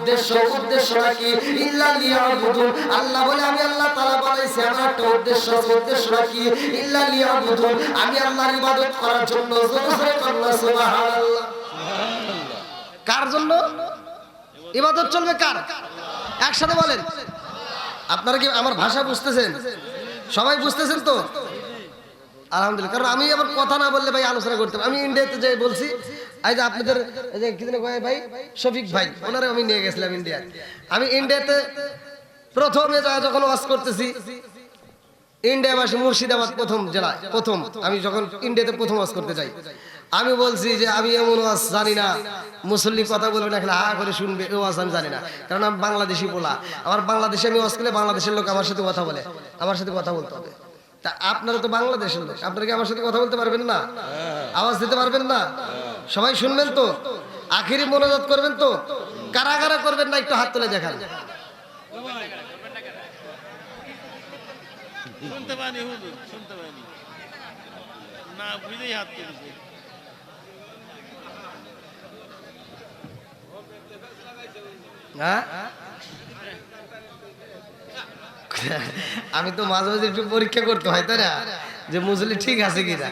উদ্দেশ্য নাকি ইল্লা লিয়াবুদুন আল্লাহ বলে আমি আল্লাহ তাআলা বানাইছি আমার একটা উদ্দেশ্য নাকি ইল্লা লিয়াবুদুন আমি আল্লাহর ইবাদত করার জন্য জোরে আল্লাহ সুবহানাল্লাহ কার জন্য ইবাদত চলবে কার একসাথে বলেন আপনারা কি আমার ভাষা বুঝতেছেন সবাই বুঝতেছেন তো আলহামদুলিল্লাহ কারণ আমি আবার কথা না বললে ভাই আলোচনা করতে আমি ইন্ডিয়াতে যাই বলছি এই যে আপনাদের এই যে কি জানি ভাই শফিক ভাই ওনারে আমি নিয়ে গেছিলাম ইন্ডিয়া আমি ইন্ডিয়াতে প্রথমে যখন ওয়াজ করতেছি ইন্ডিয়াবাসী মুর্শিদাবাদ প্রথম আমি যখন ইন্ডিয়াতে প্রথম ওয়াজ করতে যাই আমি বলছি যে আমি এমন ওয়াজ জানি না মুসল্লি কথা বলবে না খালি হা করে শুনবে এই ওয়াজ আমি জানি না কারণ আমি বাংলাদেশি বলা আমার বাংলাদেশে আমি ওয়াজ করলে বাংলাদেশের লোক আমার সাথে কথা বলে আমার সাথে কথা বলতে হবে তা আপনারা তো বাংলাদেশের লোক আপনারা কি আমার সাথে কথা বলতে পারবেন না আওয়াজ দিতে পারবেন না সবাই শুনবেন তো আখিরি মোনাজাত করবেন তো কারা কারা করবেন না একটু হাত তুলে দেখান শুনতে পানি হুজুর শুনতে পানি না বুঝেই হাত তুলেছে হ্যাঁ আমি তো মাঝে মাঝে একটু পরীক্ষা করতে হয় তাই না যে মুসলি ঠিক আছে কিনা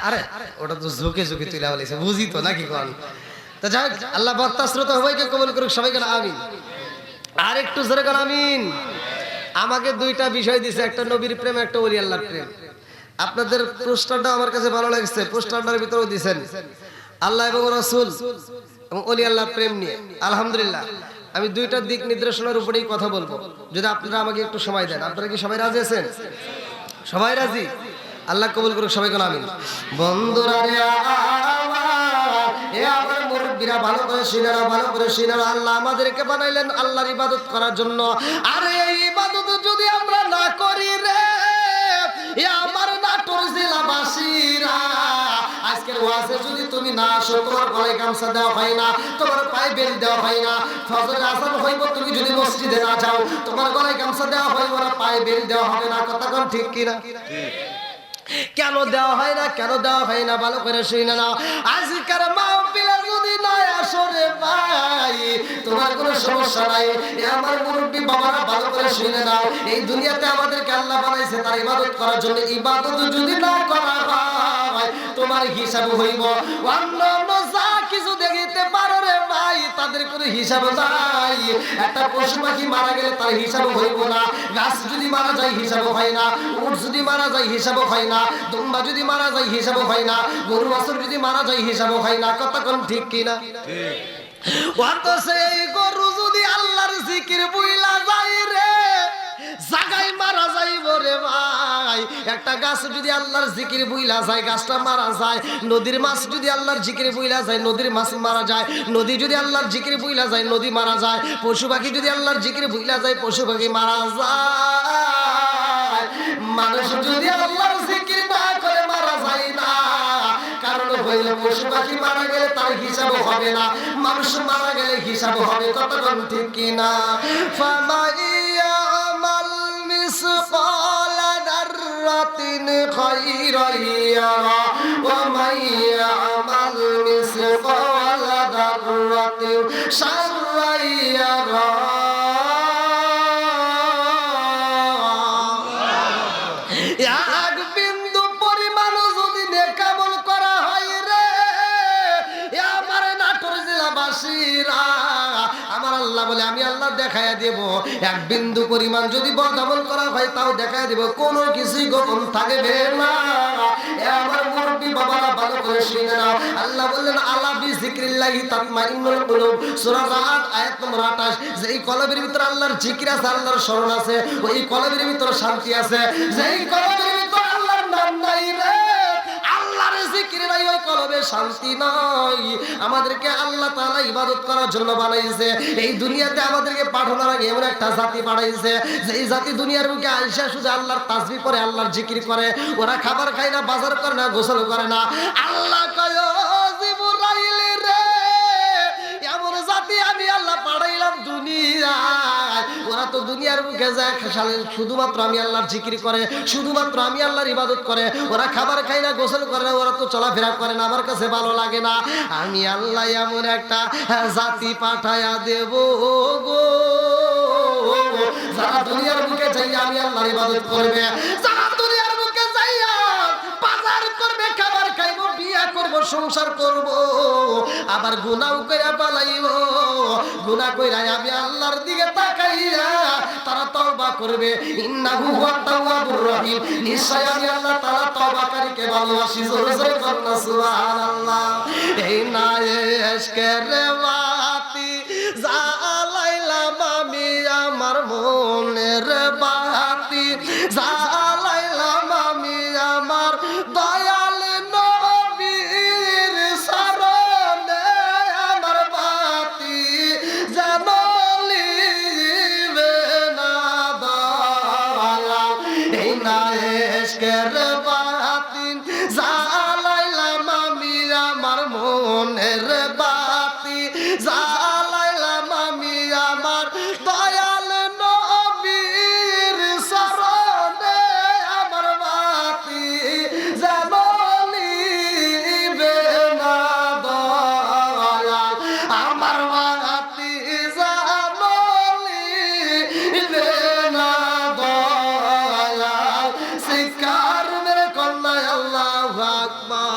আরে ওটা তো ঝুঁকে ঝুঁকে তুলে বলেছে বুঝি তো নাকি কোন তা যাই আল্লাহ বক্তা শ্রোতা সবাইকে কবুল করুক সবাইকে আমিন আর একটু জোরে করে আমিন আমাকে দুইটা বিষয় দিছে একটা নবীর প্রেম একটা ওলি আল্লাহর প্রেম আপনাদের পোস্টারটা আমার কাছে ভালো লাগছে পোস্টারটার ভিতরেও দিবেন আল্লাহ এবং রাসূল এবং ওলি আল্লাহর প্রেম নিয়ে আলহামদুলিল্লাহ আমি দুইটা দিক নির্দেশনার উপরেই কথা বলবো যদি আপনারা আমাকে একটু সময় দেন আপনারা কি সবাই রাজি আছেন সবাই রাজি আল্লাহ কবুল করুক সবাইকে আমিন বন্ধুরা এ আমার মুরব্বিরা ভালো করে শুনেরা আল্লাহ আমাদেরকে বানাইলেন আল্লাহর ইবাদত করার জন্য আর এই ইবাদত যদি আমরা না করি রে এ আমার নাটোর জেলাবাসীরা আজকের ওয়াজে যদি তুমি না আসো তোমার গলায় গামছা দেওয়া হয় না তোমার পায়ে বেল দেওয়া হয় না ফজরের আযান হইব তুমি যদি মসজিদে না যাও তোমার গলায় গামছা দেওয়া হইব না পায়ে বেল দেওয়া হবে না কথা কোন ঠিক কিনা কেন দেওয়া হয় না ভালো করে শুনে নাও আজকের মাহফিলে যদি না আসো রে ভাই তোমার কোনো সমস্যা নাই এ আমার মুরব্বি বাবারা ভালো করে শুনে নাও এই দুনিয়াতে আমাদেরকে আল্লাহ বানাইছে তার ইবাদত করার জন্য ইবাদত যদি না করা হয় তোমার হিসাব হইব অন্য যা কিছু দেখিতে পারো রে ভাই তাদের কোনো হিসাব নাই একটা পশু পাখি মারা গেলে তার হিসাব হইব না গাছ যদি মারা যায় হিসাব হয় না উট যদি মারা যায় হিসাব হয় না দুম্বা যদি মারা যায় হিসাব হয় না গরু বাছুর যদি মারা যায় হিসাব হয় না কথা কোন ঠিক কিনা ঠিক অত সেই গরু যদি আল্লাহর জিকির বুইলা যায় রে জাগাই মারা যাইব রে ভাই একটা গাছ যদি আল্লাহর জিকির বুইলা যায় গাছটা মারা যায় নদীর মাছ যদি আল্লাহর জিকির বুইলা যায় নদীর মাছ মারা যায় নদী যদি আল্লাহর জিকির বুইলা যায় নদী মারা যায় পশু পাখি যদি আল্লাহর জিকির বুইলা যায় পশু পাখি মারা যায় মানুষ যদি আল্লাহর জিকির না করে মারা যায় না কারণ হইল পশু পাখি মারা গেলে তার হিসাব হবে না মানুষ মারা গেলে হিসাব হবে কতক্ষণ ঠিক কিনা ফামাইয়া مثقال ذرة خيرا يرى ومن يعمل مثقال ذرة شرا يرى এক বিন্দু পরিমাণ যদি নেকামল করা হয় রে আমার নাটোর জেলাবাসীরা আমার আল্লাহ বলে আমি আল্লাহ দেখায়া দেব এক বিন্দু পরিমাণ যদি বদআমল করা হয় তাও দেখায়া দেব কোনো কিছুই গোপন থাকবে না এ আমার মুরব্বি বাবারা ভালো করে শুনে নাও আল্লাহ বললেন আলা বিযিকরিল্লাহি তাতমাইন্নুল কুলুব সূরা রাদ আয়াত নম্বর 28 যেই কলবের ভিতর আল্লাহর জিকির আছে আল্লাহর স্মরণ আছে ওই কলবের ভিতর শান্তি আছে যেই কলবের ভিতর আল্লাহর নাম নাই রে আল্লাহর জিকির নাই ওই কলবে শান্তি নাই আমাদেরকে আল্লাহ তাআলা ইবাদত করার জন্য বানাইছে এই দুনিয়াতে আমাদেরকে পাঠানোর আগে এমন একটা জাতি পাঠাইছে যেই জাতি দুনিয়ার বুকে আইসা শুধু আল্লাহর তাসবিহ করে আল্লাহর জিকির করে ওরা খাবার খায় না বাজার করে না গোসল করে না আল্লাহ কয় জিবরাইল রে এমন জাতি আমি আল্লাহ পাঠাইলাম দুনিয়ায় ওরা তো দুনিয়ার বুকে যায় শুধুমাত্র আমি আল্লাহর জিকির করে, শুধুমাত্র আমি আল্লাহর ইবাদত করে, ওরা খাবার খায় না, গোসল করে না, ওরা তো চলাফেরা করে না, আমার কাছে ভালো লাগে না। আমি আল্লাহ এমন একটা জাতি পাঠায়া দেব গো, যারা দুনিয়ার বুকে যাইয়া আমি আল্লাহর ইবাদত করবে, যারা দুনিয়ার বুকে যাইয়া বাজার করবে, খাবার খাইব, বিয়া করব, সংসার করব, আবার গুনাহ কইরা পালাইব, গুনাহ কইরা আমি আল্লাহর দিকে তাকাইয়া তারা তওবা করবে। ইন্নাহু হুয়াত তাওয়াবুর রহিম, নিশ্চয় আমি আল্লাহ তাআলা তওবাকারীকে ভালোবাসি। জোরে জোরে বলনা সুবহানাল্লাহ। এই না এশকের বাতি জ্বালাইলাম আমি আমার মনের বাতি, জ্বালাইলাম আমি আমার দয়াল নবীর শরণে, আমার বাতি জ্বালিবে না দয়াল। এই না এশকের বাতি জ্বালাইলাম আমি আমার মনের বাতি, জ্বালাইলাম আমি আমার দয়াল নবীর শরণে, আমার বাতি জ্বালিবে না দয়াল, আমার বাতি জ্বালিবে না দয়াল। শিকার মেরে কন্যায় আল্লাহু আকবার।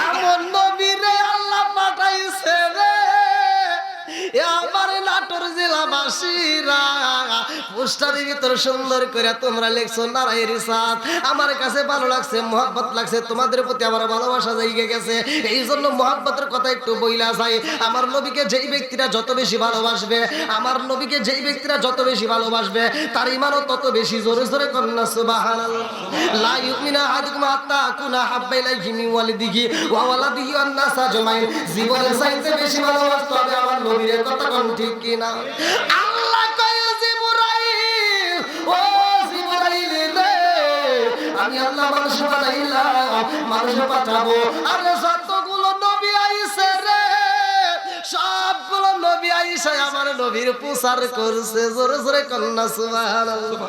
এমন নবীরে আল্লাহ পাঠাইছে রে, আমার নাটোর জেলাবাসীরা পোস্টারের ভিতর সুন্দর করে তোমরা লিখছো নারায়ে রিসাত। আমার কাছে ভালো লাগছে, মহব্বত লাগছে, তোমাদের প্রতি আমার ভালোবাসা জায়গা গেছে, এই জন্য মহব্বতের কথা একটু বইলা যাই। আমার নবীকে যেই ব্যক্তিরা যত বেশি ভালোবাসবে, আমার নবীকে যেই ব্যক্তিরা যত বেশি ভালোবাসবে, তার ঈমানও তত বেশি। জোরে জোরে কন্না সুবহানাল্লাহ। লা ইউমিনু আহাদুকুম হাত্তা আকুনা হাব্বা ইলাইহি মিন ওয়ালিদিহি ওয়া ওয়ালাদিহি ওয়ান নাস আজমাইন। জীবনের চাইতে বেশি ভালোবাসতে হবে আমার নবীর, কথা কোন ঠিক কি না? আল্লাহ কয় জিবরাইল, ও জিবরাইল রে, আমি আল্লাহ মানুষ বানাইলাম, মানুষ পাঠাবো। আরে যতগুলো নবী আইছে রে, সবগুলো নবী আইসা আমার নবীর প্রচার করছে। জোরে জোরে কন্না সুবহানাল্লাহ।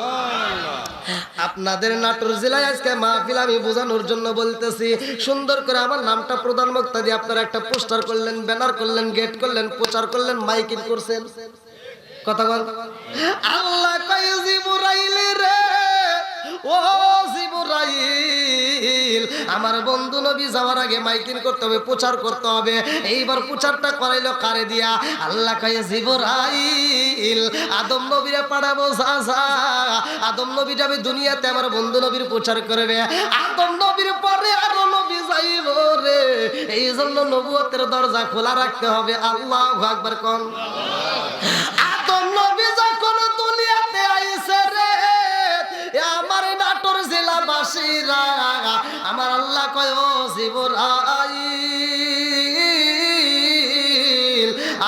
আপনাদের নাটোর জেলায় আজকে মাহফিল আমি বোঝানোর জন্য বলতেছি, সুন্দর করে আমার নামটা প্রধান বক্তা দিয়ে আপনারা একটা পোস্টার করলেন, ব্যানার করলেন, গেট করলেন, প্রচার করলেন, মাইকিং করছেন, কথা বল। আল্লাহ কয় জিবরাইল রে, ও জিবরাইল, আমার বন্ধু নবী যাওয়ার আগে মাইকিং করতে হবে, প্রচার করতে হবে। এইবার প্রচারটা করাইলো কারে দিয়া? আল্লাহ কয় জিবরাইল, আদম নবীরে পাঠাবো, যা যা, আদম নবী যাবে দুনিয়াতে, আমার বন্ধু নবীর প্রচার করবে। আদম নবীর পরে আরো নবী যাইব রে, এই জন্য নবুয়তের দরজা খোলা রাখতে হবে। আল্লাহু আকবার কোন। আদম নবী যখন দুনিয়াতে আইছে রে, আমার নাটোর জেলাবাসীরা, আমার আল্লাহ কয় ও জিবরাইল,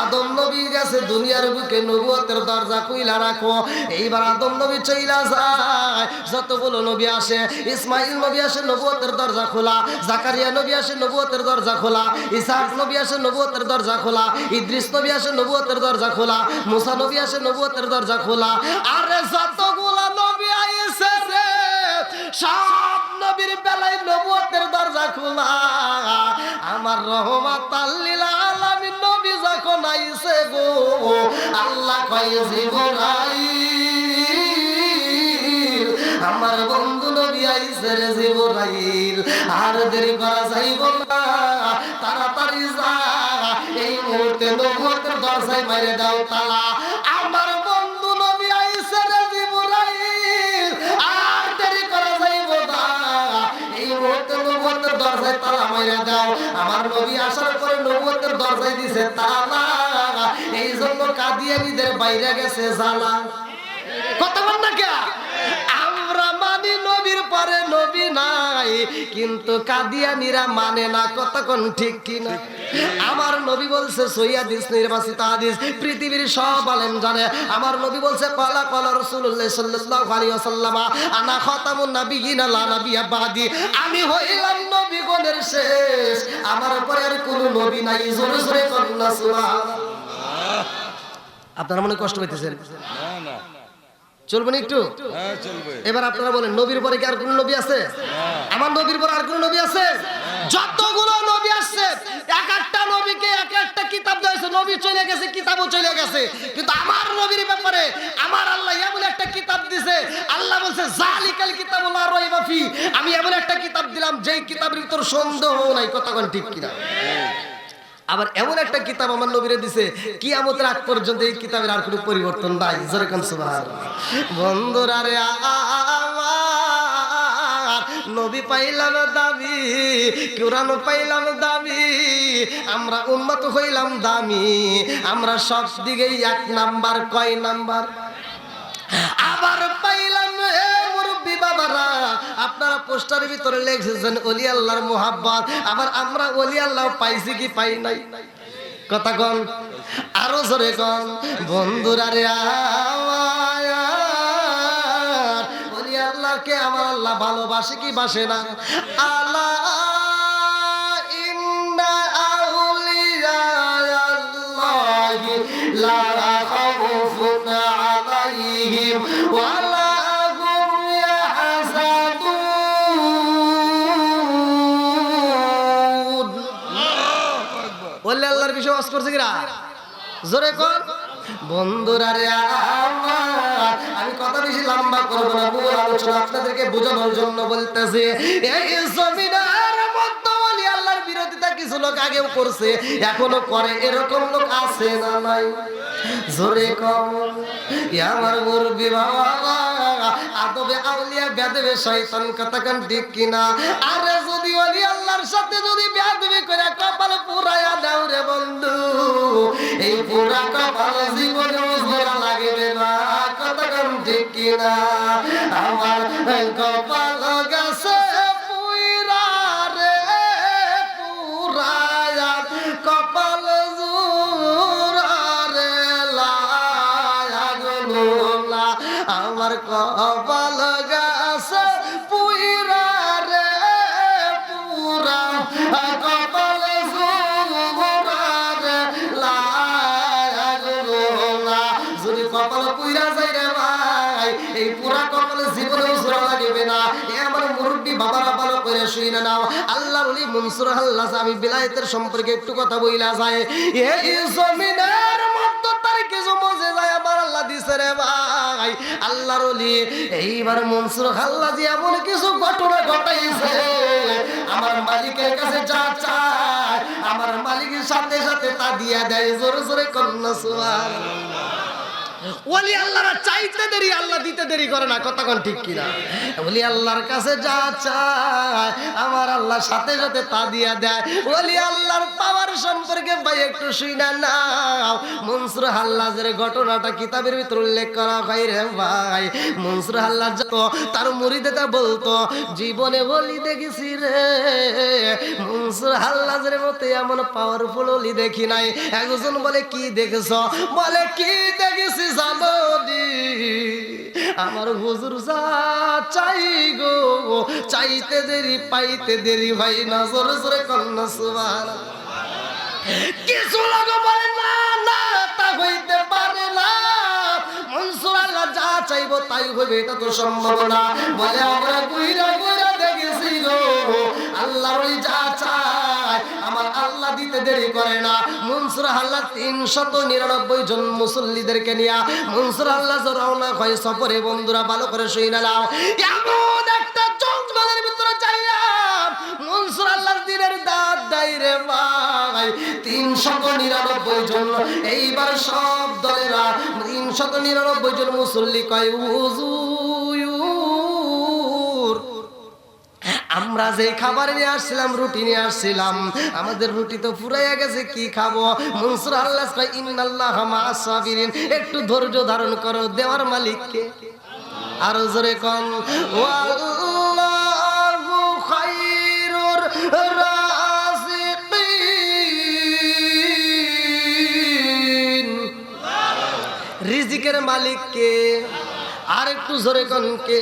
আদম নবী গেছে দুনিয়ার বুকে, নবুয়তের দরজা খুইলা রাখো। এইবার আদম নবী চইলা যায়, যতগুলো নবী আসে, ইসমাইল নবী আসে, নবুয়তের দরজা খোলা, জাকারিয়া নবী আসে, নবুয়তের দরজা খোলা, ইসহাক নবী আসে, নবুয়তের দরজা খোলা, ইদ্রিস নবী আসে, নবুয়তের দরজা খোলা, মুসা নবী আসে, নবুয়তের দরজা খোলা। আরে যতগুলো নবী আইছে রে, সব নবীর বেলায় নবুয়তের দরজা খোলা। আমার রহমাতাল লিল আলামিন নবী যখন আইছে গো, আল্লাহ কয় জিবরাইল, আমার বন্ধু নবী আইছে রে জিবরাইল, আর দেরি করা যাইব না, তাড়াতাড়ি যা, এই মুহূর্তে নবুয়তের দরজায় মাইরে দাও তালা। আমার বন্ধু নবী আইছে রে জিবরাইল, আর দেরি করা যাইব না, এই মুহূর্তে নবুয়তের দরজায় তালা মাইরে দাও। আমার নবী আসার পরে নবুয়তের দরজায় দিছে তালা, এই জন্য কাদিয়ানীদের বাইরে গেছে জ্বালা। কত বল না কে? আমরা মানি নবীর পরে নবী নাই, কিন্তু কাদিয়ানীরা মানে না, কতক্ষণ ঠিক কিনা? আমার নবী বলছে সহিহ হাদিস, নির্বাচিত হাদিস, পৃথিবীর সব আলেম জানে। আমার নবী বলছে ক্বালা ক্বালা রাসূলুল্লাহ সাল্লাল্লাহু আলাইহি ওয়াসাল্লাম, আনা খাতামুন নাবিয়্যিনা লা নাবিয়্যা বাদি, আমি হইলাম নবীগণের শেষ, আমার পরে আর কোনো নবী নাই। জোরে জোরে কন্না সুবহানাল্লাহ। আপনারা মনে কষ্ট পাইতেছেন? না না, চলবে না একটু? হ্যাঁ চলবে। এবার আপনারা বলেন, নবীর পরে কি আর কোন নবী আছে? আমার নবীর পরে আর কোন নবী আছে? যতগুলো নবী আসছে, এক একটা নবীকে এক একটা কিতাব দিয়েছে। নবী চলে গেছে, কিতাবও চলে গেছে, কিন্তু আমার নবীর ব্যাপারে আমার আল্লাহ এমন একটা কিতাব দিয়েছে। আল্লাহ বলছে জালিকাল কিতাবু লা রাইবা ফি, আমি এমন একটা কিতাব দিলাম যেই কিতাবের ভিতর সন্দেহ নাই। কথা কোন ঠিক কিনা? আবার এমন একটা কিতাব আমার নবীরে দিছে, কিয়ামতের আগ পর্যন্ত এই কিতাবের আর কোনো পরিবর্তন নাই। জোরে কোন সুবহানাল্লাহ। বন্ধুরা রে, আমার নবী পাইলাম দামি, কোরআন পাইলাম দামি, আমরা উম্মত হইলাম দামি, আমরা সব দিকেই এক নাম্বার। কয় নাম্বার? আবার পাইলাম এ মুরব্বি বাবারা, আপনারা পোস্টারের ভিতরে লিখেছেন ওলি আল্লাহর মুহাব্বত। আবার আমরা ওলি আল্লাহ পাইছি কি পাই নাই? কথা কোন, আরো জোরে কোন। বন্ধুরা রে, আমার ওলি আল্লাহকে আমার আল্লাহ ভালোবাসে কি বাসে না? আল্লাহ ইন্না আউলিয়া আল্লাহি লা খাউফুন আলাইহিম ওয়া লা হুম ইয়াহজানুন। ওলি আল্লাহর বিষয় ওয়াজ করছে কিরা? জোরে কোন। বন্ধুরা রে, আমি কথা বেশি লম্বা করবো না, মূল আলোচনা আপনাদেরকে বোঝানোর জন্য বলতেছি। এই জমিনের মধ্যে ওলি আল্লাহর বিরোধিতা কিছু লোক আগেও করছে, এখনো করে। এরকম লোক আছে না নাই? জোরে কম। আমার মুরব্বি বাবা, আদবে আউলিয়া বেদবে শয়তান। কথা কান ঠিক কিনা? আরে যদি ওলি আল্লাহর সাথে যদি বেদবি করে কপাল পুরায়া দাও রে বন্ধু, এই পুরা কপাল জীবনে উজরা লাগবে না। কথা কান ঠিক কিনা? আমার কপাল গেছে পুরা রে, পুরায়া কপাল জুরা রে লাগলো না। আমার কপাল গেছে পুরা রে, পুরা কপাল জুরা রে লাগলো না। যদি কপাল পুরা যায় রে ভাই, এই পুরা কপাল জীবনে উজরা লাগবে না। আমার মুরব্বি বাবারা ভালো করে শুনে নাও। আল্লাহর ওলি মনসুর হাল্লাজ, আমি বিলায়েতের সম্পর্কে একটু কথা বইলা যায়। এই জমিনের মধ্যে তার কিছু মজে যায় আমার আল্লাহ দিছে রে ভাই। আল্লাহর ওলি এইবার মনসুর হাল্লাজি এমন কিছু ঘটনা ঘটাইছে, আমার মালিকের কাছে যা চায় আমার মালিকের সাথে সাথে তা দিয়া দেয়। জোরে জোরে কন্যা সুবহানাল্লাহ। ওলি আল্লাহরা চাইতে দেরি, আল্লাহ দিতে দেরি করে না। কথা কোন ঠিক কিনা? ওলি আল্লাহর কাছে যা চায় আমার আল্লাহ সাথে সাথে তা দিয়া দেয়। ওলি আল্লাহর পাওয়ার সম্পর্কে ভাই একটু শুইনা নাও। মনসুর হাল্লাজের ঘটনাটা কিতাবের ভিতর উল্লেখ করা হয় রে ভাই। মনসুর হাল্লাজ তো তার মুরিদেরা বলতো, জীবনে ওলি দেখেছি রে, মনসুর হাল্লাজের মতো এমন পাওয়ারফুল ওলি দেখি নাই। একজন বলে কি দেখেছ? বলে কি দেখেছি জানো নি? আমার হুজুর যা চাই গো, চাইতে দেরি পাইতে দেরি ভাই। নজর জোরে কন্যা সুবহানাল্লাহ। কিছু লোক বলে না না, তা হইতে পারে না। মনসুর আল্লাহ যা চাইবো তাই হবে, এটা তো সম্ভব না। বলে আমরা গুইরা গুইরা দেখেছি গো, আল্লাহর ওই যা চায় আমার আল্লাহ দিতে দেরি করে না। মনসুর আল্লাহ 399 জন মুসল্লিদেরকে নিয়ে মনসুর আল্লাহ রওনা হয় সফরে। বন্ধুরা ভালো করে শুনে নাও, এমন একটা জঙ্গলের ভিতরে যাইয়া মনসুর আল্লাহর দিনের দাঁত দেয় রে ভাই। 399 জন। এইবার সব দলেরা 399 জন মুসল্লি কয়, হুজুর আমরা যে খাবার নিয়ে আসছিলাম, রুটি নিয়ে আসছিলাম, আমাদের রুটি তো ফুরাইয়া গেছে, কি খাবো? মনসুর আল্লাহ কয়, ইন্নাল্লাহা মা'আস সাবিরিন, একটু ধৈর্য ধারণ করো। দেওয়ার মালিককে আরো জোরে কোন। ওয়াল্লাহু খায়রুর রাযিকিন, রিজিকের মালিককে আর একটু জোরে কনকে।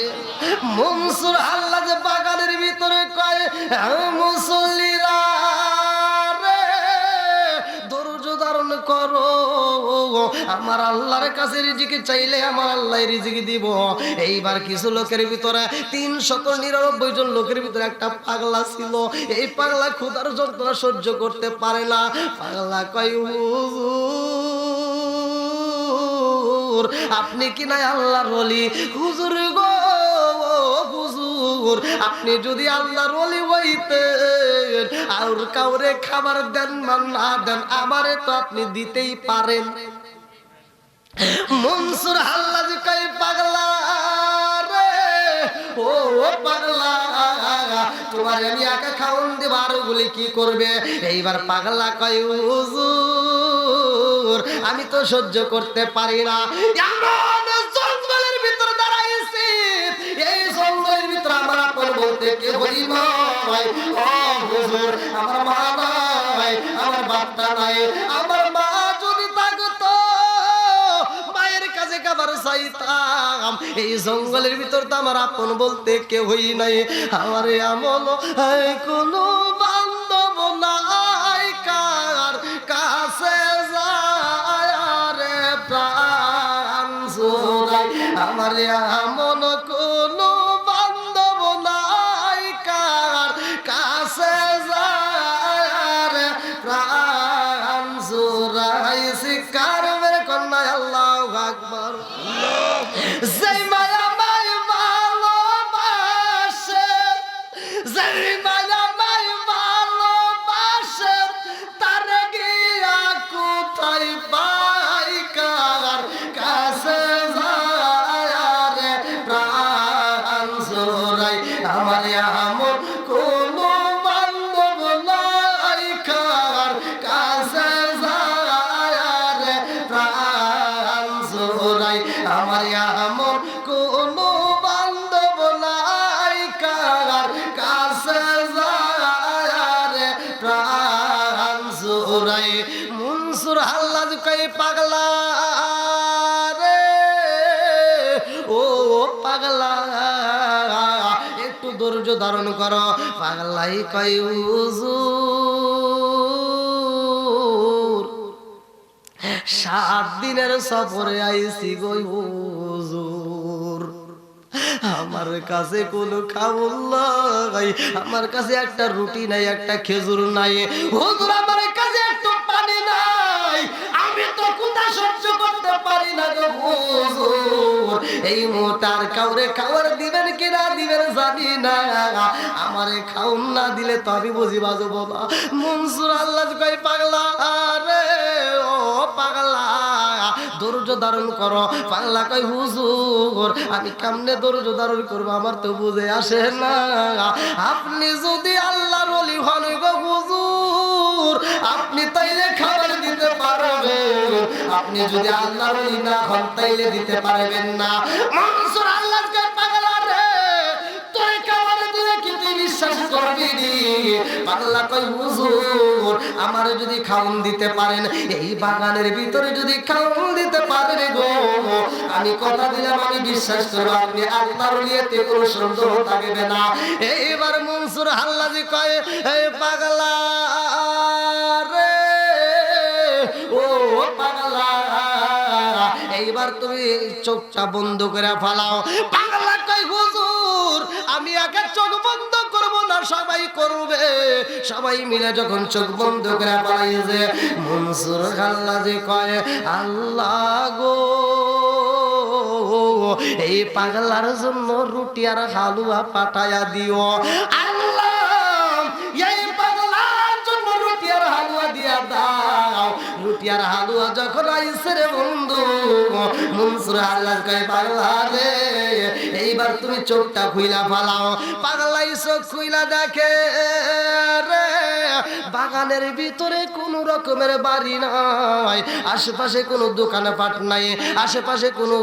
মনসুর আল্লাহ যে বাগানের ভিতরে কয়, মুসল্লিরা রে ধৈর্য ধারণ করো, আমার আল্লাহর কাছে রিজিক চাইলে আমার আল্লাহ রিজিক দিব। এইবার কিছু লোকের ভিতরে 399 জন লোকের ভিতরে একটা পাগলা ছিল। এই পাগলা ক্ষুধার যন্ত্রণা সহ্য করতে পারে না। পাগলা কয় হুজুর আপনি কি নাই আল্লাহর ওলি? হুজুর গো হুজুর আপনি যদি আল্লাহর ওলি হইতেন আর কাউরে খাবার দেন মান না দেন আমারে তো আপনি দিতেই পারেন। মনসুর হাল্লাজি কয় পাগলা রে ও পাগলা তোমার আমি একা খাওন দেব আর ওগুলি কি করবে? এইবার পাগলা কয় হুজুর আমি তো সহ্য করতে পারি না। এমন জঙ্গলের ভিতর দাঁড়াইছি, এই জঙ্গলের ভিতর আমার আপন বলতে কেউই নাই। ও হুজুর আমার মা নাই, আমার বাপটা নাই। আমার মা যদি থাকতো মায়ের কাছে খাবার চাইতাম। এই জঙ্গলের ভিতর তো আমার আপন বলতে কেউই নাই। আমার এমন কোনো বান্ধব নাই কার কাছে যায় রে প্রাণ জোড়াই। আমার এমন কোনো বান্ধব নাই কার কাছে যায় রে প্রাণ জোড়াই। শিকার মেরে কন্যা আল্লাহু আকবার। যেই মায়া মায় ভালোবাসে, যেই মায়া মায় ভালোবাসে তারে গিয়া কোথায় পাই কার কাছে যায় রে প্রাণ জোড়াই। আমার এমন কোনো বান্ধব নাই কার কাছে যায় রে প্রাণ জোড়াই। আমার এমন কোনো বান্ধব নাই কার কাছে যায় রে প্রাণ জোড়াই। মনসুর হাল্লাজ কয় পাগলা রে ও পাগলা একটু ধৈর্য ধারণ করো। পাগলাই কয় হুজুর 7 দিনের সফরে আইছি গো হুজুর, আমার কাছে কোনো খাবার নাই, আমার কাছে একটা রুটি নাই, একটা খেজুর নাই। হুজুর আমার কাছে একটু পানি নাই, আমি তো ক্ষুধা সহ্য করতে পারি না গো হুজুর। এই মোটার কাউরে খাবার দিবেন কিনা দিবেন জানি না, আমারে খাউন না দিলে তো আমি বুঝি বাজবো না। মনসুর আল্লাহ কয় পাগলা রে ও পাগলা ধৈর্য ধারণ করো। পাগলা কয় হুজুর আমি কেমনে ধৈর্য ধারণ করবো আমার তো বুঝে আসে না। আপনি যদি আল্লাহর ওলি হন গো হুজুর আপনি তাইলে খাবার দিতে পারবেন, আপনি যদি আল্লাহর ওলি না হন তাইলে দিতে পারবেন না। মনসুর আল্লাহ কয় পাগলা রে তুই খাবার দিলে কি তুই বিশ্বাস করবি নি? পাগলা কয় হুজুর আমার যদি খাউন দিতে পারেন, এই বাগানের ভিতরে যদি খাউন দিতে পারেন গো আমি কথা দিলাম আমি বিশ্বাস করব আপনি আল্লাহর ওলিতে কোনো সন্দেহ থাকবে না। এইবার মনসুর হাল্লাজি কয় এই পাগলা রে ও পাগলা এইবার তুমি চোখটা বন্ধ করে ফেলাও। পাগলা কয় হুজুর আমি আগে চোখ বন্ধ করব না সবাই করবে। সবাই মিলে যখন চোখ বন্ধ করে ফেলাইছে মনসুর হাল্লাজি কয় আল্লাহ গো এই পাগলার জন্য রুটি আর হালুয়া পাঠায়া দিও। আল্লাহ এই পাগলার জন্য রুটি আর হালুয়া দিয়া দাও। রুটি আর হালুয়া যখন আইছে রে বন্ধু মনসুর আল্লাহ কয় পাগলা রে এইবার তুমি চোখটা খুইলা ফালাও। পাগলাই চোখ খুইলা দেখে রে বাগানের ভিতরে কোন রকমের বাড়ি নাই, আশেপাশে কোনো দোকানপাট নাই, আশেপাশে কোনো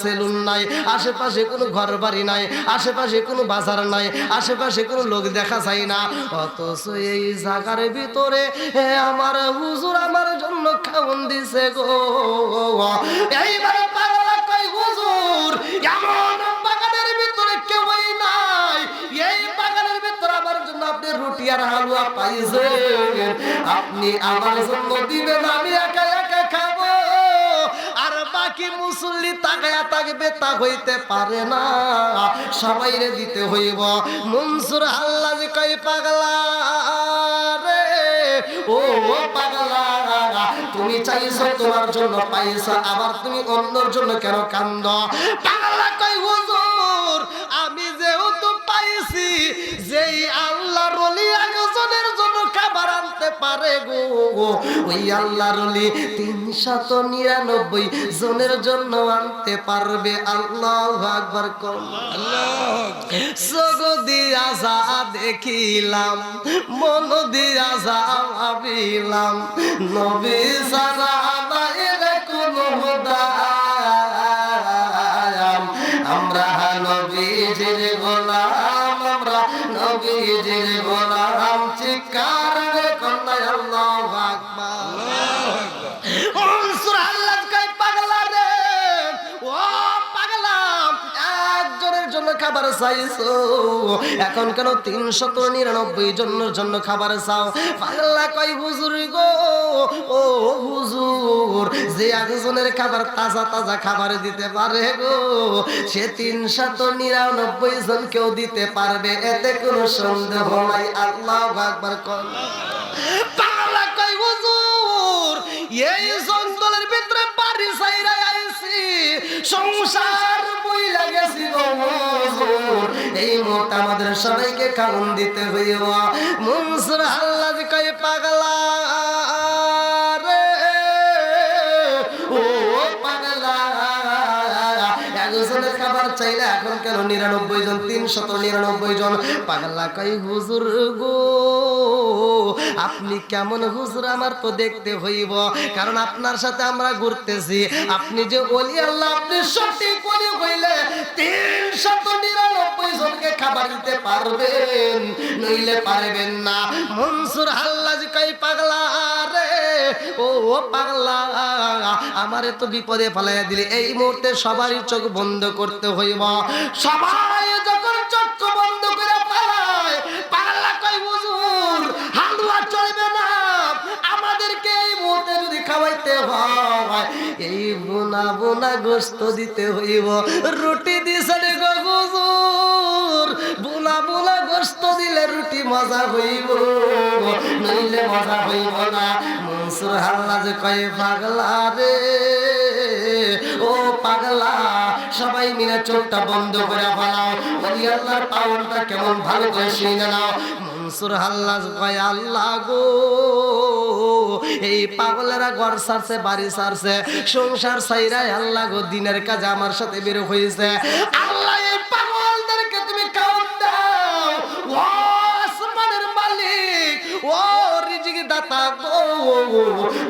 সেলুন নাই, আশেপাশে কোনো ঘর বাড়ি নাই, আশেপাশে কোনো বাজার নাই, আশেপাশে কোনো লোক দেখা যায় না। অথচ এই জায়গার ভিতরে আমার হুজুর আমার জন্য খাওন দিছে গো। এইবারে পাগলা কয় হুজুর এমন বাগানের ভিতরে কেউই নাই, এই বাগানের ভিতরে আমার জন্য আপনি রুটি আর হালুয়া পাইছেন, আপনি আমার জন্য দিবেন আমি একা একা খাবো বাকি মুসল্লি তাকায়া থাকবে তা হইতে পারে না, সবাইরে দিতে হইব। মনসুর আল্লাহ কই পাগলা রে, ও পাগলা, তুমি চাইছো তোমার জন্য পাইছো, আবার তুমি অন্যর জন্য কেন কান্দ? পাগলা কই হুজুর, আমি যেহেতু পাইছি, যেই আল্লাহর ওলি একজনের জন্য খাবার আনতে পারে গো, ওই আল্লাহর ওলি 399 জনের জন্য আনতে পারবে। আল্লাহু আকবার কর। চোখ দিয়া যা দেখিলাম, মন দিয়া যা ভাবিলাম, নবী ছাড়া নাই রে কোনো হুদায়াম। আমরা নবীজির গোলাম, আমরা নবীজির গোলাম, চিৎকার রে কন্যা আল্লাহু আকবার। মনসুর আল্লাহ কই পাগলা রে, ও পাগলা, একজনের জন্য খাবার চাইছো, এখন কেন 399 জনের জন্য খাবার চাও? পাগলা কই হুজুর গো, ও হুজুর, যে একজনের খাবার তাজা তাজা খাবার দিতে পারে গো, সে 399 জন কেউ দিতে পারবে, এতে কোনো সন্দেহ নাই। আল্লাহু আকবার কর। পাগলা কই হুজুর, এই জঙ্গলের ভিতরে বাড়ি ছাইরা আইছি, সংসার বইলা গেছি গো হুজুর, এই মুহূর্তে আমাদের সবাইকে খাওন দিতে হইব। মনসুর আল্লাহ কই পাগলা রে, ও পাগলা, একজনের খাবার চাইলে এখন কেন 99 জন, 399 জন? পাগলা কই হুজুর গো, আপনি কেমন হুজুর আমার তো দেখতে হইব, কারণ আপনার সাথে আমরা ঘুরতেছি, আপনি যে ওলি আল্লাহ, আপনি সঠিক ওলি হইলে 399 জনকে খাবার দিতে পারবেন, নইলে পারবেন না। মনসুর আল্লাহ কই পাগলা রে, ও পাগলা, আমারে তো বিপদে ফেলাইয়া দিলে, এই মুহূর্তে সবারই চোখ বন্ধ করতে হইব। সবাই যখন চোখ বন্ধ করে পালায়, পাগলা কই হুজুর, হালুয়া চলবে না, আমাদেরকে এই মুহূর্তে যদি খাওয়াইতে হয়, এই বোনা বোনা গোশত দিতে হইব। রুটি দিছেন গো হুজুর, বোনা বোনা গোশত দিলে রুটি মজা হইব, নইলে মজা হইব না। মনসুর আল্লাহ কই পাগলা রে, ও পাগলা, সবাই মিলে চোখটা বন্ধ করে ফেলাও, ওলি আল্লাহর পাওয়ারটা কেমন ভালো করে শুনে নাও। মনসুর আল্লাহ কয় আল্লাহ গো, এই পাগলেরা ঘর ছাড়ছে, বাড়ি ছাড়ছে, সংসার ছাইরাই আল্লাহ গো দিনের কাজে আমার সাথে বের হয়েছে। আল্লাহ এই পাগলদেরকে তুমি খাওয়ান দাও, ও আসমানের মালিক, ও রিজিক দাতা গো,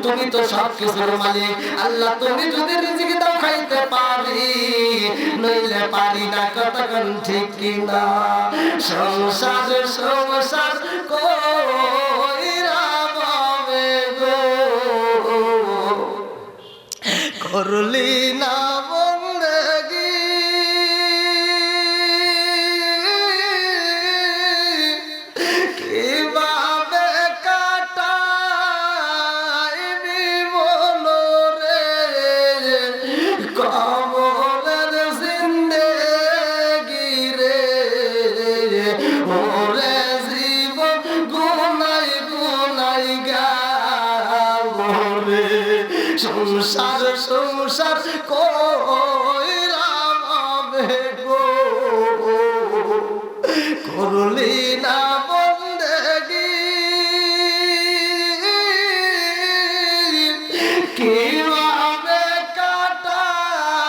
তুমি তো সব কিছুর মালিক। আল্লাহ তুমি যদি রিজিক দাও খাইতে পারি, নইলে পারি না, কতক্ষণ ঠিক কিনা? সংসার সংসার কইরা বাবে গো, করলি না বন্দেগি, কিভাবে কাটাইবি মনরে, কবরের জিন্দেগি রে, ওরে জীবন গুনাই গুনাই গাবরে, সংসার সংসার কইরা বাবে গো, করলি না বন্দেগি, কিভাবে কাটাইবি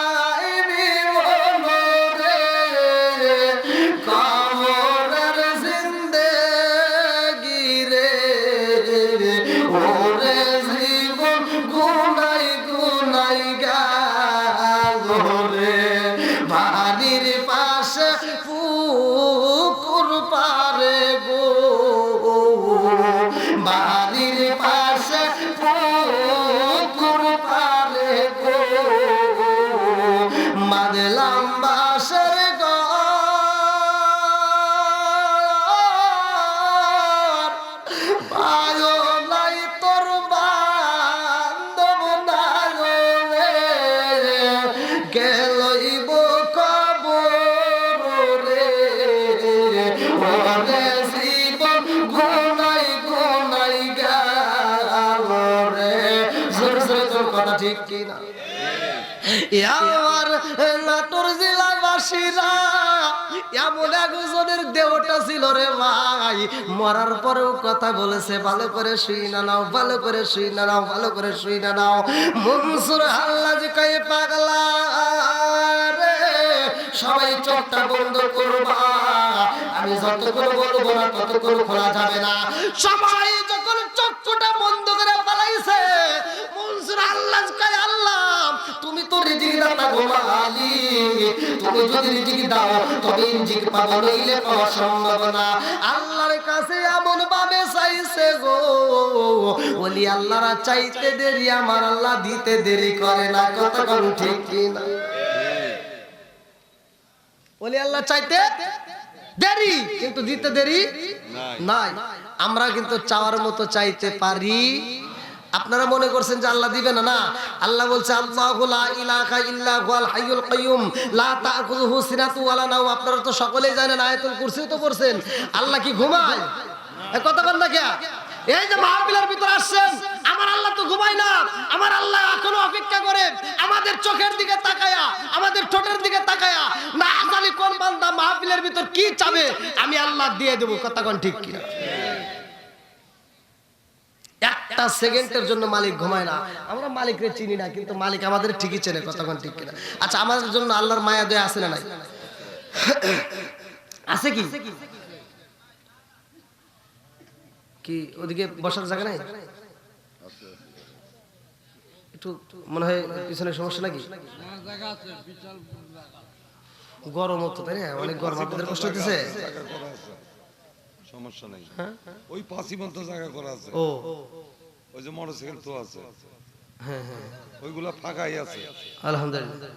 মনরে, কবরের জিন্দেগি রে, ওরে জীবন গুনাই গুনাই গোনাই গোনাই গেল রে। জোরে জোরে তোর কথা ঠিক কিনা? আমার নাটোর জেলাবাসীরা এমন একজনের দেহটা ছিল রে ভাই, মরার পরেও কথা বলেছে, ভালো করে শুই না নাও, ভালো করে শুই না নাও, ভালো করে শুই না নাও। মনসুর হাল্লাজ কয়ে পাগলা রে, সবাই চোখটা বন্ধ করবা, আমি যতক্ষণ বলবো না ততক্ষণ খোলা যাবে না। সবাই যখন চক্ষুটা বন্ধ করে পালাইছে, মনসুর হাল্লাজ কয়ে আল্লাহ তুমি তো রিজিক দাতা গো মালিক, তুমি যদি রিজিক দাও তবে রিজিক পাবো, নইলে পাওয়া সম্ভব না। আল্লাহর কাছে এমন ভাবে চাইছে গো, ওলি আল্লাহরা চাইতে দেরি, আমার আল্লাহ দিতে দেরি করে না। কতক্ষণ ঠিক কি না? ওলি আল্লাহ চাইতে দেরি কিন্তু দিতে দেরি নাই। আমরা কিন্তু চাওয়ার মতো চাইতে পারি। আপনারা মনে করছেন যে আল্লাহ দিবে না? না, আল্লাহ বলছে আল্লাহু লা ইলাহা ইল্লা হুয়াল হাইয়ুল কাইয়ুম লা তাখুযুহু সিনাতু ওয়ালা নাওম। আপনারা তো সকলেই জানেন, আয়াতুল কুরসিও তো পড়ছেন। আল্লাহ কি ঘুমায়? এ কথা বল না কে? এই যে মাহফিলের ভিতর আসছেন, আমার আল্লাহ তো ঘুমায় না। আমার আল্লাহ এখনো অপেক্ষা করে আমাদের চোখের দিকে তাকায়া, আমাদের ঠোঁটের দিকে তাকায়া, না জানি কোন বান্দা মাহফিলের ভিতর কি চাবে আমি আল্লাহ দিয়ে দেব। কথা কোন ঠিক কি? একটা সেকেন্ডের জন্য মালিক ঘুমায় না। আমরা মালিকরে চিনি না, কিন্তু মালিক আমাদের ঠিকই চেনে। কতক্ষণ ঠিক কিনা? আচ্ছা, আমাদের জন্য আল্লাহর মায়া দয়া আছে না নাই? আছে কি? কি ওদিকে বসার জায়গা নাই? একটু মনে হয় পিছনে সমস্যা নাকি? গরম হতো তাই না? অনেক গরম। আপনাদের কষ্ট হতেছে? সমস্যা নাই, ওই পাঁচিমন্ত জায়গা করা আছে। ও, ওই যে মোটরসাইকেল তো আছে, হ্যাঁ হ্যাঁ, ওইগুলা ফাঁকাই আছে। আলহামদুলিল্লাহ।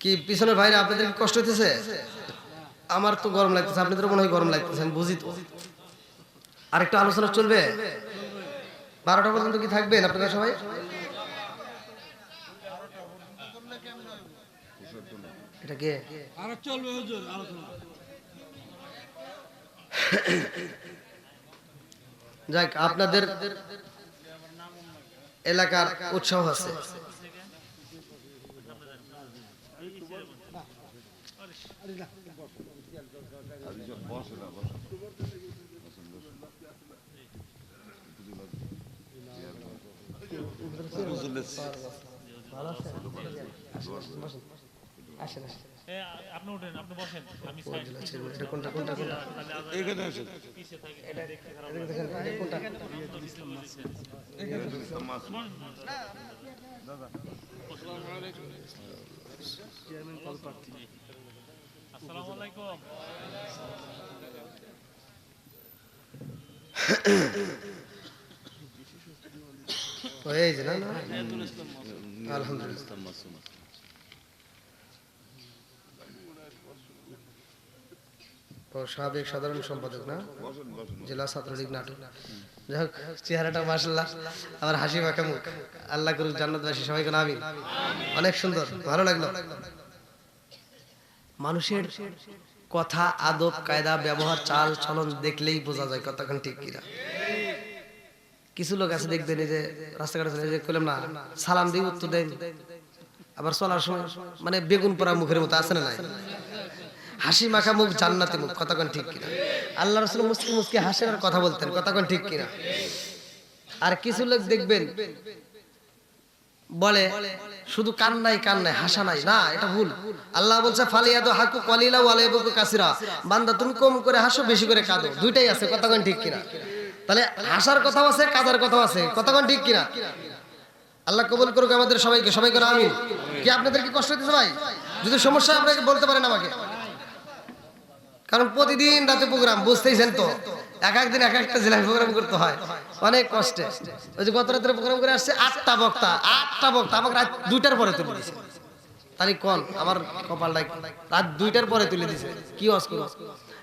কি পিছনের ভাইরা আপনাদের কি কষ্ট হইতেছে? আমার তো গরম লাগতেছে, আপনাদের মনে হয় গরম লাগতেছে, আমি বুঝি তো। আরেকটু আলোচনা চলবে? 12টা পর্যন্ত কি থাকবেন আপনারা সবাই? এটা কে? আরো চলবে হুজুর আলোচনা। যাক, আপনাদের এলাকার উৎসাহ আছে। আসেন আসেন, আপনি উঠেন, আপনি বসেন, আমি এটা কোনটা কোনটা কোনটা? এখানে আছে। এটা দেখেন, এটা কোনটা? আসসালামু আলাইকুম। এই যে না না, আলহামদুলিল্লাহ। সাবেক সাধারণ সম্পাদক না, জেলা ছাত্রলীগ নাটক। যাই হোক, চেহারাটা মাশাআল্লাহ, আমার হাসি মাখা মুখ। আল্লাহ করুক জান্নাতবাসী, সবাইকে আমিন। অনেক সুন্দর, ভালো লাগলো। মানুষের কথা, আদব কায়দা, ব্যবহার, চাল চলন দেখলেই বোঝা যায় কতক্ষণ ঠিক কিনা। কিছু লোক আছে দেখবেন, এই যে রাস্তাঘাটে চলে, যে কইলাম না সালাম দিয়ে উত্তর দেন, আবার চলার সময় মানে বেগুন পোড়া মুখের মতো, আছে না নাই? হাসি মাখা মুখ, জান্নাতি মুখ। কতক্ষণ ঠিক কিনা? আল্লাহ রাসূল মুস্কি মুস্কি হাসেন আর কথা বলতেন। কতক্ষণ ঠিক কিনা? আর কিছু লোক দেখবেন বলে শুধু কান্নাই কান্নাই, হাসা নাই। না, এটা ভুল। আল্লাহ বলছে ফালিয়াদু হাকু কলিলা ওয়ালা ইয়াবকু কাসিরা। বান্দা তুমি কম করে হাসো, বেশি করে কাঁদো, দুইটাই আছে। কতক্ষণ ঠিক কিনা? তাহলে হাসার কথাও আছে, কাঁদার কথাও আছে। কতক্ষণ ঠিক কিনা? আল্লাহ কবুল করুক আমাদের সবাইকে, সবাই করে আমিন। কি আপনাদের কি কষ্ট হচ্ছে ভাই? যদি সমস্যা আপনাকে বলতে পারেন আমাকে, কারণ প্রতিদিন রাতে প্রোগ্রাম, বুঝতেইছেন তো, এক একদিন এক একটা জেলায় প্রোগ্রাম করতে হয়, অনেক কষ্টে। ওই যে গত রাত্রে প্রোগ্রাম করে আসছে 8টা বক্তা, 8টা বক্তা আমাকে রাত 2টার পরে তুলে দিয়েছে। তাহলে কোন আমার কপালটা, রাত 2টার পরে তুলে দিয়েছে। কি ওয়াজ করব?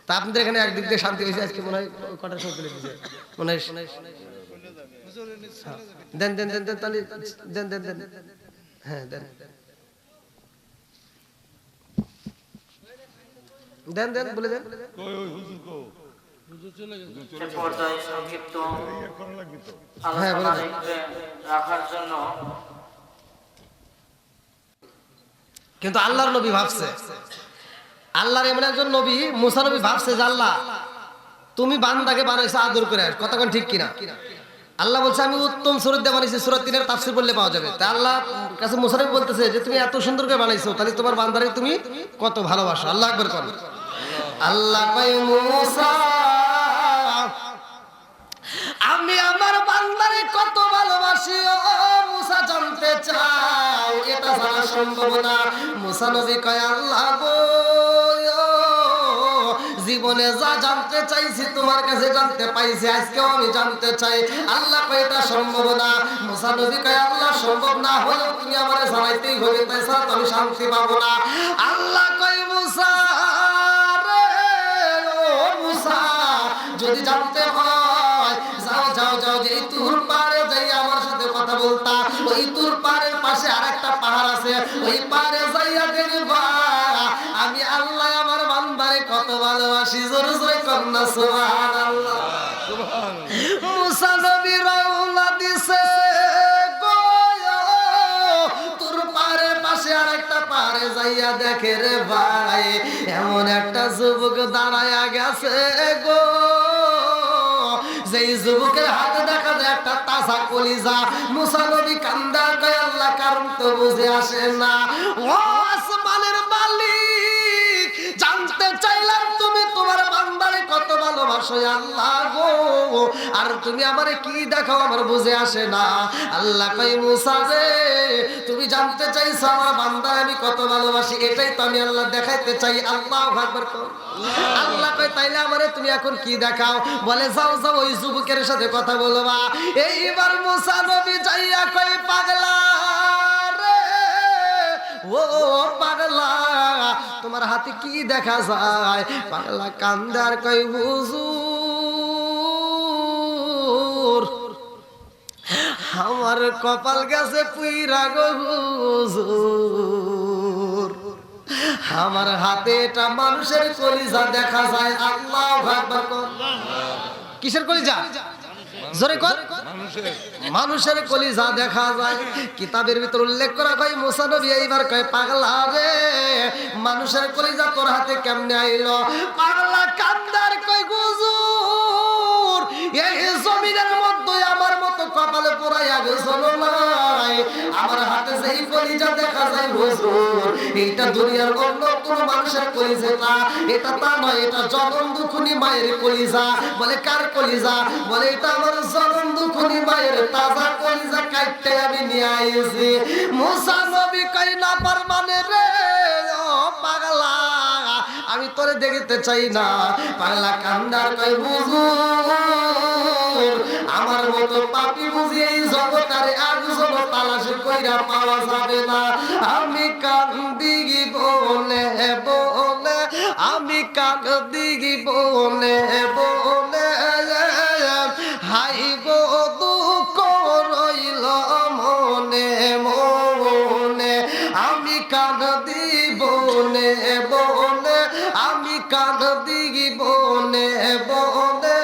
তা আপনাদের এখানে একদিক দিয়ে শান্তি হয়েছে, আজকে মনে হয় কটার সময় তুলে দিয়েছে মনে হয়। দেন দেন দেন দেন, তাহলে দেন দেন দেন, হ্যাঁ দেন দেন দেন, বলে দেন। কই ওই হুজুর কো? এ পর্যায়ে সংক্ষিপ্ত হ্যাঁ, আলোচনা বলে রাখার জন্য কিন্তু আল্লাহর নবী ভাবছে, আল্লাহর এমন একজন নবী, মুসা নবী ভাবছে যে আল্লাহ তুমি বান্দাকে বানাইছো আদর করে, কতক্ষণ ঠিক কিনা? আল্লাহ বলছে আমি উত্তম সুরত দিয়ে বানাইছি, সূরা 3 এর তাফসীর পড়লে পাওয়া যাবে। তাই আল্লাহ কাছে মুসা নবী বলতেছে যে তুমি এত সুন্দর করে বানাইছো, তাহলে তোমার বান্দারে তুমি কত ভালোবাসো। আল্লাহ আকবার করো। আল্লাহ কয় মুসা আমি আমার বান্দারে কত ভালোবাসি ও মুসা জানতে চাও, এটা জানা সম্ভব না। মুসা নবী কয় আল্লাহ গো জীবনে যা জানতে চাইছি তোমার কাছে জানতে পাইছি, আজকেও আমি জানতে চাই। আল্লাহ কয় এটা সম্ভব না। মুসা নবী কয় আল্লাহ সম্ভব না হলে তুমি আমারে জানাইতেই হবে, তাই ছাড়া তো আমি শান্তি পাবো না। আল্লাহ কয় মুসা রে ও মুসা যদি জানতে হয় যাও যাও যাও, যে তুর পারে যাই আমার সাথে কথা বলতা, ওই তুর পারের পাশে আরেকটা পাহাড় আছে, ওই পাহাড়ে যাইয়া দেখবা আমি আল্লাহ আমার বান্দারে কত ভালোবাসি। জোরে জোরে কন্যা সুবহানাল্লাহ। মুসা নবী রওনা দিছে গো তুর পাহাড়ের পাশে আরেকটা পাহাড়ে যাইয়া দেখে রে ভাই এমন একটা যুবক দাঁড়ায়া গেছে গো, যেই যুবকের হাতে দেখা যায় একটা তাজা কলিজা। মুসা নবী কান্দা কয় আল্লাহ কারণ তো বুঝে আসে না। ও আসমানের মালিক জানতে চাইলাম তুমি তোমার বান্দারে কত ভালোবাসো আল্লাহ গো, আর তুমি আমারে কি দেখাও আমার বুঝে আসে না। আল্লাহ কয় মুসা রে তুমি জানতে চাইছো আমার বান্দারে আমি কত ভালোবাসি, এটাই তো আমি আল্লাহ দেখাইতে চাই। আল্লাহু আকবার কর। আল্লাহ কয় তাইলে আমারে তুমি এখন কি দেখাও? বলে যাও যাও ওই যুবকের সাথে কথা বলবা। এইবার মুসা নবী যাইয়া কয় পাগলা রে ও পাগলা তোমার হাতে কি দেখা যায়? পাগলা কান্দার কয় হুজুর আমার কপাল গেছে পুইরা গো হুজুর, আমার হাতে এটা মানুষের কলিজা দেখা যায়। আল্লাহু আকবার কর। কিসের কলিজা? জোরে কর। মানুষের কলিজা দেখা যায়। কিতাবের ভিতর উল্লেখ করা হয় মুসা নবী এইবার কয় পাগলা রে মানুষের কলিজা তোর হাতে কেমনে আইলো? পাগলা কান্দার কয় হুজুর এই জমিনের মধ্যে আমার মতো কপালে পোড়াইয়া গেছো নাই, আমার হাতে যেই কলিজা দেখা যায় হুজুর এটা দুনিয়ার অন্য কোন মানুষের কলিজা না, এটা তা নয়, এটা জনম দুখুনি মায়ের কলিজা। বলে কার কলিজা? বলে এটা আমার জনম দুখুনি মায়ের তাজা কলিজা কাটতে আমি নিয়ে আইছি। মুসা নবী কই না পার মানে রে ও পাগলা আমি তোরে দেখতে চাই না। পাগলা কান্দার কই হুজুর আমার মতো পাপী বুঝি এই জগতারে একজন তালাশ কইরা পাওয়া যাবে না। আমি কান্দি বলে বলে আমি কান্দি বলে বলে হাই গো দুঃখ রইল মনে মনে, আমি কান্দি বলে বলে আমি কান্দি বলে বলে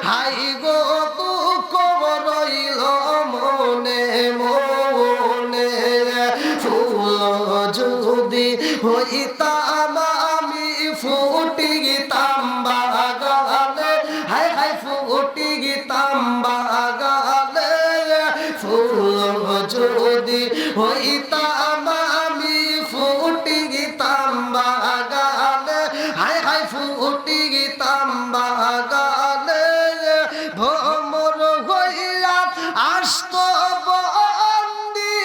হাই গো দুঃখ রইল মনে মনে। ফুল যদি হইতাম আমি ফুটি গিতাম বাগানে, হাই হাই ফুটি গিতাম বাগানে। ফুল যদি হইতাম আমি ফুটি গিতাম বাগানে, হাই হাই ফুটি গিতাম বাগানে। ভ্রমর হইয়া আসত বন্দি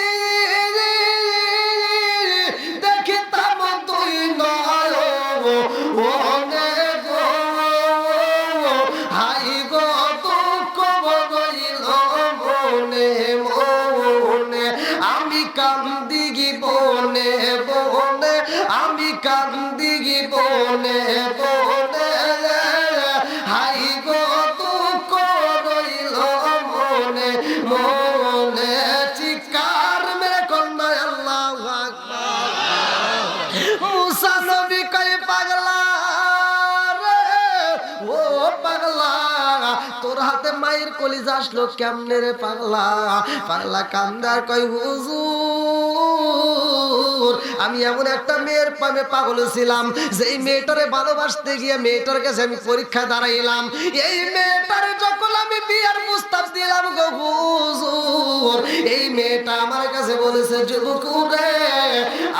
দেখিতাম তুই নয় ওনে গো, হাই গো দুঃখ রইল মনে মনে। আমি কান্দি বনে বনে আমি কান্দি বনে বনে পাগলা তোর হাতে মায়ের কলিজা আসলো কেমনে রে পাগলা? পাগলা কান্দার কই হুজুর আমি এমন একটা মেয়ের প্রেমে পাগল ছিলাম, যেই মেয়েটারে ভালোবাসতে গিয়ে মেয়েটার কাছে আমি পরীক্ষা দাঁড়াইলাম। এই মেয়েটারে যখন আমি বিয়ার প্রস্তাব দিলাম গো হুজুর, এই মেয়েটা আমার কাছে বলেছে যুবক রে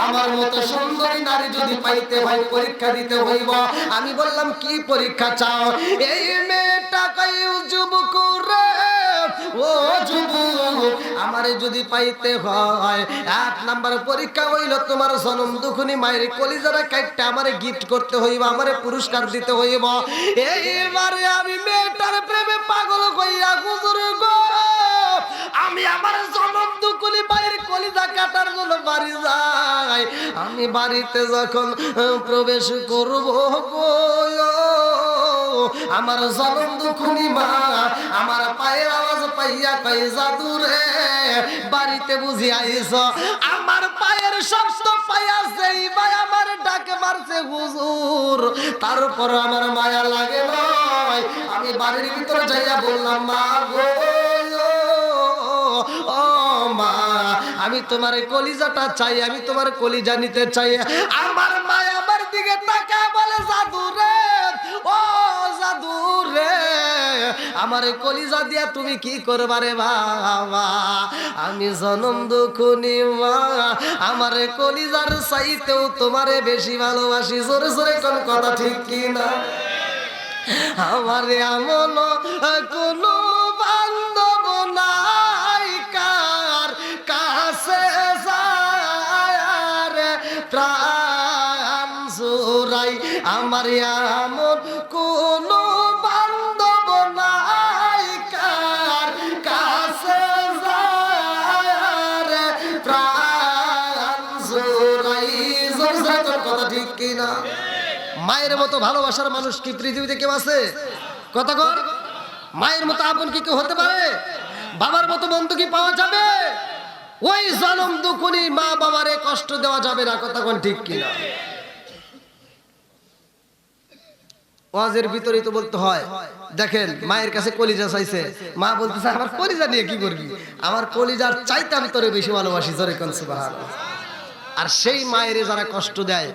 আমার মতো সুন্দরী নারী যদি পাইতে হয় পরীক্ষা দিতে হইব। আমি বললাম কি পরীক্ষা চাও? এই মেয়েটা কই যুবক রে ও যুবক আমারে যদি পাইতে হয় 1 নাম্বার পরীক্ষা হইল তোমার জনম দুখনি মায়ের কলিজাটা কাটতে আমারে গিফট করতে হইব, আমারে পুরস্কার দিতে হইব। এইবারে আমি মেয়েটার প্রেমে পাগল কইরা হুজুর গো আমি আমার জনম দুখনি মায়ের কলিজা কাটার জন্য বাড়ি যাই। আমি বাড়িতে যখন প্রবেশ করব গো আমার জনম দুখনি মা আমার পায়ের আওয়াজ পাইয়া কই জাদু রে বাড়িতে বুঝি আইছ। আমার পায়ের শব্দ পাইয়া সেই ভাই আমার ডাকে মারছে হুজুর, তারপর আমার মায়া লাগে নয়। আমি বাড়ির ভিতরে যাইয়া বললাম মা গো ও মা আমি তোমার কলিজাটা চাই, আমি তোমার কলিজা নিতে চাই। আমার মা আমার দিকে তাকায় বলে জাদু রে ও জাদু রে আমার কলিজা দিয়া তুমি কি করবা রে বাবা? আমি জনম দুখনি মা আমার কলিজার চাইতেও তোমারে বেশি ভালোবাসি। জোরে জোরে কোন কথা ঠিক কি না? আমার এমন কোনো বান্ধব নাই কার কাছে যায় প্রাণ জোড়াই। আমার এমন কোনো বান্ধব নাই কার কাছে যায় প্রাণ জোড়াই। জোরে জোরে কোন কথা ঠিক কি না? মায়ের মতো ভালোবাসার মানুষ কি পৃথিবীতে কেউ আছে? কথা কর। মায়ের মতো আপন কি কেউ হতে পারে? বাবার মতো বন্ধু কি পাওয়া যাবে? ওই জনম দুখনি মা বাবারে কষ্ট দেওয়া যাবে না। কথা কোন ঠিক কিনা? ওয়াজের ভিতরেই তো বলতে হয়। দেখেন মায়ের কাছে কলিজা চাইছে, মা বলতেছে আমার কলিজা নিয়ে কি করবি? আমার কলিজার চাইতে আমি তোরে বেশি ভালোবাসি। জোরে কোন সুবহানাল্লাহ। আর সেই মায়ের যারা কষ্ট দেয়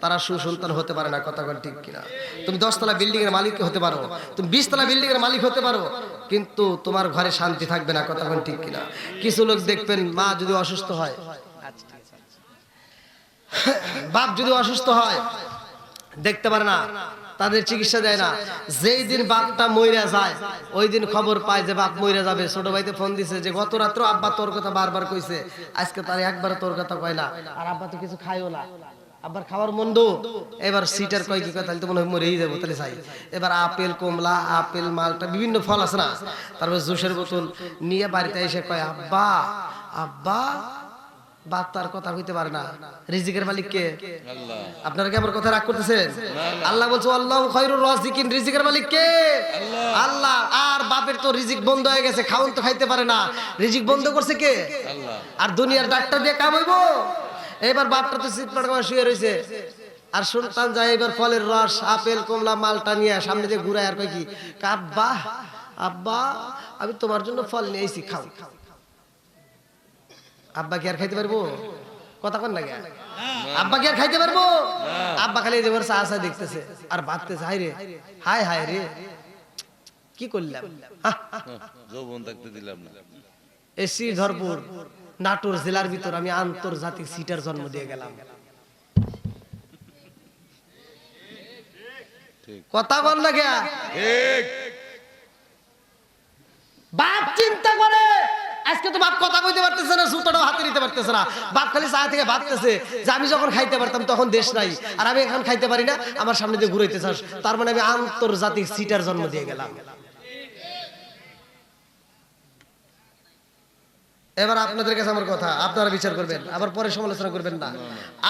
তারা সুসন্তান হতে পারে না। কথা কোন ঠিক কিনা? তুমি 10 তলা বিল্ডিং এর মালিক হতে পারো, তুমি 20 তলা বিল্ডিং এর মালিক হতে পারো, কিন্তু তোমার ঘরে শান্তি থাকবে না। কথা কোন ঠিক কিনা? কিছু লোক দেখবেন মা যদি অসুস্থ হয়, বাপ যদি অসুস্থ হয় দেখতে পারে না, তাদের চিকিৎসা দেয় না। যেই দিন বাপটা মইরা যায় ওই দিন খবর পায় যে বাপ মইরা যাবে। ছোট ভাইতে ফোন দিছে যে গত রাত্র আব্বা তোর কথা বারবার কইছে, আজকে তার একবার তোর কথা কয় না। আর আব্বা তো কিছু খায়ও না, আব্বার খাবার মন্দ। এবার সিটার কয় কি কথা, তাহলে তো মনে হয় মরেই যাবো। তাহলে চাই এবার আপেল কমলা আপেল মালটা বিভিন্ন ফল আছে না, তারপর জুসের বোতল নিয়ে বাড়িতে এসে কয় আব্বা আব্বা। বাপ তার কথা কইতে পারে না। রিজিকের মালিক কে? আল্লাহ। আপনারা কি আমার কথা রাগ করতেছেন? আল্লাহ বলছে আল্লাহু খায়রুর রাযিকিন। রিজিকের মালিক কে? আল্লাহ। আর বাপের তো রিজিক বন্ধ হয়ে গেছে, খাওন তো খাইতে পারে না, রিজিক বন্ধ করছে কে? আল্লাহ। আর দুনিয়ার ডাক্তার দিয়ে কাম হইব? এবার বাপটা তো সিটপাট করে শুয়ে রইছে, আর সন্তান যায় এবার ফলের রস আপেল কমলা মালটা নিয়ে সামনে দিয়ে ঘুরায় আর কয় কি আব্বা আব্বা আমি তোমার জন্য ফল নিয়ে আইছি, খাও। আব্বা কি আর খাইতে পারবো? কথা কন লাগে। আব্বা কি আর খাইতে পারবো? আব্বা খালি যে ওর চা দেখতেছে আর ভাবতেছে হায় রে হায় হায় রে কি করলাম, যৌবন থাকতে দিলাম না। এসি ধরপুর নাটোর জেলার ভিতর আমি আন্তর্জাতিক সিটার জন্ম দিয়ে গেলাম। কথা বল না কে? ঠিক। বাপ চিন্তা করে আজকে তো বাপ কথা কইতে পারতেছে না, সুতোটাও হাতে নিতে পারতেছে না। বাপ খালি চা থেকে ভাবতেছে যে আমি যখন খাইতে পারতাম তখন দেশ নাই, আর আমি এখন খাইতে পারি না, আমার সামনে দিয়ে ঘুরাইতে চাস, তার মানে আমি আন্তর্জাতিক সিটার জন্ম দিয়ে গেলাম। এবার আপনাদের কাছে আমার কথা, আপনারা বিচার করবেন, আবার পরে সমালোচনা করবেন না।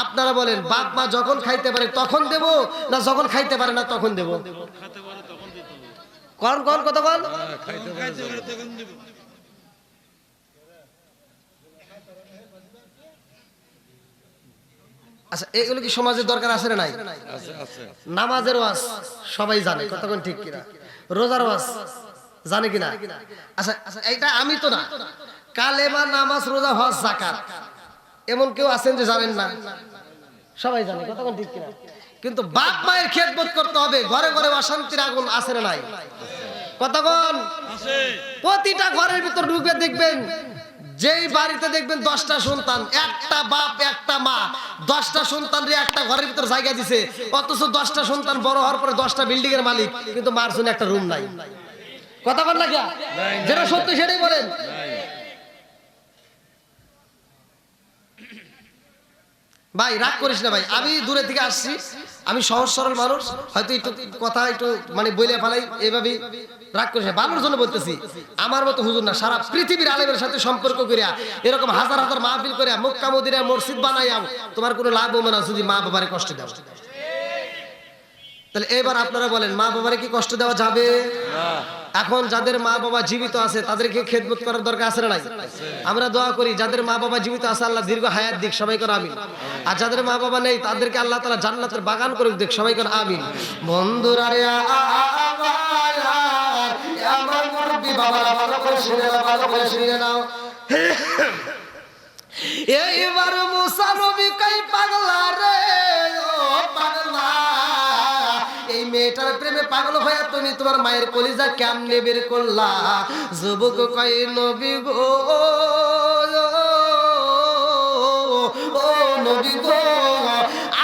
আপনারা বলেন বাপ মা যখন খাইতে পারে তখন দেব না যখন খাইতে পারে না তখন দেব? কোন কোন কথা বল। আচ্ছা এগুলো কি সমাজের দরকার আছে না নাই? নামাজের ওয়াজ সবাই জানে, কথা কোন ঠিক কিনা? রোজার ওয়াজ জানে কিনা? আচ্ছা এইটা আমি তো না, কালেমা, নামাজ, রোজা, হজ, যাকাত, এমন কেউ আছেন যে জানেন না? সবাই জানে, কথা কোন ঠিক কিনা? কিন্তু বাপ মায়ের খেদমত করতে হবে। ঘরে ঘরে অশান্তির আগুন আছে না নাই? কথা কোন? প্রতিটা ঘরের ভিতর ঢুকে দেখবেন, যেই বাড়িতে দেখবেন 10টা সন্তান, একটা বাপ একটা মা 10টা সন্তানরে একটা ঘরের ভিতর জায়গা দিছে, অথচ 10টা সন্তান বড় হওয়ার পরে 10টা বিল্ডিং এর মালিক, কিন্তু মার জন্য একটা রুম নাই। কথা বল না, যেটা সত্যি সেটাই বলেন। ভাই রাগ করিস না ভাই, আমি দূরে থেকে আসছি, আমি সহজ সরল মানুষ, হয়তো একটু কথা একটু মানে বলে ফেলাই, এইভাবে রাগ করিস না, ভালোর জন্য বলতেছি। আমার মতো হুজুর না, সারা পৃথিবীর আলেমের সাথে সম্পর্ক করিয়া, এরকম হাজার হাজার মাহফিল করিয়া, মক্কা মদিনা মসজিদ বানাইয়া তোমার কোনো লাভ হবে না যদি মা বাবারে কষ্ট দাও। তাহলে এবার আপনারা বলেন, মা বাবারে কি কষ্ট দেওয়া যাবে? এখন যাদের মা বাবা জীবিত আছে তাদেরকে খেদমত করার দরকার আছে না নাই? আমরা দোয়া করি যাদের মা বাবা জীবিত আছে আল্লাহ দীর্ঘ হায়াত দিক, সবাই করে আমিন। আর যাদের মা বাবা নেই তাদেরকে আল্লাহ তাআলা জান্নাতের বাগান করে দিক, সবাই করে আমিন। বন্ধুরা রে আমার মুরব্বি বাবারা ভালো করে শুনে নাও, ভালো করে শুনে নাও। এইবার মুসা নবী কই পাগলা রে, ও পাগলা, এই মেয়েটার প্রেমে পাগল হয়ে তুমি তোমার মায়ের কলিজা কেমনে বের করলা? যুবক কয় নবী গো, ও নবী গো,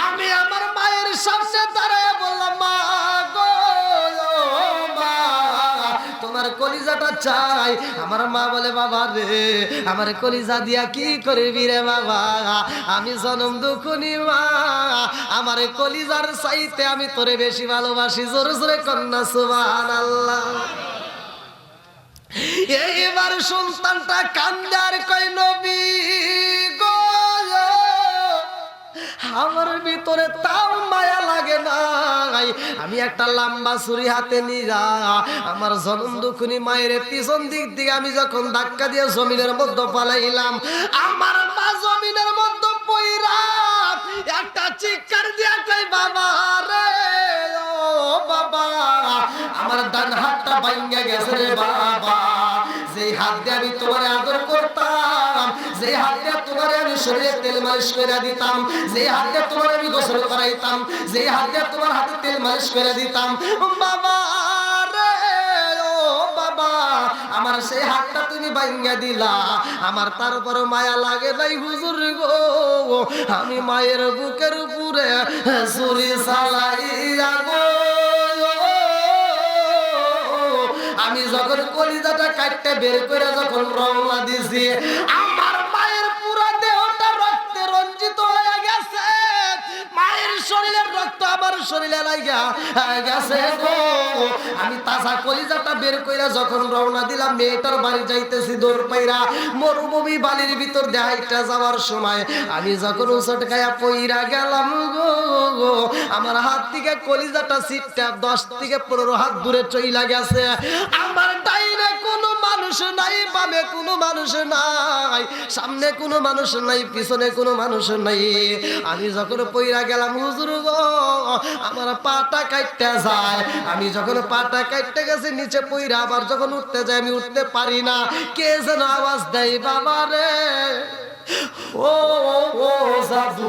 আমি আমার মায়ের সামনে দাঁড়ায় বললাম, মা গো, মা তোমার কলিজাটা চাই। আমার মা বলে, বাবা রে আমার কলিজা দিয়া কি করবি রে বাবা, আমি জনম দুঃখনি মা, আমার কলিজার চাইতে আমি তোরে বেশি ভালোবাসি। জোরে জোরে কন্যা সুবহানাল্লাহ। এইবার সন্তানটা কান্দার কয় নবী গো, আমার ভিতরে তাও মায়া লাগে নাই, আমি একটা লম্বা ছুরি হাতে নিয়া আমার জনম দুঃখনি মায়ের পিছন দিক দিয়ে আমি যখন ধাক্কা দিয়ে জমিনের মধ্যে পালাইলাম, আমার মা জমিনের মধ্যে পইরা একটা চিৎকার দিয়া কই, বাবা রে, ও বাবা, আমার ডান হাতটা ভাঙা গেছে রে বাবা, যেই হাত দিয়ে আমি তোমার আদর করতাম, যেই হাত দিয়ে তোমার আমি শরীরে তেল মালিশ করে দিতাম, যেই হাত দিয়ে তোমার আমি গোসল করাইতাম, যেই হাত দিয়ে তোমার হাতে তেল মালিশ করে দিতাম, বাবা রে, ও বাবা, আমার সেই হাতটা তুমি ভাঙা দিলা, আমার তারপর মায়া লাগে নাই হুজুর গো, আমি মায়ের বুকের উপরে ছুরি চালাইয়া গো, আমি যখন কলিজাটা কাটতে বের করে যখন রওনা দিছি, আমার মায়ের পুরো দেহটা রক্তে রঞ্জিত হয়ে গেছে, মায়ের শরীরের রক্ত আমার শরীরে লাগা গেছে গো। আমি তাজা কলিজাটা বের করে যখন রওনা দিলাম, মেয়েটার বাড়ি যাইতেছি দৌড় পাইরা, মরুভূমি বালির ভিতর দেখাইতে যাওয়ার সময় আমি যখন উচট খায়া পইরা গেলাম গো, আমার হাত থেকে কলিজাটা সিটটা 10 থেকে 15 হাত দূরে চইলা গেছে। আমার ডাইনে কোনো মানুষ নাই, বামে কোনো মানুষ নাই, সামনে কোনো মানুষ নাই, পিছনে কোনো মানুষ নাই। আমি যখন পইরা গেলাম হুজুর গো, আমার পাটা কাটতে যায়, আমি যখন পাটা কাটতে গেছি নিচে পইরা আবার যখন উঠতে যাই আমি উঠতে পারি না, কে যেন আওয়াজ দেয়, বাবা রে, ও ও সাধু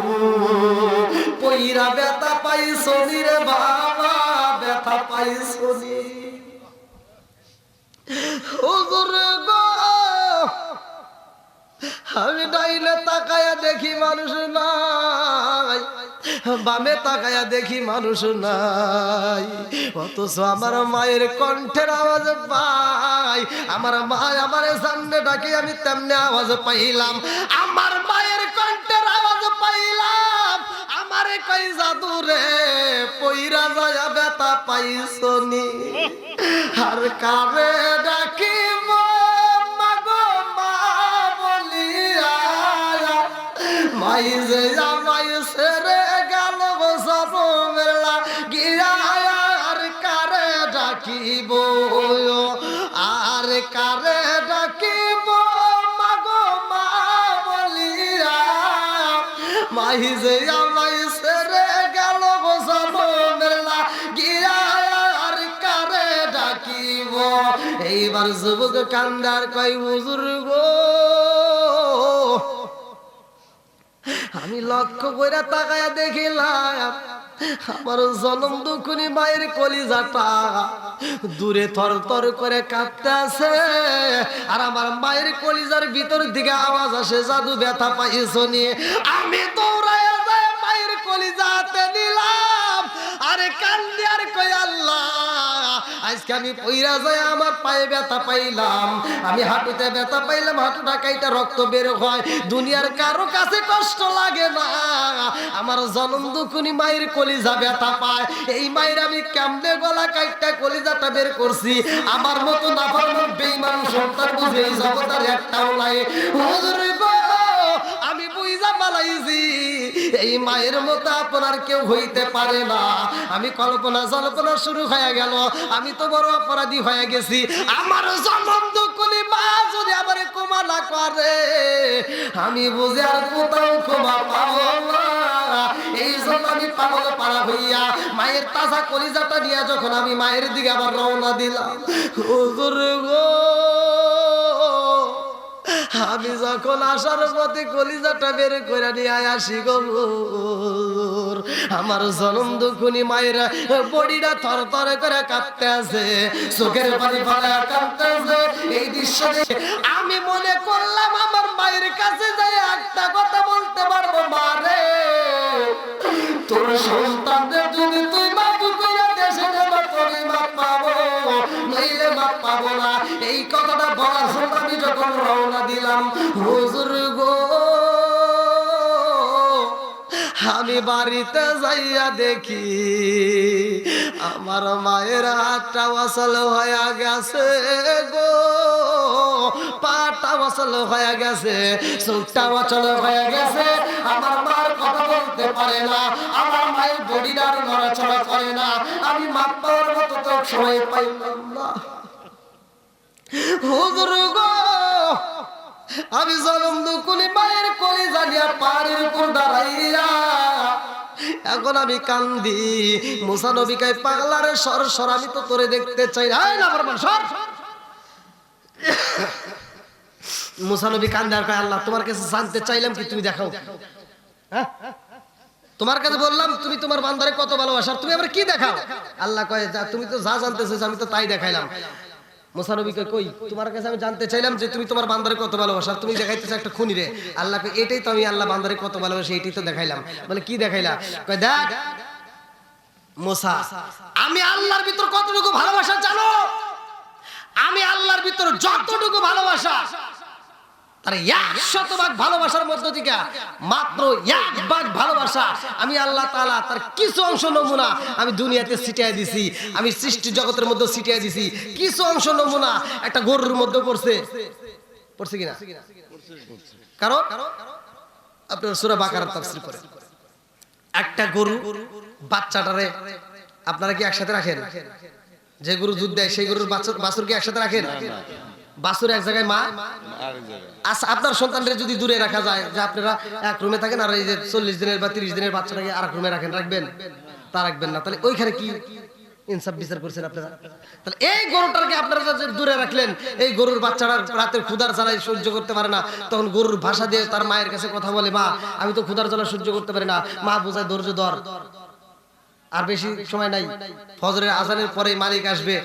পইরা ব্যথা পাইছো নি রে বাবা, ব্যথা পাইছো নি। হুজুর গো, আমি ডাইনে তাকায়া দেখি মানুষ নাই, বামে তাকায়া দেখি মানুষ নাই, অথচ আমার মায়ের কণ্ঠের আওয়াজ পাই, আমার মা আমার সামনে ডাকে আমি তেমনি আওয়াজ পাইলাম, আমার মায়ের কণ্ঠের আওয়াজ পাইলাম, আমারে কই জাদু রে পইরা যায় ব্যথা পাইছো নি, আর কারে ডাকিব মাগো মা বলিয়া, মাই যে আমাই সেরে গেল সরমের লাগিয়া, আর কারে ডাকিব, আর কারে ডাকিব মাগো মা বলিয়া, মাই যে আমাই সেরে গেল সরমের লাগিয়া, আর কারে ডাকিব। এইবার যুবক কান্দার কয় হুজুর গো, আমি লক্ষ্য করে তাকায়া দেখিলাম আমার জনম দুঃখনী মায়ের কলিজাটা দূরে থর থর করে কাঁপতে আছে, আর আমার মায়ের কলিজার ভিতর দিকে আওয়াজ আসে, জাদু ব্যথা পাইছো নিয়ে। আমি দৌড়াইয়া যায় মায়ের কলিজা হাতে নিলাম, আরে কান্দি আর কই আল্লাহ আজকে আমি পইরা যায় আমার পায়ে ব্যথা পাইলাম, আমি হাঁটুতে ব্যথা পাইলাম, হাঁটুটা কাইটা রক্ত বের হয়, দুনিয়ার কারো কাছে কষ্ট লাগে না, আমার জনম দুঃখনী মায়ের কলিজা ব্যথা পায়। এই মায়ের আমি কেমনে গলা কাইটা কলিজাটা বের করছি, আমার মতো নাফরমান বেঈমান সন্তান বুঝে এই জগতের একটাও নাই। হুজুর গো, আমি বুইজা মালাইছি এই মায়ের মতো আপনার কেউ হইতে পারে না। আমি কল্পনা জল্পনা শুরু হয়ে গেল, আমি তো বড় অপরাধী হয়ে গেছি। আমার জনম দুঃখনী মা যদি আমার ক্ষমা না করে, আমি বুঝে আর কোথাও ক্ষমা পাবো না। এই জন্য আমি পাগল পাড়া হইয়া মায়ের তাজা কলিজাটা নিয়ে যখন আমি মায়ের দিকে আবার রওনা দিলাম, হুজুর গো, আমি যখন আসার পথে কলিজাটা বের করে নিয়ে আসি গো, আমার জনম দুঃখনী মায়ের বডিটা থরথর করে কাঁপতে আছে, চোখের পানি ফেলে কাঁপতে আছে। এই দৃশ্য দেখে আমি মনে করলাম আমার মায়ের কাছে যাই একটা কথা বলতে পারবো, মারে তোর সন্তানদের যদি তুই মাফ করে দেশে যাবা তোরে মাপ পাবো, নইলে মাপ পাবো না। এই কথাটা বলার জন্য আমি যখন রওনা দিলাম, হুজুর গো, আমি বাড়িতে যাইয়া দেখি আমার মায়ের হাতটা ওয়াসল হয়ে গেছে গো, পাটা ওয়াসল হয়ে গেছে, চোখটা ওয়াসল হয়ে গেছে, আমার মার কথা বলতে পারে না, আমার মায়ের বডিটা নড়াচড়া করে না, আমি মাপ পাওয়ার মতো তো সময় পাইলাম না। হুজুর গো, আমি জনম দুঃখনী মায়ের কলিজা নিয়া পাহাড়ের উপর দাঁড়াইয়া এখন আমি কান্দি। মুসা নবী কয়, পাগলারে সর সর, আমি তো তোরে দেখতে চাই না। এই না ফরমান সর। মুসা নবী কান্দে আর কয়, আল্লাহ তোমার কাছে জানতে চাইলাম কি তুমি দেখাও, হ্যাঁ তোমার কাছে বললাম তুমি তোমার বান্দারে কত ভালোবাসার, তুমি আবার কি দেখাও? আল্লাহ কয়, যা তুমি তো যা জানতে চাইছো আমি তো তাই দেখাইলাম। মুসা নবী কয়, কই তোমার কাছে আমি জানতে চাইলাম যে তুমি তোমার বান্দারে কত ভালোবাসা, তুমি দেখাইতেছো একটা খুনি রে। আল্লাহ কয়, এটাই তো আমি আল্লাহ বান্দারে কত ভালোবাসি এটাই তো দেখাইলাম। বলে কি দেখাইলা? কয় দেখ মুসা, আমি আল্লাহর ভিতর কতটুকু ভালোবাসা জানো? আমি আল্লাহর ভিতর যতটুকু ভালোবাসা তার 100 ভাগ ভালোবাসার মধ্য থেকে মাত্র 1 ভাগ ভালোবাসা আমি আল্লাহ তাআলা তার কিছু অংশ নমুনা আমি দুনিয়াতে ছিটিয়ে দিছি, আমি সৃষ্টি জগতের মধ্যে ছিটিয়ে দিছি। কিছু অংশ নমুনা একটা গরুর মধ্যে পড়ছে কিনা? কারণ আপনারা সূরা বাকারা তাফসীর করেন, একটা গরু বাচ্চাটারে আপনারা কি একসাথে রাখেন? যে গরু দুধ দেয় সেই গরুর বাছুরকে একসাথে রাখেন? বাছুর এক জায়গায়, মা আরেক জায়গায়। আচ্ছা, আপনার সন্তানদের যদি দূরে রাখা যায়, যে আপনারা এক রুমে থাকেন আর এই যে 40 দিনের বা 30 দিনের বাচ্চাটাকে আরেক রুমে রাখবেন? তা রাখবেন না। তাহলে ওইখানে কি ইনসাফ বিচার করছেন আপনারা? তাহলে এই গরুটাকে আপনারা যে দূরে রাখলেন, এই গরুর বাচ্চাটা রাতের ক্ষুধার জ্বালা সহ্য করতে পারে না, তখন গরুর ভাষা দিয়ে তার মায়ের কাছে কথা বলে, মা আমি তো ক্ষুধার জ্বালা সহ্য করতে পারি না। মা বোঝায়, ধৈর্য ধর, আর বেশি সময় নাই, ফজরের আজানের পরে মালিক আসবে,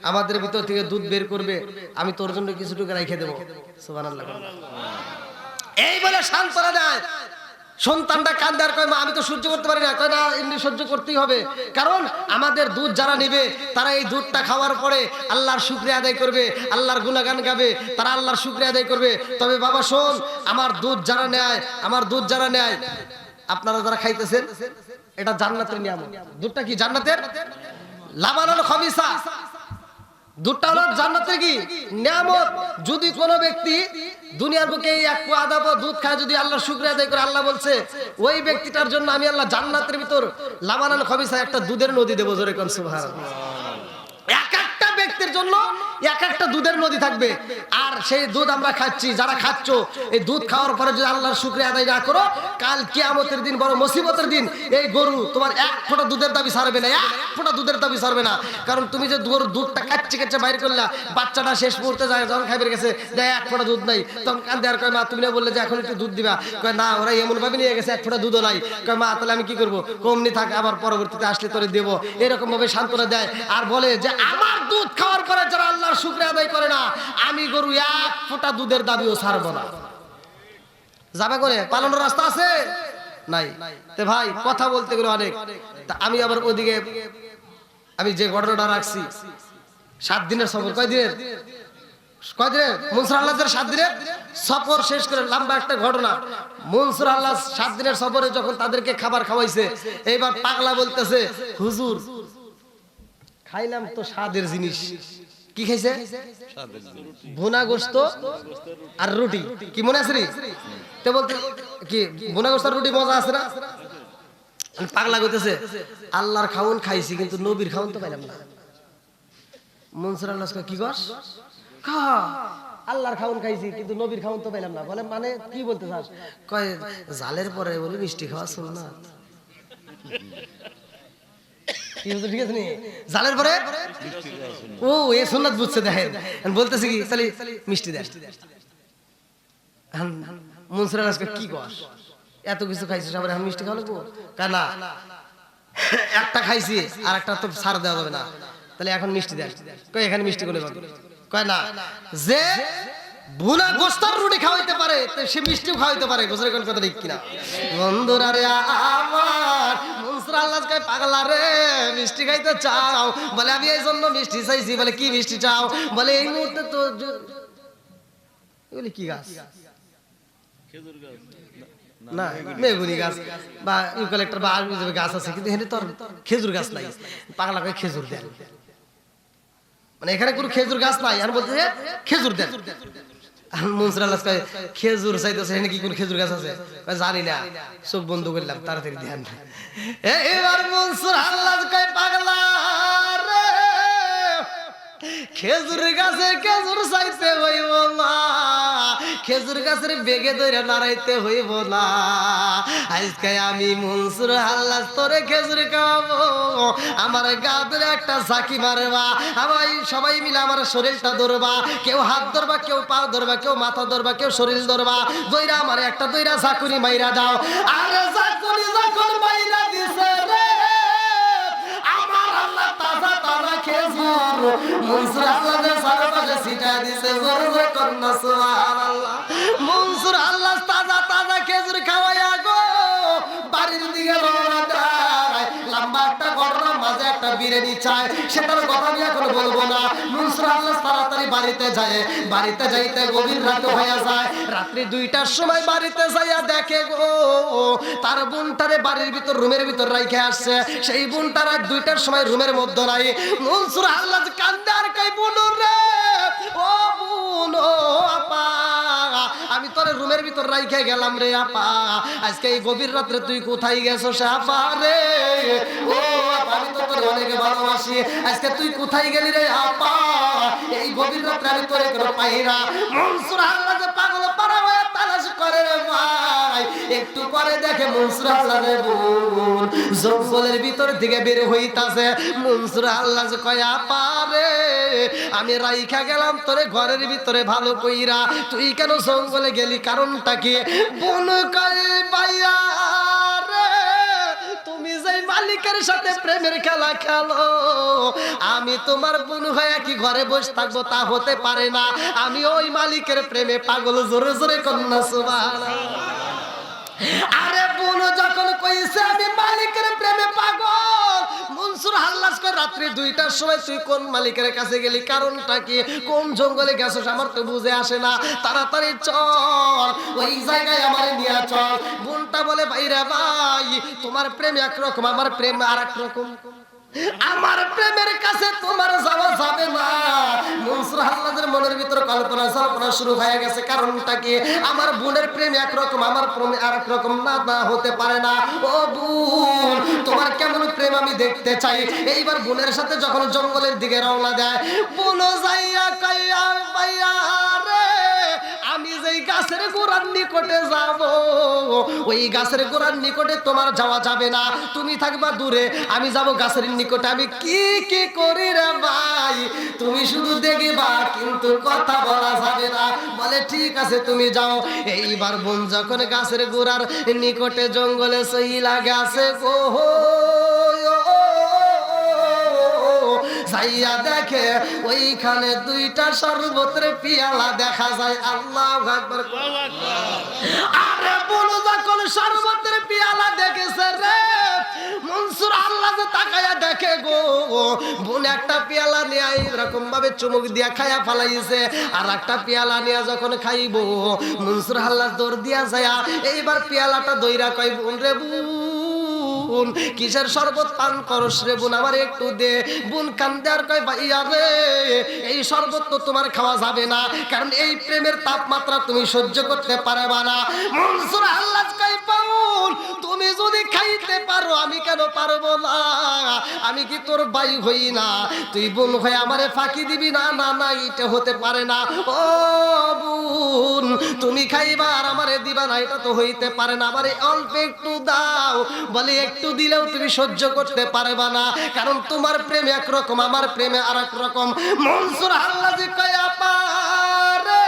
আমাদের ভিতর থেকে দুধ বের করবে, আমি তোর জন্য কিছুটুকু রেখে দেবো। সুবহানাল্লাহ। এই বলে সান্ত্বনা দেয়। সন্তানটা কান্দে আর কয়, মা আমি তো সহ্য করতে পারি না। কয় না, এমনি সহ্য করতেই হবে, কারণ আমাদের দুধ যারা নেবে তারা এই দুধটা খাওয়ার পরে আল্লাহর শুকরিয়া আদায় করবে, আল্লাহর গুণগান গাবে, তারা আল্লাহর শুকরিয়া আদায় করবে। তবে বাবা শোন, আমার দুধ যারা নেয়, আপনারা যারা খাইতেছেন, এটা জান্নাতের নিয়ামত। দুধটা কি জান্নাতের? লাবানুল খাবিসা, দুধটা হলো জান্নাতের কি নিয়ামত। যদি কোনো ব্যক্তি দুনিয়ার বুকে এক পা আধা পা দুধ খায়, যদি আল্লাহর শুকরিয়া আদায় করে, আল্লাহ বলছে ওই ব্যক্তিটার জন্য আমি আল্লাহ জান্নাতের ভিতর লাবানুল খাবিসা একটা দুধের নদী দেবো। জোরে কোন সুবহানাল্লাহ। এক একটা ব্যক্তির জন্য এক একটা দুধের নদী থাকবে, আর সেই দুধ আমরা খাচ্ছি। যারা খাচ্ছ, এই দুধ খাওয়ার পরে যদি আল্লাহর শুকরিয়া আদায় না করো, কাল কিয়ামতের দিন বড় মুসিবতের দিন। এই গরু তোমার এক ফোঁটা দুধের দাবি ছাড়বে না, এক ফোঁটা দুধের দাবি ছাড়বে না। কারণ তুমি যে গরুর দুধটা কাচ্চে কাচ্চে বাইর করলা, বাচ্চাটা শেষ মুহূর্তে যায় যখন খাইবে গেছে, দেয় এক ফোঁটা দুধ নাই, তখন কান্দে আর কয় মা তুমি না বললে যে এখন একটু দুধ দিবা, কয় না ওরা এমন ভাবে নিয়ে গেছে এক ফোঁটা দুধও নাই। কয় মা তাহলে আমি কি করবো, কমনি থাক, আবার পরবর্তীতে আসলে তোরে দেবো। এরকম ভাবে সান্ত্বনা দেয় আর বলে যে আমার দুধ খাওয়ার পরে যারা আল্লাহর শুকরিয়া আদায় করে না, আমি গরু এক ফোঁটা দুধের দাবিও ছাড়বো না। যাবে করে পালানোর রাস্তা আছে নাই? তে ভাই কথা বলতে গেলে অনেক। তা আমি আবার ওদিকে আমি যে ঘটনাটা রাখছি, 7 দিনের সফর, কয়দিনের মনসুর আল্লাহের 7 দিনের সফর শেষ করে লম্বা একটা ঘটনা। মনসুর আল্লাহ 7 দিনের সফরে যখন তাদেরকে খাবার খাওয়াইছে, এইবার পাগলা বলতেছে হুজুর খাইলাম তো স্বাদের জিনিস। কি খাইছে? ভুনা গোশত আর রুটি। কি মনে আছে রে? তো বলতে কি ভুনা গোশত আর রুটি মজা আছে না? পাগলা কইতেছে আল্লাহর খাউন খাইছি কিন্তু নবীর খাউন তো পাইলাম না। মনসুর আল্লাহ কি কস? আল্লাহর খাউন খাইছি কিন্তু নবীর খাউন তো পাইলাম না। বলে মানে কি বলতে চাস? কয় জালের পরে বলে মিষ্টি খাওয়া সুন্নাত। ঠিক আছে নি, জালের পরে ও এ সুন্নাত বুঝছে। দেখেন বলতেছে কি তাহলে মিষ্টি দেন। মনসুর আল্লাহ কি কস? এত কিছু খাইছিস আবার আমি মিষ্টি খাওয়া লাগবো? না, একটা খাইছি আর একটা তো ছাড় দেওয়া যাবে না, তাহলে এখন মিষ্টি দেন। কয় এখানে মিষ্টি কোনে পাবো? কয় না, যে ভুনা গোশত রুটি খাওয়াইতে পারে সে মিষ্টিও খাওয়াইতে পারে। বুঝলে কোন কথা ঠিক কিনা? বন্ধুরা রে আমার মনসুর আল্লাহ কয় পাগলা রে মিষ্টি খাইতে চাও? বলে আমি এই জন্য মিষ্টি চাইছি। বলে কি মিষ্টি চাও? বলে এই মুহূর্তে তো বলে কি গাছ? খেজুর গাছ না, মেগুনি গাছ বা ইউক্যালিপ্টাস বা গাছ আছে, কিন্তু এখানে তো খেজুর গাছ নাই। পাগলা কয় খেজুর দেন। মানে এখানে কোনো খেজুর গাছ নাই, আর বলতে খেজুর দেন। মনসুর আল্লাহ কয় খেজুর চাইতেছে, এখানে কি কোন খেজুর গাছ আছে? জানি না, চোখ বন্ধ করলাম, তাড়াতাড়ি ধ্যান। এবার মনসুর আল্লাহ কয় পাগলা রে খেজুর গাছে খেজুর চাইতে হইব না, খেজুর গাছের বেগে ধরে নাড়াইতে হইব না। আজকে আমি মনসুর আল্লাহ তোরে খেজুর খাওয়াবো, আমার গা ধরে একটা ঝাঁকি মারবা, আমার সবাই মিলে আমার শরীরটা ধরবা, কেউ হাত ধরবা, কেউ পা ধরবা, কেউ মাথা ধরবা, কেউ শরীর ধরবা, দইরা আমার একটা দইরা ঝাঁকুনি মাইরা দাও। আর ঝাঁকুনি যখন মাইরা দিছে রে আমার আল্লাহ তাজা তাজা খেজুর মনসুর আল্লাহর চারপাশে ছিটা দিছে। জোরে কন্যা সুবহানাল্লাহ। মনসুর আল্লাহ তাজা তাজা খেজুর খাওয়াইয়া গো বাড়ির দিকে রওনা দেয়। লম্বা একটা ঘটনা, মাঝে একটা বিরিয়ানি চায়, সেটার কথা আমি এখন বলবো না। মনসুর আল্লাহ তাড়াতাড়ি বাড়িতে যায়, বাড়িতে যাইতে গভীর রাত হয়ে যায়। রাত্রি 2টার সময় বাড়িতে যাইয়া দেখে গো তার বোনটারে বাড়ির ভিতর রুমের ভিতর রাইখে আসছে। সেই বোনটার আর 2টার সময় রুমের মধ্যে নাই। মনসুর আল্লাহ কান্দে আর কই বোন রে, ও বোন, ও আপা, আমি তোর রুমের ভিতর রাইখে গেলাম রে আপা, আজকে এই গভীর রাত্রে তুই কোথায় গেছস আপা রে? ও আপা আমি তো তোর অনেক ভালোবাসি, আজকে তুই কোথায় গেলি রে আপা? এই গভীর রাত্রে আমি তোরে কোনো পাই না। মনসুর আল্লাহ যে পাগল পারা হয়ে তালাশ করে রে ভাই, একটু পরে দেখে মনসুর আল্লাহর বোন জঙ্গলের ভিতর থেকে বের হইতাছে। মনসুর আল্লাহ যে কয় আপা রে আমি রাইখা গেলাম তোরে ঘরের ভিতরে ভালো কইরা, তুই কেন জঙ্গলে গেলি? কারণটা কি? বোন কয় ভাইয়া রে তুমি যে মালিকের সাথে প্রেমের খেলা খেলো, আমি তোমার বোন হয়ে কি ঘরে বসে থাকবো? তা হতে পারে না, আমি ওই মালিকের প্রেমে পাগল। জোরে জোরে কন্যা সুবহানাল্লাহ। আরে বোন যখন কইছে আমি মালিকের প্রেমে পাগল, মনসুর আল্লাহ কয় রাত্রি 2টার সময় তুই কোন মালিকের কাছে গেলি? কারণটা কি? কোন জঙ্গলে গেছস আমার তো বুঝে আসে না, তাড়াতাড়ি চল ওই জায়গায় আমারে নিয়ে চল। বোনটা বলে ভাইরা ভাই তোমার প্রেম একরকম, আমার প্রেম আর এক রকম, আমার প্রেমের কাছে তোমার যাওয়া যাবে না। মনসুর আল্লাহর মনের ভিতরে কল্পনা জল্পনা শুরু হয়ে গেছে। কারণটা কি? আমার বোনের প্রেম একরকম, আমার প্রেম আরেক রকম, না না হতে পারে না। ও বোন তোমার কেমন প্রেম আমি দেখতে চাই। এইবার বোনের সাথে যখন জঙ্গলের দিকে রওনা দেয়, বোন যাইয়া গোড়ার নিকটে যাব, ওই গাছের গোড়ার নিকটে তোমার যাওয়া যাবে না, তুমি থাকবা দূরে, আমি যাব গাছের নিকটে। আমি কি কি করি রে ভাই, তুমি শুধু দেখবা কিন্তু কথা বলা যাবে না। বলে ঠিক আছে তুমি যাও। এইবার বোন যখন গাছের গোড়ার নিকটে জঙ্গলে সইলা গেছে গো, যাইয়া দেখে ওইখানে দুইটা শরবতের পিয়ালা দেখা যায়। আল্লাহু আকবার। আরে বলো যখন শরবতের পিয়ালা দেখেছে রে মনসুর আল্লাহ যে তাকায়া দেখে গো, বোন একটা পিয়ালা নিয়ে এরকম ভাবে চুমুক দিয়া খায়া ফালাইছে, আর একটা পিয়ালা নিয়ে যখন খাইবো মনসুর আল্লাহ দৌড় দিয়া যায়, এইবার পিয়ালাটা দইরা কয় বোন রে বোন কিসের শরবত পান করস রে বোন, আমার একটু দে। বোন কান্দে আর কয় ভাইয়া রে এই শরবত তো তোমার খাওয়া যাবে না, কারণ এই প্রেমের তাপমাত্রা তুমি সহ্য করতে পারবা না। মনসুর আল্লাহ কয় বোন তুমি যদি খাইতে পারো আমি কেন পারবো না, আমি কি তোর ভাই হই না, তুই বোন হয়ে আমারে ফাঁকি দিবি না? না না এটা হতে পারে না। ও বোন তুমি খাইবা আর আমারে দিবা না, এটা তো হইতে পারে না, আমারে অল্প একটু দাও। বলে একটু দিলেও তুমি সহ্য করতে পারবা না, কারণ তোমার প্রেম একরকম আমার প্রেমে আর এক রকম। মনসুর আল্লাহ যে কয় আপা রে,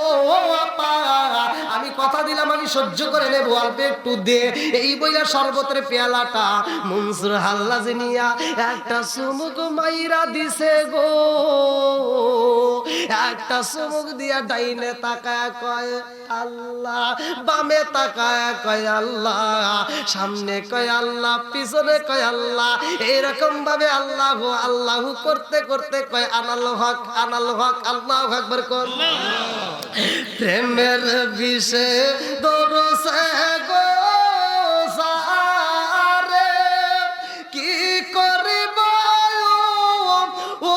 ও আপা আমি কথা দিলাম আমি সহ্য করে নেবো, অল্প একটু দে। এই বইলা শরবতের পেয়ালাটা মনসুর আল্লাহ যে নিয়া একটা চুমুক মাইরা দিছে গো, একটা চুমুক দিয়া ডাইনে তাকায় কয় আল্লাহ, বামে তাকায় কয় আল্লাহ, সামনে কয় আল্লাহ, পিছনে কয় আল্লাহ, এরকম ভাবে আল্লাহ আল্লাহ করতে করতে কয় আনাল হক আনাল হক। আল্লাহু আকবার কর। প্রেমের বিষে দরসে গো সারে কি করিব ও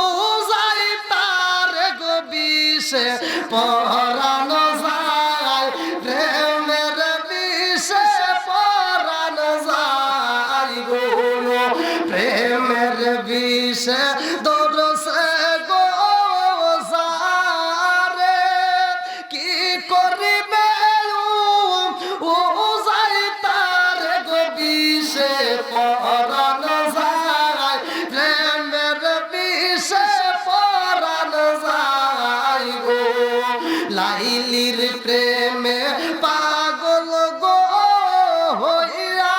যাই তার গো বিষে পরানো যায়, প্রেমের বিষে পরানো যায় গো, প্রেমের বিষে দরসে গো সারে কি করিবে ও যাই তার গো বিষে পরানো যায়, প্রেমের বিষে পরানো যায় গো। লাইলির প্রেমে পাগল গো হইয়া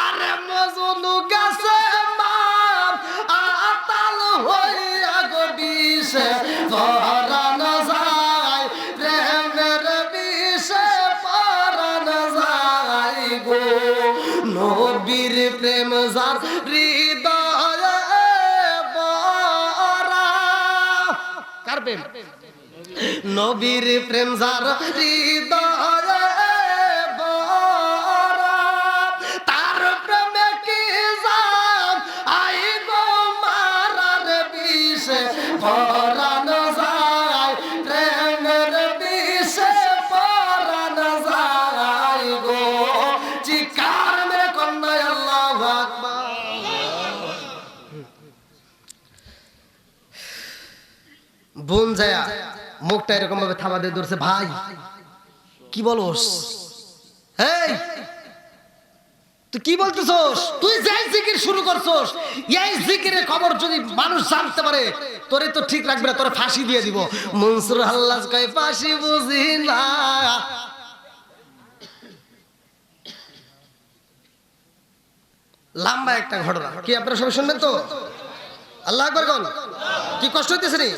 আরে মজনু গেছে মাম আতাল হইয়া গো বিষে পরানো যায়, প্রেমের বিষে পরানো যায় গো। নবীর প্রেম যার হৃদয়ে বরা, কার প্রেম? নবীর প্রেম যার হৃদয়ে বরা, তার প্রেমে কি জান আই গো মারার বিষে পরানো যায়, প্রেমের বিষে পরানো যায় গো। চিৎকার মেরে কন্যা আল্লাহু আকবার। বোন যায়া মুখটা এরকম ভাবে থাবা দিয়ে ধরছে, ভাই কি বলস, এই তুই কি বলতেছস, তুই যে জিকির শুরু করছস এই জিকিরের খবর যদি মানুষ জানতে পারে তোরে তো ঠিক রাখবে না, তোরে ফাঁসি দিয়ে দিব। মনসুর আল্লাহ কয় ফাঁসি বুঝি না, লম্বা একটা ঘটনা, কি আপনারা সবাই শুনবেন তো? আল্লাহ আকবার কোন। কি কষ্ট হইতেছে নি?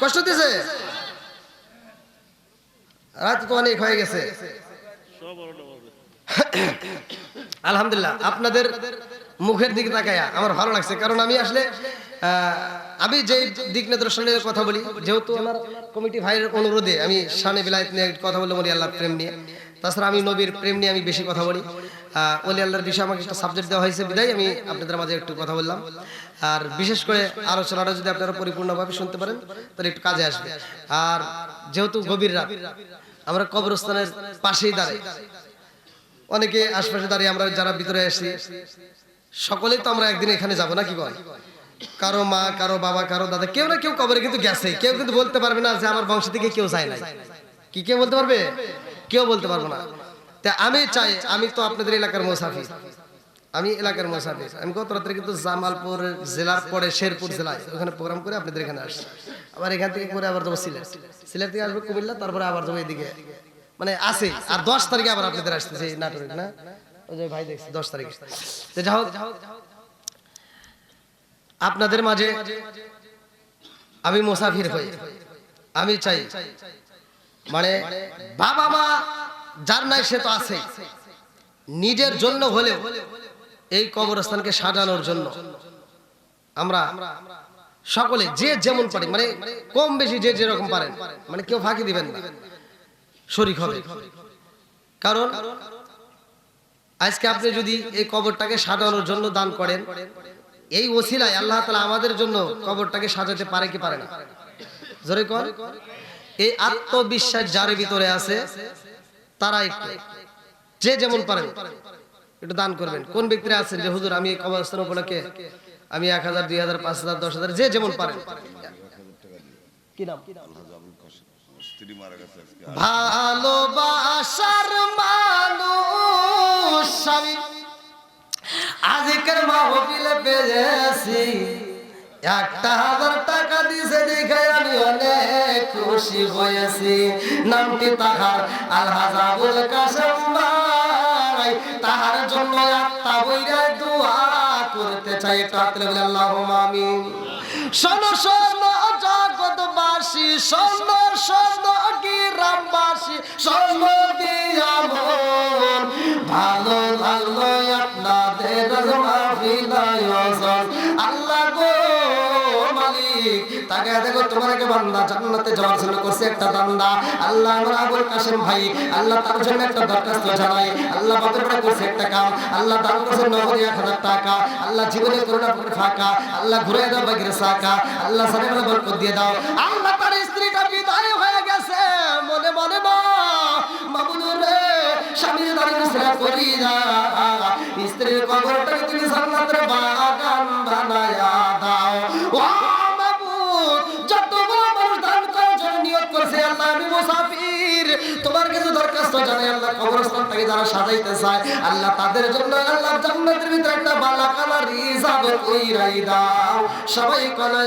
কষ্ট হইতেছে? রাত তো অনেক হয়ে গেছে। আলহামদুলিল্লাহ আপনাদের মুখের দিকে তাকায়া আমার ভালো লাগছে, কারণ আমি আসলে আমি যে দিক নির্দেশনের কথা বলি, যেহেতু আমার কমিটি ভাইয়ের অনুরোধে আমি শানে বিলায়েত নিয়ে কথা বললাম, ওলি আল্লাহর প্রেম নিয়ে। তাছাড়া আমি নবীর প্রেম নিয়ে আমি বেশি কথা বলি। ওলি আল্লাহর বিষয়ে আমাকে একটা সাবজেক্ট দেওয়া হয়েছে বিদায় আমি আপনাদের মাঝে একটু কথা বললাম। আর বিশেষ করে আলোচনাটা যদি আপনারা পরিপূর্ণভাবে শুনতে পারেন তাহলে একটু কাজে আসবে। আর যেহেতু গভীর রাত, আমরা কবরস্থানের পাশেই দাঁড়াই, অনেকে আশপাশে দাঁড়িয়ে আমরা যারা ভিতরে আসি সকলেই তো আমরা একদিন এখানে যাবো না, কি বল? কারো মা, কারো বাবা, কারো দাদা, কেউ না কেউ কবরে কিন্তু গেছে, কেউ কিন্তু বলতে পারবে না যে আমার বংশ থেকে কেউ যায় নাই। কি কে বলতে পারবে? কেউ বলতে পারবো না। তা আমি চাই, আমি তো আপনাদের এলাকার মুসাফির, আমি এলাকার মুসাফির। আমি গত রাত্রে কিন্তু জামালপুর জেলার পরে শেরপুর জেলায় ওখানে প্রোগ্রাম করে আপনাদের এখানে আসছি। আবার এখান থেকে করে আবার যাবো সিলেট, সিলেট থেকে আসবো কুমিল্লা, তারপরে আবার যাবো এদিকে, মানে আছে। আর 10 তারিখে আবার আপনাদের আসতেছে এই নাটোরে, না ওই যে ভাই দেখছি 10 তারিখে। যা হোক, আপনাদের মাঝে আমি মুসাফির হই। আমি চাই মানে বাবা মা যার নাই সে তো আছে, নিজের জন্য হলেও এই কবরস্থানকে সাজানোর জন্য আমরা সকলে যে যেমন পারি, মানে কম বেশি যে যেরকম পারেন, মানে কেউ ফাঁকি দিবেন না, শরীক হবে। কারণ আজকে আপনি যদি এই কবরটাকে সাজানোর জন্য দান করেন, এই ওসিলায় আল্লাহ তাআলা আমাদের জন্য কবরটাকে সাজাতে পারে কি পারে না? জোরে কর। এই আত্মবিশ্বাস যার ভিতরে আছে তারা একটু যে যেমন পারেন একটু দান করবেন। কোন ব্যক্তিরা আছেন যে হুজুর আমি এই কবরস্থান উপলক্ষে আমি 1000, 2000, 5000, 10000 যে যেমন পারেন। কি নাম? স্ত্রী মারা গেছে আজকে। ভালোবাসার মানুষ আমি আজকের মাহফিলে পেয়েছি, 1000 টাকা দিয়েছে দেখে আমি অনেক খুশি হয়েছি। নামটি তাহার আলহাজ আবুল কাশেম ভাই, তাহার জন্য আত্মা বইরা দোয়া করতে চাই। একটু হাতলে বলে আল্লাহুম্মা আমিন। শোনো শোনো জগৎবাসী, শোনো শোনো গ্রামবাসী, শোনো দিয়া মন, ভালো লাগলো আপনাদের মাহফিল আয়োজন। আল্লাহ গো মালিক, তাকে দেখো তোমার একটা বান্দা জান্নাতে যাওয়ার জন্য করছে একটা বান্দা। আল্লাহ আমার আবুল কাশেম ভাই, আল্লাহ তার জন্য একটা দরখাস্ত জানাই। আল্লাহ বাদরপাড়া করছে একটা কাম, আল্লাহ দান করছে নগদে 1000 টাকা। আল্লাহ জীবনে করোনা পুকুর ফাঁকা, আল্লাহ ঘুরে দাও বাগির সাকা, আল্লাহ সাহেবের বরকত দিয়ে দাও। আল্লাহ তার স্ত্রীটা বিদায় হয়ে গেছে, মনে মনে মাবুদুরে স্বামীর দাঁড়িয়ে সেরা করি না, স্ত্রীর কবরটাকে তুমি জান্নাতের বাগান বানায়া দাও। ও মাবুদ, যতগুলো মানুষ দান করার জন্য নিয়ত করছে, আল্লাহ আমি মুসাফির তোমার কাছে দরখাস্ত জানাই। আল্লাহ কবরস্থানটাকে যারা সাজাইতে চায় আল্লাহ তাদের জন্য আল্লাহ জান্নাতের ভিতরে একটা বালাখানা রিজার্ভ কইরাই দাও। সবাই বলে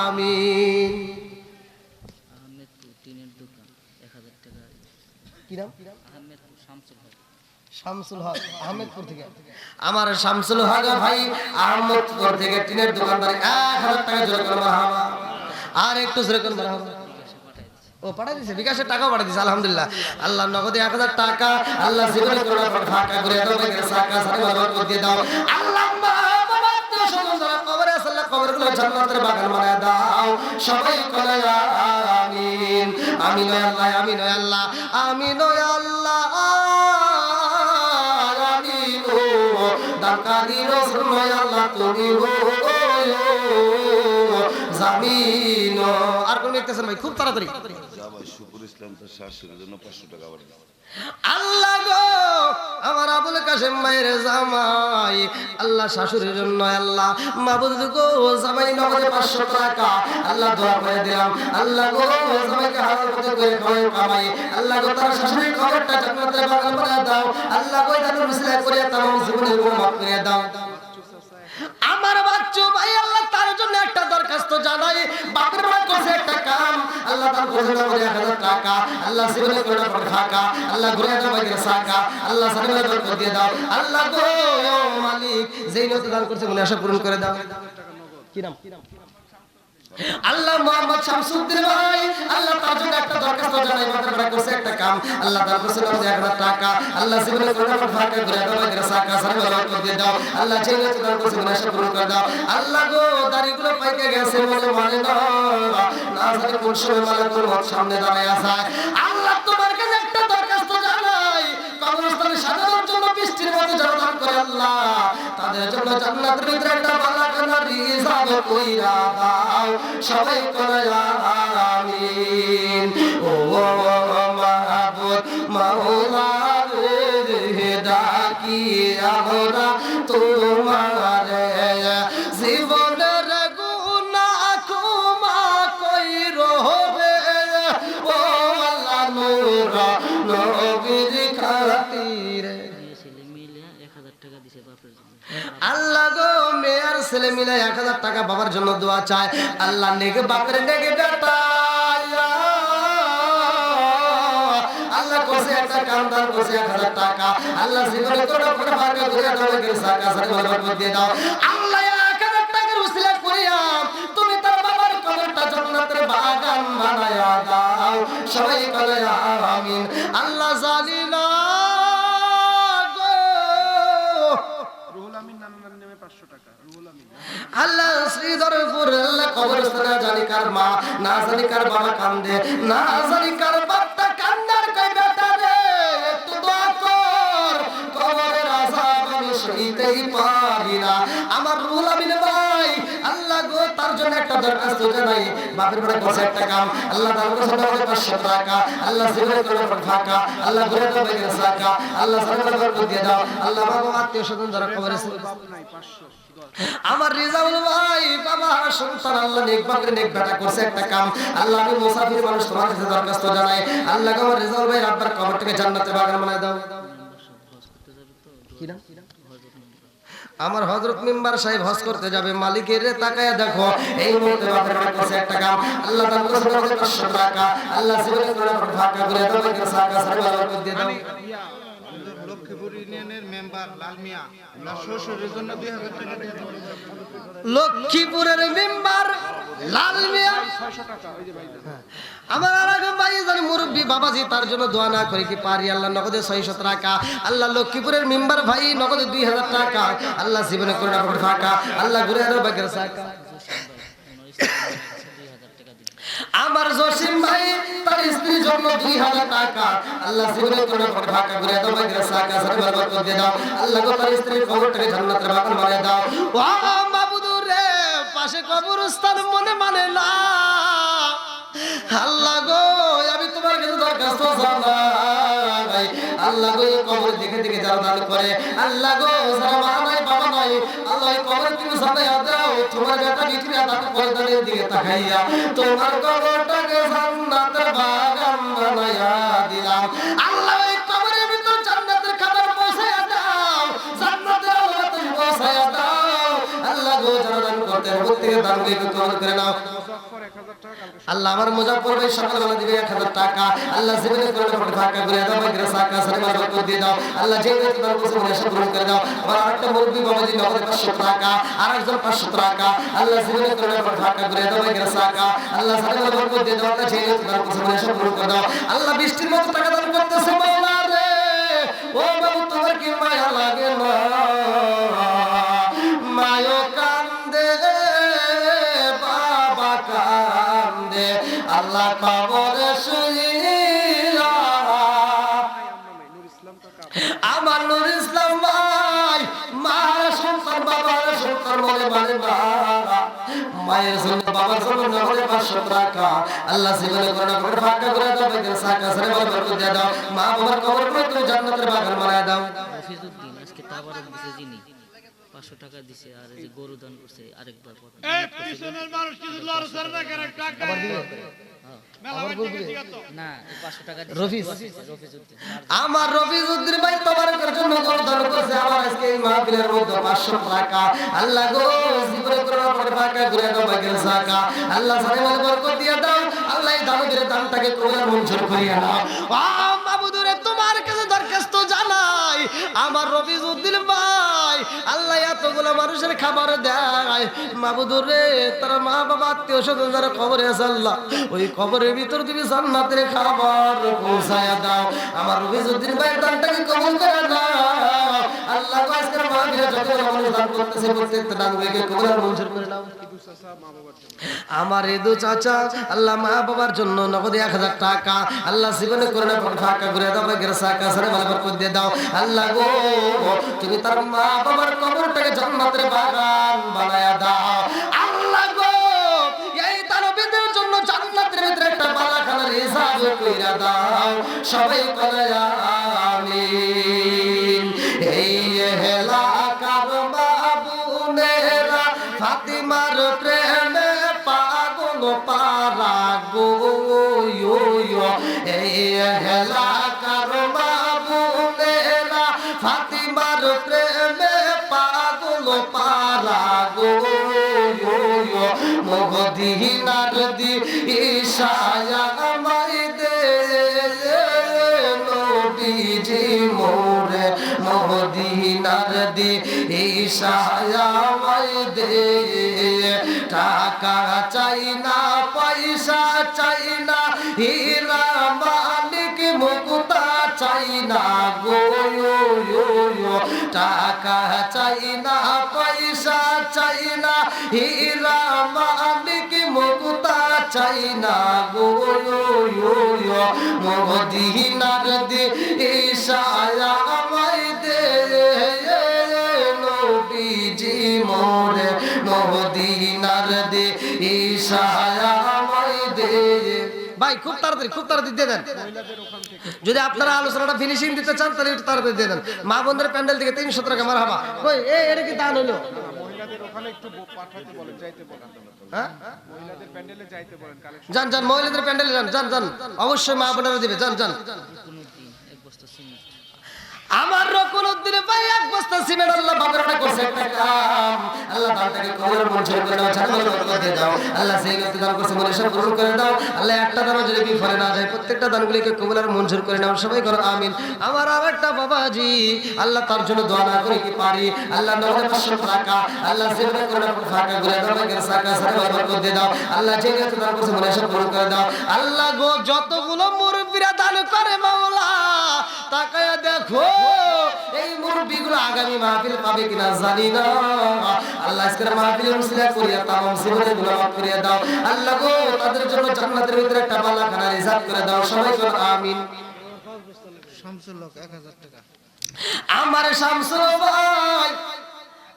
আমিন। আহমেদপুর টিনের দোকান 1000 টাকা। কি নাম? আহমেদপুর শামসুল হক। শামসুল হক আহমেদপুর থেকে। আমার শামসুল হক ভাই আহমেদপুর থেকে টিনের দোকানদার 1000 টাকা জোরে করে মারহাবা। আর একটু জোরে করে মারহাবা। ও পাঠাই দিয়েছে, বিকাশের টাকাও পাঠাই দিয়েছে আলহামদুলিল্লাহ। আল্লাহ নগদে 1000 টাকা, আল্লাহ জীবনে করোনা ফাঁকা করে দাও, বাগের সাকা সাথে বরকত দিয়ে দাও। আল্লাহ বাবা তো সকল যারা কবরে আছে আল্লাহ কবরগুলো জান্নাতের বাগান বানায় দাও। সবাই বলে আমিন। আমিন ও আল্লাহ, আমিন ও আল্লাহ, আমিন ও আল্লাহ, আমিন ও দাকারি রসুল আল্লাহ তুমি গো জামিন। আর কোন দেখতেছেন ভাই খুব তাড়াতাড়ি যা ভাই শুকুর ইসলাম তার শাশুড়ির জন্য 500 টাকা আবার দিছে। আল্লাহ গো আমার আবুল কাশেম ভাইয়ের জামাই, আল্লাহ শাশুড়ির জন্য আল্লাহ মাবুদ গো জামাই নগদে 500 টাকা আল্লাহ দোয়া করে দিলাম। আল্লাহ গো জামাইকে হালাল পথে করে খাওয়াই কামাই, আল্লাহ গো তার শাশুড়ির খবরটা জান্নাতের বাগান বানায় দাও। আল্লাহ গো তার মিসলা করে তামাম জীবনের গুনাহ মাফ করে দাও। আমার বাচ্চু ভাই আল্লাহ তার জন্য একটা দরখাস্ত জানাই। বাপের বাড়ি করছে একটা কাম, আল্লাহ তার করছে 1000 টাকা, আল্লাহ জীবনে করে ফাঁকা, আল্লাহ ঘুরে দাও বাগের সাকা, আল্লাহ সাহেবের বরকত দিয়ে দাও। আল্লাহ গো মালিক যেই নিয়ত দান করছে মনে আশা পূরণ করে দাও। কি নাম? আল্লাহ মোহাম্মদ শামসুদ্দিন ভাই আল্লাহ তার জন্য একটা দরখাস্ত জানাই। বাপের বাড়ি করছে একটা কাম, আল্লাহ তার করছে 1000 টাকা, আল্লাহ জীবনে করে ফাঁকা ঘুরে দাও বাগের সাকা সাহেবের বরকত দিয়ে দাও। আল্লাহ যেই নিয়ত দান করছে মনে আশা পূরণ করে দাও। আল্লাহ গো দাড়িগুলো পাইকে গেছে বলে মানে না জানি কোন সময় মালাকুল মউত সামনে দাঁড়ায় আছে। আল্লাহ তোমার কাছে একটা দরখাস্ত জানাই, কবরস্থানে সাজানোর জন্য বৃষ্টির মতো দান করে আল্লাহ তাদের জন্য জান্নাতের ভিতরে একটা বালাখানা রিজার্ভ কইরা দাও। সবাই বলে আমিন। ও মাহবুব মাওলা রে ডাকি আমরা তোমার জীবনের গুনাহ ক্ষমা কইরো রে। ও আল্লাহ ছেলে মিলে 1000 টাকা বাবার জন্য দোয়া চায়, আল্লাহ নেগে বাপের নেগে বেটা আল্লাহ কোসে একটা কাম দান কোসে 1000 টাকা আল্লাহ জীবনে কোনো কোনো ভাগে ঘুরে দাও গেছা কাছে বরকত দিয়ে দাও আল্লাহ 1000 টাকার উসিলা করিয়া তুমি তার বাবার কবরটা জান্নাতের বাগান বানায়া দাও সবাই বলে আমিন আল্লাহ জালিনা গো রুহুল আমিন নানার নামে 500 টাকা রুহুল আমিন আল্লাহ শ্রীধরপুর আল্লাহ কবরস্থানে জানি কার মা না জানি কার বাবা কান্দে না জানি কার বাপটা কান্দার কই বেটা রে একটু দোয়া কর কবরের আযাব আমি সইতেই পারি না আমার রুহুল আমিন ভাই আল্লাহ গো তার জন্য একটা দরখাস্ত জানাই বাপের বাড়ি বসে একটা কাম আল্লাহ তার কাছে 500 টাকা আল্লাহ জীবনে করে ফাঁকা আল্লাহ ঘুরে তো বেগে সাকা আল্লাহ সালাম বরকত দিয়ে দাও আল্লাহ বাবা আত্মীয় স্বজন যারা কবরে নাই 500 আমার রিজাউল ভাই বাবা সন্তান আল্লাহ নেক বাপের নেক বেটা করছে একটা কাম আল্লাহ আমি মুসাফির মানুষ তোমার কাছে দরখাস্ত জানাই আল্লাহ আমার রিজাউল ভাই আব্বার কবরটাকে জান্নাতের বাগান বানায় দাও কি না আমার হযরত মেম্বার সাহেব হজ করতে যাবে মালিকের রে তাকায়া দেখো এই মুহূর্তে বাপের বাড়ি করছে একটা কাম আল্লাহ তার কাছে 500 টাকা আল্লাহ জীবনে করে ফাঁকা করে দাও কে সাকা সাকা বরকত দিয়ে দাও লক্ষ্মীপুর ইউনিয়নের মেম্বার লাল মিয়া ওনার শ্বশুরের জন্য 2000 টাকা দিয়ে দেন লক্ষ্মীপুরের মেম্বার লাল মিয়া 600 টাকা ওই যে ভাই আমার আরেক ভাই জানি মুরব্বি বাবাজি তার জন্য দোয়া না করে কি পারি আল্লাহ নগদে 600 টাকা আল্লাহ লক্ষ্মীপুরের মেম্বার ভাই নগদে 2000 টাকা আল্লাহ জীবনে করে না ফাঁকা আল্লাহ ঘুরে আরো বাগের সাকা আমার জসিম ভাই তার স্ত্রীর জন্য 2000 টাকা আল্লাহ জীবনে করে ফাঁকা করে দাও বাগের সাকা সারা বরকত দিয়ে দাও আল্লাহ গো তার স্ত্রীর কবরটাকে জান্নাতের বাগান বানিয়ে দাও ও মাবুদুর রে পাশে কবরস্থান মনে মানে না আল্লাহ গো আমি তোমার কাছে দরখাস্ত জানাই আল্লাহ গো কবর দেখে দেখে যারা দান করে আল্লাহ গো যারা মা নাই বাবা নাই আল্লাহ এই কবর তুমি জানাইয়া দাও তোমার বেটা বিটিরা তাকে পর্দানের দিকে তাকাইয়া তোমার কবরটাকে জান্নাতের বাগান বানাইয়া দিলাম আল্লাহ এই কবরের ভিতর জান্নাতের খাবার পৌঁছাইয়া দাও জান্নাতের আলো তুমি পৌঁছাইয়া দাও আল্লাহ গো যারা দান করতে প্রত্যেকে দানকে কবুল করে নাও আল্লাহ আমার মুজাফফর ভাই সকালবেলা দিবে 1000 টাকা আল্লাহ জীবনে করে ফাঁকা করে দাও বাগের সাকা সারা বরকত দিয়ে দাও আল্লাহ যে ব্যক্তি তার কাছে মনে পূরণ করে দাও আমার আরেকটা মুরব্বি বাবাজি নগদ 500 টাকা আরেকজন 500 টাকা আল্লাহ জীবনে করে ফাঁকা করে দাও বাগের সাকা আল্লাহ সারা বরকত দিয়ে দাও আল্লাহ যে ব্যক্তি তার কাছে মনে পূরণ করে দাও আল্লাহ বৃষ্টির মতো টাকা দান করতেছে মাওলা রে ও বাবু তোমার কি মায়া লাগে না মায়ো কান্দে বাবা কান্দে আল্লাহ কবরে শুইয়া আমার নূর ইসলাম ভাই মার সন্তান বাবার সন্তান মনে মানে মায়ের জন্য বাবার জন্য নগদে 500 টাকা আল্লাহ জীবনে করে ফাঁকা করে দাও বাগের সাকা সারা বরকত দিয়ে দাও মা বাবার কবরকে তুমি জান্নাতের বাগান বানায় দাও রফিজউদ্দিন আজকে তাবারক দিছে যিনি 500 টাকা দিছে আর এই যে গরু দান করছে আরেকবার কথা এই পিছনের মানুষ কিছু লড়ছর না করে টাকা আবার দিবে মেলা থেকে জিগাত না এই 500 টাকা রফিজউদ্দিন আমার রফিজউদ্দিন ভাই তোমার জন্য গরু দান করছে আমার আজকে এই মাহফিলের মধ্যে 500 টাকা আল্লাহ গো জীবনে করে ফাঁকা করে দাও বাগের সাকা আল্লাহ সারা বরকত দিয়ে দাও আল্লাহ এই দানের দানটাকে কবুল মঞ্জুর করিয়া নাও ও মাবুদুরে তোমার কাছে দরখাস্ত জানাই আমার রফিজউদ্দিন ভাই আল্লাহ এতগুলো মানুষের খাবার দেয় মাবুদুরে তার মা বাবা আত্মীয় স্বজন যারা কবরে আছে আল্লাহ ওই কবরের ভিতর তুমি জান্নাতের খাবার পৌঁছায়া দাও আমার রফিজউদ্দিন ভাইয়ের দানটাকে কবুল করে দাও আল্লাহ আজকের মাহফিলে যত মানুষ দান করতেছে প্রত্যেকটা দানগুলোকে কবুল আর মঞ্জুর করে নাও আমার এদু চাচা আল্লাহ মা বাবার জন্য নগদে 1000 টাকা আল্লাহ জীবনে করে না ফাঁকা করে দাও বাগের সাকা সারা বরকত দিয়ে দাও আল্লাহ গো তুমি তার মা বাবার কবরটাকে জান্নাতের বাগান বানায়া দাও আল্লাহ গো এই দানবীদের জন্য জান্নাতের ভিতরে একটা বালাখানার হিসাব কইরা দাও সবাই বলে আমিন এই এলাকার বাবুনেরা ফাতিমার প্রেমে পাগল পারা গো এই এলাকার বাবুনেরা ফাতিমার প্রেমে পাগল পারা গো মদিনার দিশায় আমায় দে নবীজি মোরে মদিনার দিশায় আমায় দে টাকা চাই না পয়সা চাই না হীরা মানিক মুক্তা চাই না গো টাকা চাই না পয়সা চাই না হীরা মানিক মুক্তা চাই না গো মদিনার দিশায় আমায় দে নবীজি মোরে মদিনার দিশায় আমায় দে। ভাই খুব তাড়াতাড়ি দিয়ে দেন। যদি আপনারা আলোচনাটা ফিনিশিং দিতে চান তাহলে একটু তাড়াতাড়ি দিয়ে দেন। মা বোনদের প্যান্ডেল থেকে 300 টাকা মারহাবা। কই এটা কি দান হলো? মহিলাদের ওখানে একটু পাঠাতে বলেন, যাইতে বলেন। হ্যাঁ মহিলাদের প্যান্ডেলে যাইতে বলেন, কালেকশন যান মহিলাদের প্যান্ডেলে যান অবশ্যই মা বোনেরা দিবে। যান কোনো দিন এক বস্তা সিমেন্ট আমার রকুলউদ্দিনে ভাই এক বস্তা সিমেন্ট আল্লাহ বাজারটা করছে একটা কাম। আল্লাহ দানটাকে কবুল মঞ্জুর করে নাও, জান্নাত বরকত দিয়ে দাও। আল্লাহ সেই গতি দান করছে মনে সব পূরণ করে দাও। আল্লাহ একটা দানও যদি বিফলে না যায় প্রত্যেকটা দানগুলিকে কবুল আর মঞ্জুর করে নাও। সবাই করো আমিন। আমার আরেকটা বাবাজি আল্লাহ তার জন্য দোয়া না করে কি পারি? আল্লাহ নগদে 500 টাকা আল্লাহ জিরবে করে না ফাঁকা করে দাও, আমাদের সাকা সাকা বরকত দিয়ে দাও। আল্লাহ যে গতি দান করছে মনে সব পূরণ করে দাও। আল্লাহ গো যতগুলো মুরব্বিরা দান করে মাওলা তাকায়া দেখো এই মুরব্বিগুলো আগামী মাহফিল পাবে কিনা জানি না। আল্লাহ আজকের মাহফিলের উসিলা করিয়া তামাম জীবনের গুনাহ মাফ করিয়া দাও। আল্লাহ গো তাদের জন্য জান্নাতের ভিতরে একটা বালাখানা রিজার্ভ করে দাও। সবাই বল আমিন। শামসুল হক 1000 টাকা। আমার শামসুল ভাই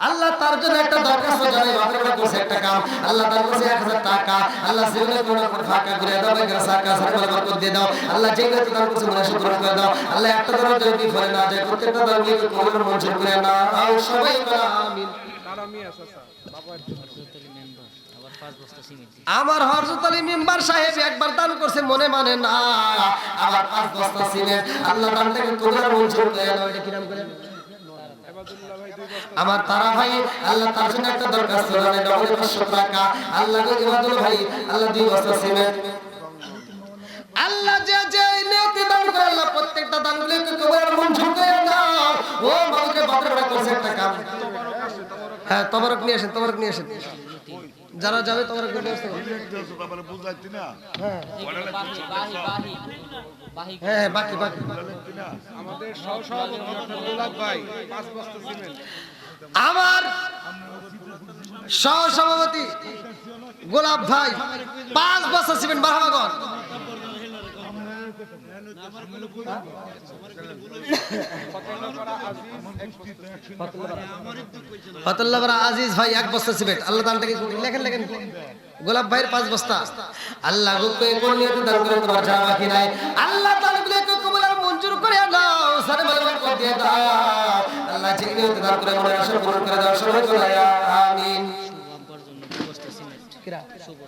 আল্লাহ তার জন্য একটা দরখাস্ত জানাই বাপরে করছে একটা কাম। আল্লাহ তার কাছে 1000 টাকা আল্লাহ জীবনে কোনো ফাঁকা করে দাও, বেকার সাকা সাকা বরকত দিয়ে দাও। আল্লাহ যেগুলো তার কাছে মনে পূরণ করে দাও। আল্লাহ একটা দরজা যদি ফলে না যায় প্রত্যেকটা দরজাকে কবুল মঞ্জুর করে নাও। সবাই বল আমিন। মেম্বার আবার 5 বস্তা সিমেন্ট আমার হযরত আলী মেম্বার সাহেব একবার দান করছে মনে মানে না, আবার 5 বস্তা সিমেন্ট আল্লাহ দানটাকে কবুল মঞ্জুর করে নাও। এটা কি নাম করে? আমার তারা ভাই আল্লাহ তার জন্য একটা দরখাস্ত জানাই নগদ 500 টাকা। আল্লাহ গো ইবাদুল ভাই আল্লাহ 2 বস্তা সিমেন্ট। আল্লাহ যে নিয়তি দান করে আল্লাহ প্রত্যেকটা দানগুলোকে কবুল মঞ্জুর করে নাও। ও মাওকে বাপরে করছে একটা কাম। হ্যাঁ তবরক নিয়ে আসেন যারা যাবে তবরক নিয়ে আসেন। হ্যাঁ বাকি আমাদের সহসভাপতি গোলাপ ভাই 5 বস্তা সিমেন্ট। আমার সহসভাপতি গোলাপ ভাই 5 বস্তা সিমেন্ট বাহাবাগন। ফতুল্লাহ আজিজ ভাই 1 বস্তা সিমেন্ট। আল্লাহ দানটাকে লেখেন গোলাপ ভাইয়ের 5 বস্তা। আল্লাহ গুপে কোন নিয়তে দান করে তোমার জানা বাকি নাই। আল্লাহ দানগুলোকে কবুল আর মঞ্জুর করে নাও। সারে বরকত দিয়ে দাও। আল্লাহ যে নিয়তে দান করে মনের আশা পূরণ করে দাও। সবাই বলো আমিন। আব্বার জন্য 2 বস্তা সিমেন্ট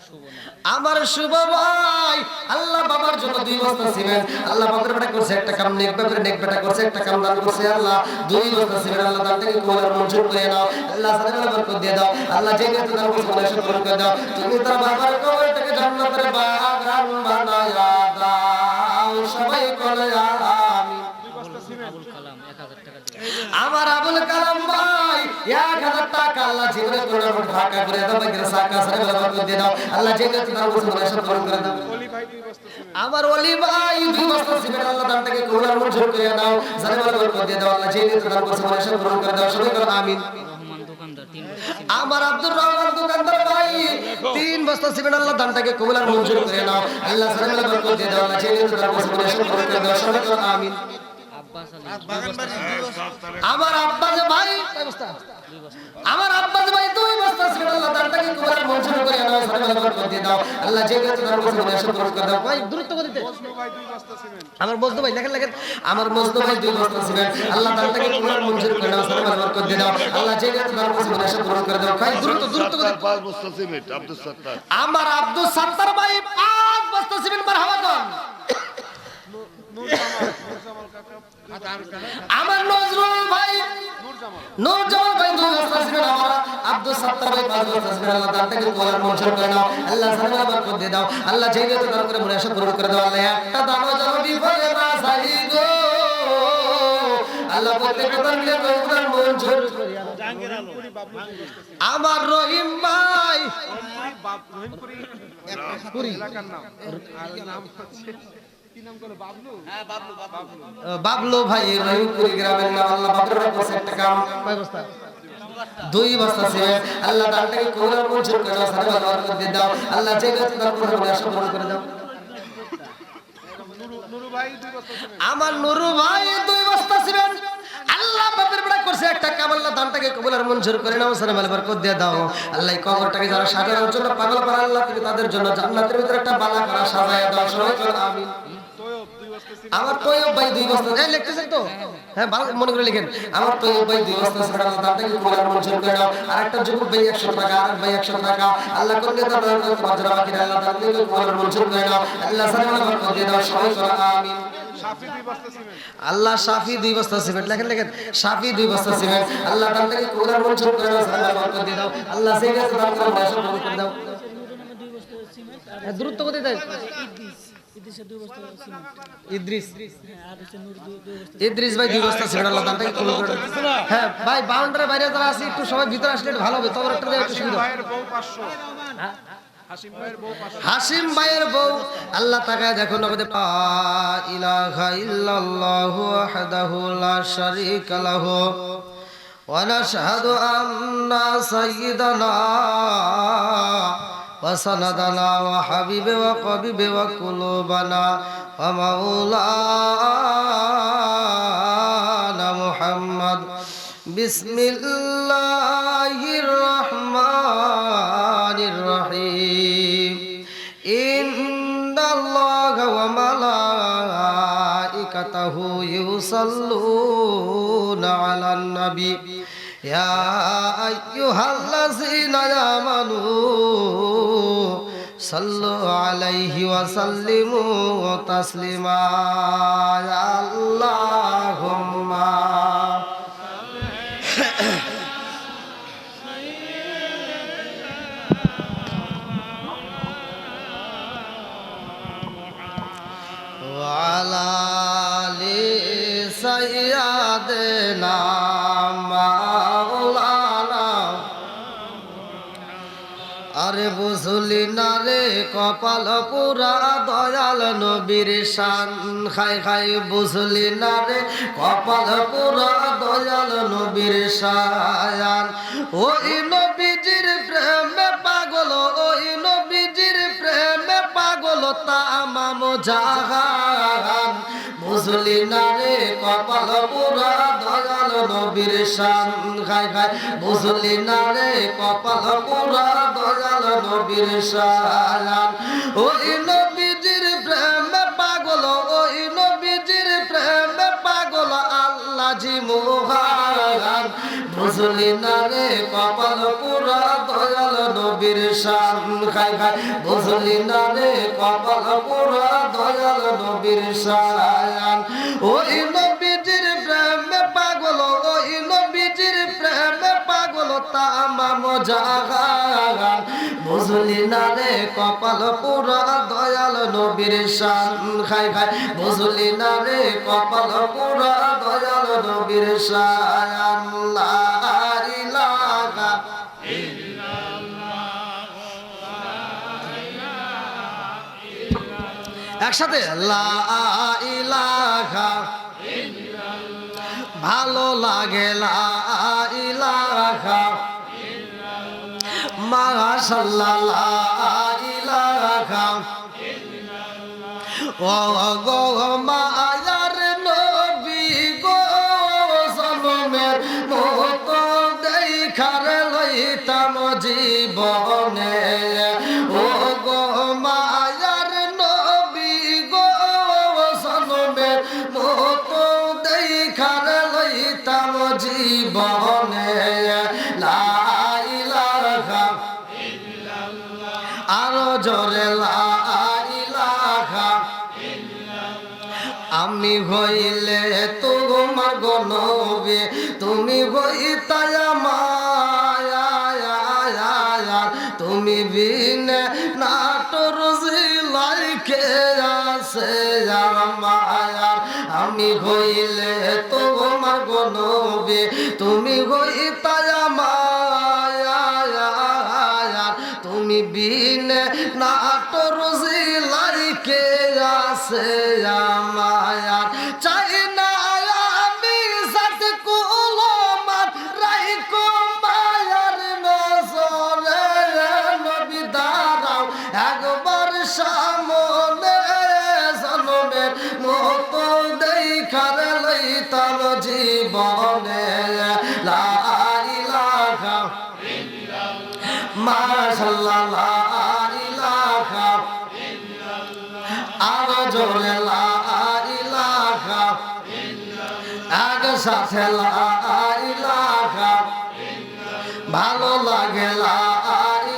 শুভ না আমার শুভ ভাই আল্লাহ বাবার জন্য 2 বস্তা সিমেন্ট। আল্লাহ বাবার বেটা করছে একটা কাম, নেক বেটা করছে একটা কাম দান করছে। আল্লাহ 2 বস্তা সিমেন্ট আল্লাহ দান থেকে কবুল আর মঞ্জুর করে নাও। আল্লাহ সারে বরকত দিয়ে দাও। আল্লাহ যে নিয়তে দান করছে মনের আশা পূরণ করে দাও। তুমি তার বাবার কবরটাকে জান্নাতের বাগান বানায়া দাও। সবাই বলো আমিন। আবুল কালাম 1000 টাকা দিবেন। আমার আবুল কালাম ভাই 1000 টাকা আল্লাহ জীবনে করুণা করে ফাঁকা করে দাও, বেকার সাকা সারে বরকত দিয়ে দাও। আল্লাহ যেটা দান করছে মনে সব পূরণ করে দাও। ওলি ভাই 2 বস্তা সিমেন্ট। আমার ওলি ভাই 2 বস্তা সিমেন্ট আল্লাহ দানটাকে কবুল আর মঞ্জুর করে নাও। সারে বরকত দিয়ে দাও। আল্লাহ যেটা দান করছে মনে সব পূরণ করে দাও। সবাই বলো আমিন। রহমান দোকানদার 3 বস্তা সিমেন্ট। আমার আব্দুর রহমান দোকানদার ভাই 3 বস্তা সিমেন্ট আল্লাহ দানটাকে কবুল আর মঞ্জুর করে নাও। আল্লাহ সারে বরকত দিয়ে দাও। আল্লাহ যেটা দান করছে মনে সব পূরণ করে দাও। সবাই বলো আমিন। আব্বাস আলী 2 বস্তা সিমেন্ট। আমার আব্বাস ভাই কয় বস্তা? 2 বস্তা আমার আব্বাস ভাই 2 বস্তা সিমেন্ট আল্লাহ দানটাকে কবুল আর মঞ্জুর করে নাও। সারে বরকত দিয়ে দাও। আল্লাহ যেটা দান করছে মনে সব পূরণ করে দাও। ভাই দ্রুত গতিতে মজনু ভাই 2 বস্তা সিমেন্ট। আমার মজনু ভাই লেখেন আমার মজনু ভাই 2 বস্তা সিমেন্ট আল্লাহ দানটাকে কবুল আর মঞ্জুর করে নাও। সারে বরকত দিয়ে দাও। আল্লাহ যেটা দান করছে মনে সব পূরণ করে দাও। ভাই দ্রুত গতিতে 5 বস্তা সিমেন্ট আব্দুল সত্তার। আমার আব্দুল সত্তার ভাই 5 বস্তা সিমেন্ট মারহাবা কোন। নূর জামাল কাকা আমার নজরুল ভাই নূর জামাল ভাই 2 বস্তা সিমেন্ট। আমার আব্দুল সাত্তার ভাই 5 বস্তা সিমেন্ট আল্লাহ দানটাকে কবুল মঞ্জুর করে নাও আল্লাহ সালামে বরকত দিয়ে দাও আল্লাহ যেই যত দান করে মনে আশা পূরণ করে দাও আল্লাহ একটা দানও যেন বিফলে না যায় গো আল্লাহ প্রত্যেকটা দানকে কবুল মঞ্জুর করে আমার রহিম ভাই রহিমপুরি এলাকার নাম আর নাম হচ্ছে কি নাম করে বাবলু? হ্যাঁ বাবলু বাবলু ভাই রহিমপুরি গ্রামের নাম আল্লাহ বাবলুর কাছে একটা কাম ব্যবস্থা 2 বস্তা সিমেন্ট আল্লাহ দানটাকে কবুল মঞ্জুর করে দাও সারা বরকত দিয়ে দাও আল্লাহ যেই যত দান করে মনে আশা পূরণ করে দাও নুরু ভাই 2 বস্তা সিমেন্ট আমার নুরু ভাই 2 বস্তা সিমেন্ট আল্লাহ বাপের বেড়া করছে একটা কাম আল্লাহ দানটাকে কবুল আর মঞ্জুর করে নাও সারা বরকত দিয়ে দাও আল্লাহ এই কবরটাকে যারা সাজানোর জন্য পাগল পারা আল্লাহ তুমি তাদের জন্য জান্নাতের ভিতরে একটা বালা করা সাজায় দাও সবাই বলো আমিন তোয়ব 2 বস্তা সিমেন্ট আমার তৈয়ব ভাই 2 বস্তা এই লিখতেছেন তো হ্যাঁ ভালো মনে করে লিখেন আমার তৈয়ব ভাই 2 বস্তা সিমেন্ট আল্লাহ দানটাকে কবুল আর মঞ্জুর করে নাও আর একটা যুবক ভাই 100 টাকা আর ভাই 100 টাকা আল্লাহ কোন নেতা তোমার যারা বাকি আল্লাহ দানটাকে কবুল আর মঞ্জুর করে নাও আল্লাহ সারা বরকত দিয়ে দাও সবাই বলো আমিন শাফি 2 বস্তা সিমেন্ট আল্লাহ শাফি 2 বস্তা সিমেন্ট লেখেন লেখেন শাফি 2 বস্তা সিমেন্ট আল্লাহ দানটাকে কবুল আর মঞ্জুর করে নাও সারা বরকত দিয়ে দাও আল্লাহ সেই কাছে দান করে আশা পূরণ করে দাও দ্রুত গতি দেয় ইদ্রিস ইদ্রিস ভাই 2 বস্তা সিমেন্ট আল্লাহ দানটাকে কবুল করে দাও হ্যাঁ ভাই বাউন্ডারির বাইরে যারা আছে একটু সবাই ভিতরে আসলে একটু ভালো হবে তবে একটা দেয় একটু সুবিধা ভাইয়ের বউ 500 হাসিম ভাইয়ের বউ 500 হাসিম ভাইয়ের বউ আল্লাহ তাকায় দেখো নগদে লা ইলাহা ইল্লাল্লাহু ওয়াহদাহু লা শারীকা লাহু ওয়া নাশহাদু আন্না সাইয়্যিদানা ওয়া সানাদানা ওয়া হাবিবে ওয়া কবিবে ওয়া কুলুবানা ওয়া মাওলানা মুহাম্মদ বিসমিল্লাহির রহমানির রহিম ইন্নাল্লাহা ওয়া মালাইকাতাহু ইউসাল্লুনা আলান নবী ইয়া আইয়ুহাল্লাযীনা আমানু সাল্লু আলাইহি ওয়া সাল্লিমু তাসলিমা আল্লাহুম্মা وعلى آل سيدنا مولانا আরে বুঝলি না রে কপাল পুরা দয়াল নবীর শান খাই খাই বুঝলি না রে কপাল পুরা দয়াল নবীর শান ওই নবীজির প্রেমে পাগল ওই নবীজির প্রেমে পাগল তামাম জাহান বুঝলি না রে কপাল পুরা দয়াল নবীর শান খাই খাই বুঝলি না রে কপাল পুরা দয়াল নবীর শান ওই নবীজির প্রেমে পাগল ওই নবীজির প্রেমে পাগল আল্লাহ জি মুহান বুঝলি না রে কপাল পুরা দয়াল নবীর শান খাই খাই বুঝলি না রে কপাল পুরা দয়াল নবীর শান ওই নবীজির প্রেমে পাগল ওই নবীজির প্রেমে পাগল তামাম জাহান বুঝলি না রে কপাল পুরা দয়াল নবীর শান খাই খাই বুঝলি না রে কপাল পুরা দয়াল নবীর শান লা ইলাহা একসাথে লা ইলাহা ভালো লাগে লা ইলাহা মাশাআল্লাহ লা ইলাহা ও গো মায়ার নবী গো জনমের মতো দেখার লইতাম জীবনে ও গো মায়ার নবী গো জনমের মতো দেখার লইতাম জীবনে লা ইলাহা আরো জোরে লা ইলাহা আমি হইলে তোমার গো নবী তুমি হইতায় মায়া কে আছে আমার, আমি হইলে তোমার গো নবী, তুমি হইতা আমার, তুমি বিনে নাটর জিলাই কে আছে আমার, চাই না আমি সাত কুলমান রাইকো মায়ার নজরে, নবী দাঁড়াও একবার সামনে, জনমের মতো দেখার লইতাম জীবনে, লা ইলাহা মাশাআল্লাহ, লা ইলাহা আর জোরে লা ইলাহা, এক সাথে লা ইলাহা, ভালো লাগে লা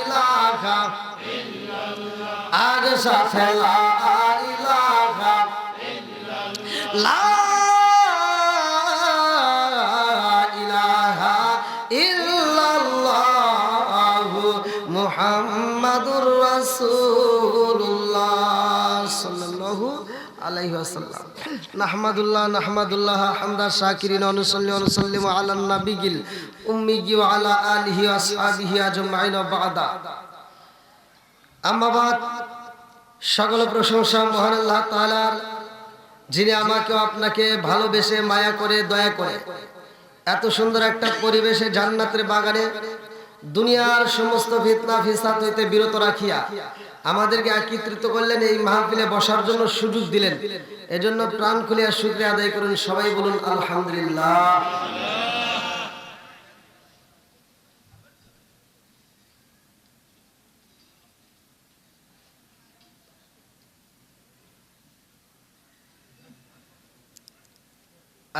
ইলাহা, এক সাথে লা ইলাহা, লা ইলাহা ইল্লাল্লাহু মুহাম্মাদুর রাসূলুল্লাহ সাল্লাল্লাহু আলাইহি ওয়াসাল্লাম। নাহমাদুল্লাহ হামদা শাকিরিন ওয়া নুসাল্লি ওয়া নুসাল্লিমু আলান নাবিয়িল উম্মি ওয়া আলা আলিহি ওয়া আসহাবিহি আজমাইন ওয়া বা'দা। আম্মা বাদ, সকল প্রশংসা মহান আল্লাহ তাআলার, যিনি আমাকে আপনাকে ভালোবেসে মায়া করে দয়া করে এত সুন্দর একটা পরিবেশে জান্নাতের বাগানে দুনিয়ার সমস্ত ফিতনা ফিসাদ হইতে বিরত রাখিয়া আমাদেরকে একত্রিত করলেন, এই মাহফিলে বসার জন্য সুযোগ দিলেন। এজন্য প্রাণ খুলিয়া শুকরিয়া আদায় করুন। সবাই বলুন আলহামদুলিল্লাহ।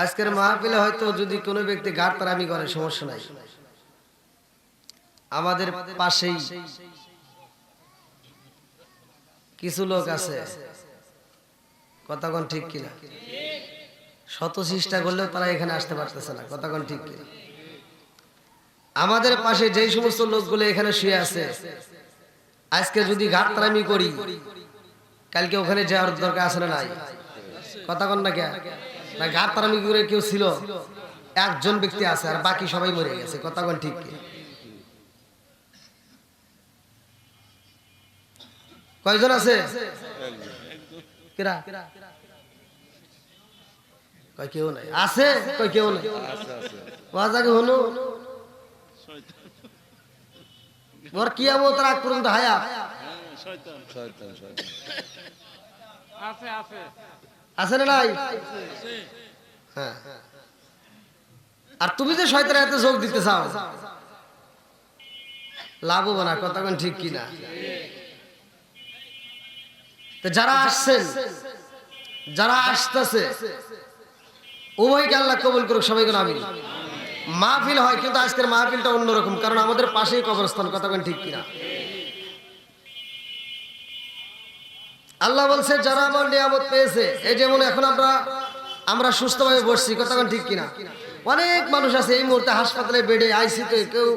আজকের মাহফিলে হয়তো যদি কোনো ব্যক্তি গাড়তারামি করে সমস্যা নাই, আমাদের পাশেই কিছু লোক আছে, কথা কোন ঠিক কিনা, শত চেষ্টা করলেও তারা এখানে আসতে পারতেছে না, কথা কোন ঠিক কিনা। আমাদের পাশে যেই সমস্ত লোকগুলো এখানে শুয়ে আছে, আজকে যদি গাড়তারামি করি কালকে ওখানে যাওয়ার দরকার আছে না নাই, কথা কোন না কে না। গাড়তারামি করে কেউ ছিল, একজন ব্যক্তি আছে আর বাকি সবাই মরে গেছে, কথা কোন ঠিক কি। কয়জন আছে? কয় কেউ নাই আছে, কয় কেউ নাই ওয়াজাকে হলো ওর কিয়ামত রাত পর্যন্ত হায়াত আছে না নাই? হ্যাঁ, আর তুমি যে শয়তানের হাতে যোগ দিতে চাও লাভ হবে না, কথা কোন ঠিক কিনা। যারা আসছেন, যারা আসতেছে, উভয়কে আল্লাহ কবুল করুক, সবাই কোন আমিন। মাহফিল হয় কিন্তু আজকের মাহফিলটা অন্যরকম, কারণ আমাদের পাশেই কবরস্থান, কথা কোন ঠিক কিনা। আল্লাহ বলছে যারা আমার নিয়ামত পেয়েছে, এই যেমন এখন আমরা সুস্থভাবে বসছি, কথা কোন ঠিক কিনা। অনেক মানুষ আছে এই মুহূর্তে হাসপাতালে বেডে, আইসিতে, কেউ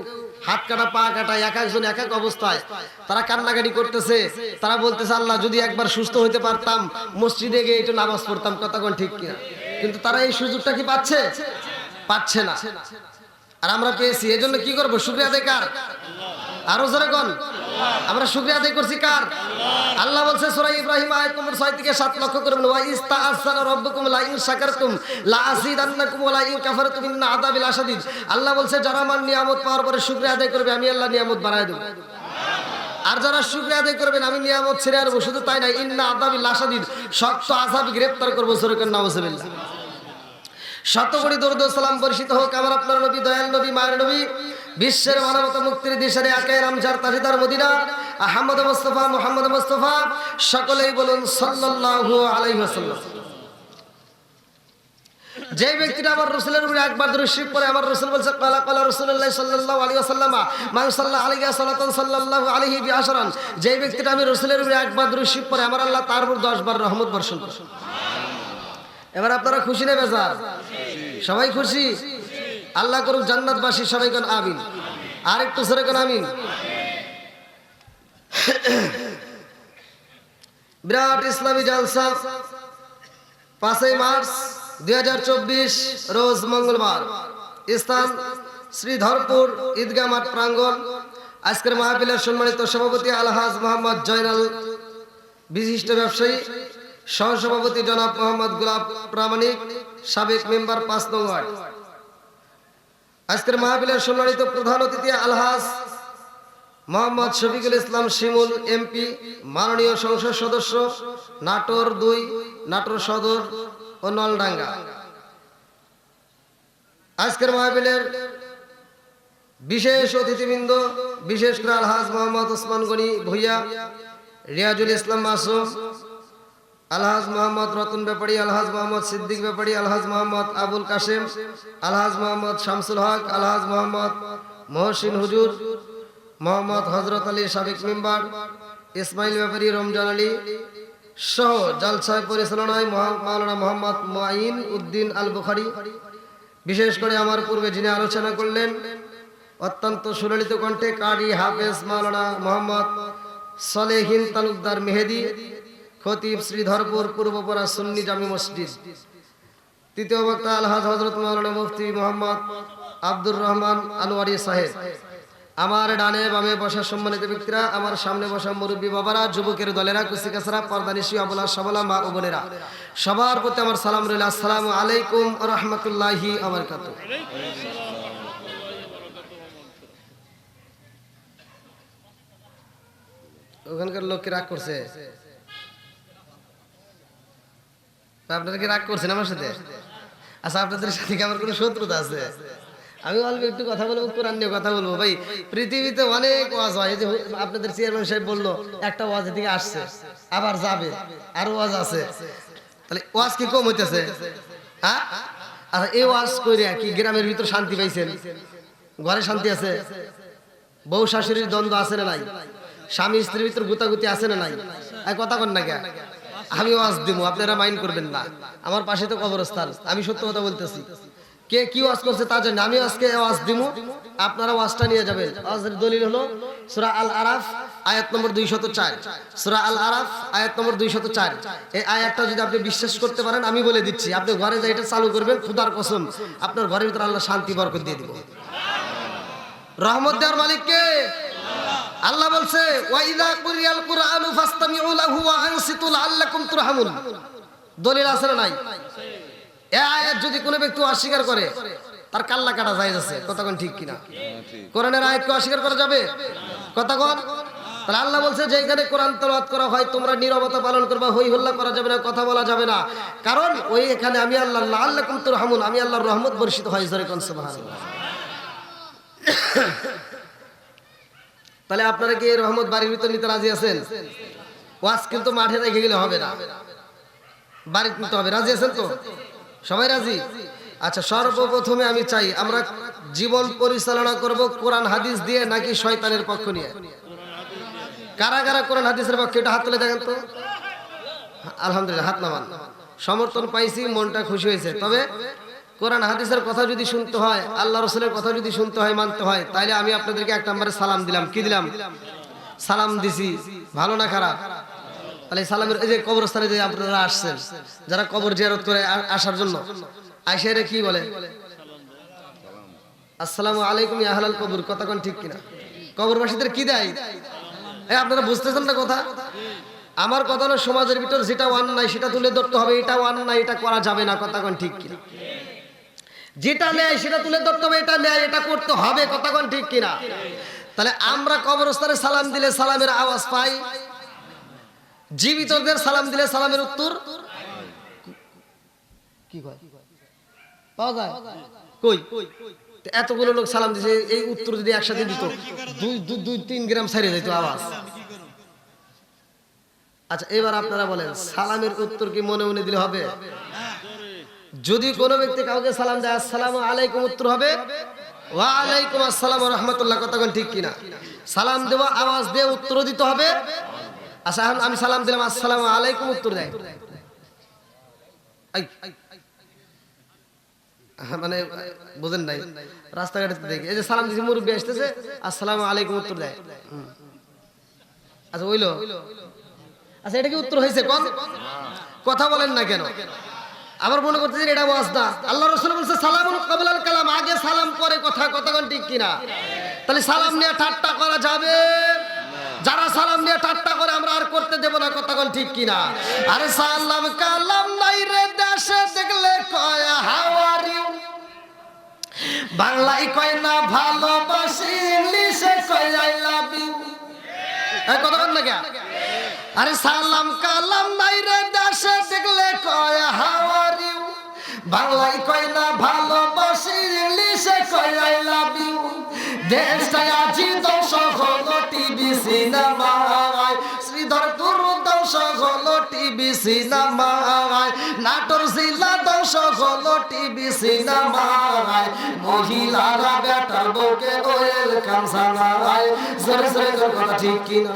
হাত কাটা পা কাটা, এক একজন এক এক অবস্থায়, তারা কান্নাকাটি করতেছে, তারা বলতেছে আল্লাহ যদি একবার সুস্থ হইতে পারতাম, মসজিদে গিয়ে একটু নামাজ পড়তাম, কথা কোন ঠিক কিনা। কিন্তু তারা এই সুযোগটা কি পাচ্ছে? পাচ্ছে না। আর আমরা পেয়েছি, এজন্য কি করবো? শুকরিয়া আদায় কার? আরো জোরে কোন? আমরা শুকরিয়া আদায় করছি কার? আল্লাহ বলছে সূরা ইব্রাহিম আয়াত নম্বর 6 থেকে 7 লক্ষ্য করবেন, ওয়া ইস্তাআযানা রাব্বুকুম লা ইন শাকারতুম লা আযীদান্নাকুম ওয়া লা ইন কাফারতুম ইন্না আযাবি লাশাদীদ। আল্লাহ বলছে যারা আমার নিয়ামত পাওয়ার পরে শুকরিয়া আদায় করবে, আমি আল্লাহ নিয়ামত বাড়ায় দেব। আর যারা শুকরিয়া আদায় করবেন, আমি নিয়ামত ছেড়ে আনবো। শুধু তাই না, ইন্না আযাবি লাশাদীদ, শক্ত আযাব গ্রেফতার করব। সূরা নাউযুবিল্লাহ। শত কোটি দরুদ ও সালাম বর্ষিত হোক আমার আপনার নবী, দয়াল নবী, মায়ের নবী, বিশ্বের মানবতা মুক্তির দিশারি আকায়ে রামজার তাজদার মদিনা আহমদ মুস্তাফা মুহাম্মদ মুস্তাফা, সকলেই বলুন সাল্লাল্লাহু আলাইহি ওয়াসাল্লাম। যে ব্যক্তিটা আমার রাসূলের উপরে একবার দরুদ শরীফ পড়ে, আমার রাসূল বলেছে ক্বালা ক্বালা রাসূলুল্লাহ সাল্লাল্লাহু আলাইহি ওয়াসাল্লাম মান সাল্লা আলাইহি সাল্লাতান সাল্লাল্লাহু আলাইহি বিআশরান। যে ব্যক্তিটা আমি রাসূলের উপরে একবার দরুদ শরীফ পড়ে, আমার আল্লাহ তার উপর 10 বার রহমত বর্ষণ করে। এবার আপনারা খুশি না বেজার? সবাই খুশি? আল্লাহ করুক জান্নাতবাসী, সবাই কোন আমিন। আর একটু সরে কোন আমিন। বিরাট ইসলামী জালসা 5ই মার্চ 2024 রোজ মঙ্গলবার, স্থান শ্রীধরপুর ঈদগাহ মাঠ প্রাঙ্গণ। আজকের মাহফিলের সম্মানিত সভাপতি আলহাজ মোহাম্মদ জয়নাল, বিশিষ্ট ব্যবসায়ী, সহসভাপতি জনাব মোহাম্মদ গোলাপ প্রামাণিক, সাবেক মেম্বার 5 নং ওয়ার্ড। আজকের মাহফিলের সম্মানিত প্রধান অতিথি আলহাজ মোহাম্মদ শফিকুল ইসলাম শিমুল এমপি, মাননীয় সংসদ সদস্য, নাটোর 2, নাটোর সদর ও নলডাঙ্গা। আজকের মাহফিলের বিশেষ অতিথিবৃন্দ, বিশেষ করে আলহাজ মোহাম্মদ ওসমান গনি ভুইয়া, রিয়াজুল ইসলাম মাসুম, আলহাজ মোহাম্মদ রতন ব্যাপারী, আলহাজ মোহাম্মদ সিদ্দিক ব্যাপারী, আলহাজ মোহাম্মদ আবুল কাশেম, আলহাজ মোহাম্মদ শামসুল হক, আলহাজ মোহাম্মদ মহসিন হুজুর, মোহাম্মদ হজরত আলী সাবেক মেম্বার, ইসমাইল ব্যাপারী, রমজান আলী সহ জালসায় পরিচালনায় মাওলানা মোহাম্মদ মুঈন উদ্দিন আল বুখারী। বিশেষ করে আমার পূর্বে যিনি আলোচনা করলেন অত্যন্ত সুললিত কণ্ঠে কারি হাফেজ মাওলানা মোহাম্মদ সলেহিন তালুকদার মেহেদি, খতিব শ্রীধরপুর পূর্বপাড়া সুন্নি জামি মসজিদ। তৃতীয় বক্তা আলহাজ হযরত মাওলানা মুফতি মোহাম্মদ আব্দুর রহমান আনোয়ারি সাহেব। আমার ডানে বামে বসা সম্মানিত ব্যক্তিরা, আমার সামনে বসা মুরব্বী বাবারা, যুবকের দলেরা, কুসিকাছাড়া, পর্দানিশী, আবুলা সবলা মা ও বোনেরা, সবার প্রতি আমার সালাম রইল। আসসালামু আলাইকুম ওয়া রাহমাতুল্লাহি ওয়া বারাকাতুহু। ওখানকার লোক কি রাগ করছে? আপনারা কি রাগ করছেন আমার সাথে? আচ্ছা, আপনাদের সাথে কি আমার কোনো শত্রুতা আছে? আমি অল্প একটু কথা বলবো, কোরআন নিয়ে কথা বলবো। ভাই, পৃথিবীতে অনেক ওয়াজ হয়। যে আপনাদের চেয়ারম্যান সাহেব বললো একটা ওয়াজ থেকে আসছে, আবার যাবে, আরো ওয়াজ আছে, তাহলে ওয়াজ কি কম হইতেছে? হ্যাঁ, আচ্ছা, এই ওয়াজ করে কি গ্রামের ভিতর শান্তি পাইছেন? ঘরে শান্তি আছে? বউ শাশুড়ির দ্বন্দ্ব আছে না নাই? স্বামী স্ত্রীর ভিতর গুতাগুতি আছে না নাই? কথা কন না কেন? আমি ওয়াজ দিব, আপনারা মাইন্ড করবেন না। আমার পাশে তো কবরস্থান, আমি সত্য কথা বলতেছি। কে কি ওয়াজ করছে তা জানি, আমি আজকে ওয়াজ দিব, আপনারা ওয়াজটা নিয়ে যাবেন। ওয়াজের দলিল হলো সূরা আল আরাফ আয়াত নম্বর 204। সূরা আল আরাফ আয়াত নম্বর 204। এই আয়াতটা যদি আপনি বিশ্বাস করতে পারেন, আমি বলে দিচ্ছি, আপনি ঘরে যাই এটা চালু করবেন, খোদার কসম আপনার ঘরের ভিতরে আল্লাহ শান্তি বরকত দিয়ে দিব। রহমত দেওয়ার মালিক কে? আল্লাহ বলছে ওয়া ইযা কুরিয়াল কুরআনু ফাসতামিউ লাহু ওয়া আনসিতু লাআল্লাকুম তুরহামুন। দলিল আছে না নাই? এই আয়াত যদি কোনো ব্যক্তি অস্বীকার করে, তার কাল্লা কাটা যায় আছে। কতক্ষণ ঠিক কিনা? কোরআনের আয়াতকে অস্বীকার করা যাবে? কতক্ষণ? তাহলে আল্লাহ বলছে যে এখানে কোরআন তেলাওয়াত করা হয়, তোমরা নীরবতা পালন করবা, হই হল্লা করা যাবে না, কথা বলা যাবে না। কারণ ওই এখানে আমি আল্লাহ লাআল্লাকুম তুরহামুন, আমি আল্লাহর রহমত বর্ষিত হয়। জোরে কোন সুবহানাল্লাহ। তাহলে আপনারা কি এই রহমত বাড়ির ভিতর নিতে রাজি আছেন? ওয়াজ কিন্তু মাঠে রেখে গেলে হবে না, বাড়িতে নিতে হবে। রাজি আছেন তো? সবাই রাজি? আচ্ছা, সর্বপ্রথমে আমি চাই আমরা জীবন পরিচালনা করব কোরআন হাদিস দিয়ে নাকি শয়তানের পক্ষ নিয়ে? কারা কারা কোরআন হাদিসের পক্ষে এটা হাত তুলে দেখেন তো। আলহামদুলিল্লাহ, হাত নামান। সমর্থন পাইছি, মনটা খুশি হয়েছে। তবে কোরআন হাদিসের কথা যদি শুনতে হয়, আল্লাহ রাসূলের কথা যদি শুনতে হয়, মানতে হয়, তাহলে আমি আপনাদেরকে এক নম্বরে সালাম দিলাম। কি দিলাম? সালাম দিছি। ভালো না খারাপ? তাহলে সালামের এই যে কবরস্থানে যে আপনারা আসছেন, যারা কবর জিয়ারত করে আসার জন্য, আইসারে কি বলে? আসসালামু আলাইকুম ইয়া আহলাল কবর। কতক্ষণ ঠিক কিনা? কবরবাসীদের কি দেয়? এই আপনারা বুঝতেছেন না কথা? আমার কথা হলো সমাজের ভিতর যেটা অন্যায় সেটা তুলে ধরতে হবে, এটা অন্যায়, এটা করা যাবে না। কতক্ষণ ঠিক কিনা? যেটা নেয় সেটা তুলে ধরতে হবে, এটা নেয়, এটা করতে হবে। কতক্ষণ ঠিক কিনা? তাহলে আমরা কবরস্থানে সালাম দিলে সালামের আওয়াজ পাই, জীবিতদের সালাম দিলে সালামের উত্তর কি কয় পাওয়া যায়? কই এতগুলো লোক সালাম দিছে, এই উত্তর যদি একসাথে দিত 2-3 গ্রাম ছাড়িয়ে যেত আওয়াজ। আচ্ছা, এবার আপনারা বলেন সালামের উত্তর কি মনে মনে দিলে হবে? যদি কোনো ব্যক্তি কাউকে সালাম দেয় আসসালামু আলাইকুম, উত্তর হবে ওয়া আলাইকুম আসসালাম ওয়া রাহমাতুল্লাহ। কতক্ষণ ঠিক কিনা? সালাম দেওয়া আওয়াজ দিয়ে উত্তর দিতে হবে। আচ্ছা, আমি সালাম দিলাম আসসালামু আলাইকুম, উত্তর দেয় মানে বুঝেন নাই? রাস্তাঘাটে দেখি এই যে সালাম দিছি, মুরব্বি আসতেছে, আসসালামু আলাইকুম উত্তর দেয়। আচ্ছা, হইলো? আচ্ছা এটা কি উত্তর হয়েছে কোন কথা বলেন না কেন? আবার মনে করতেছেন এটা ওয়াজ না। আল্লাহ রাসূল বলেছে সালামুন ক্বাবলাল কালাম, আগে সালাম করে কথা, কতক্ষণ ঠিক কিনা? তাহলে সালাম নিয়ে ঠাট্টা করা যাবে? যারা সালাম নিয়ে ঠাট্টা করে আমরা আর করতে দেব না, কতক্ষণ ঠিক কিনা? আরে সালাম কালাম নাই রে দেশে দেখলে কয় হাউ আর ইউ, বাংলায় কয় না ভালোবাসি, ইংলিশে কয় আই লাভ ইউ। এই কতক্ষণ না কে? আরে সালাম কালাম নাই রে দেশে দেখলে কয় হাউ আর ইউ, বাংলায় কয় না ভালোবাসি, ইংলিশে কয় আই লাভ ইউ। দেশটায় আজি ধ্বংস হলো টিভি সিনেমায়, শ্রীধর গুরু ধ্বংস হলো টিভি সিনেমায়, নাটোর জেলা ধ্বংস হলো টিভি সিনেমায়, মহিলারা বেটার বউকে ওয়েলকাম জানায়। জোরে জোরে কথা ঠিক কিনা?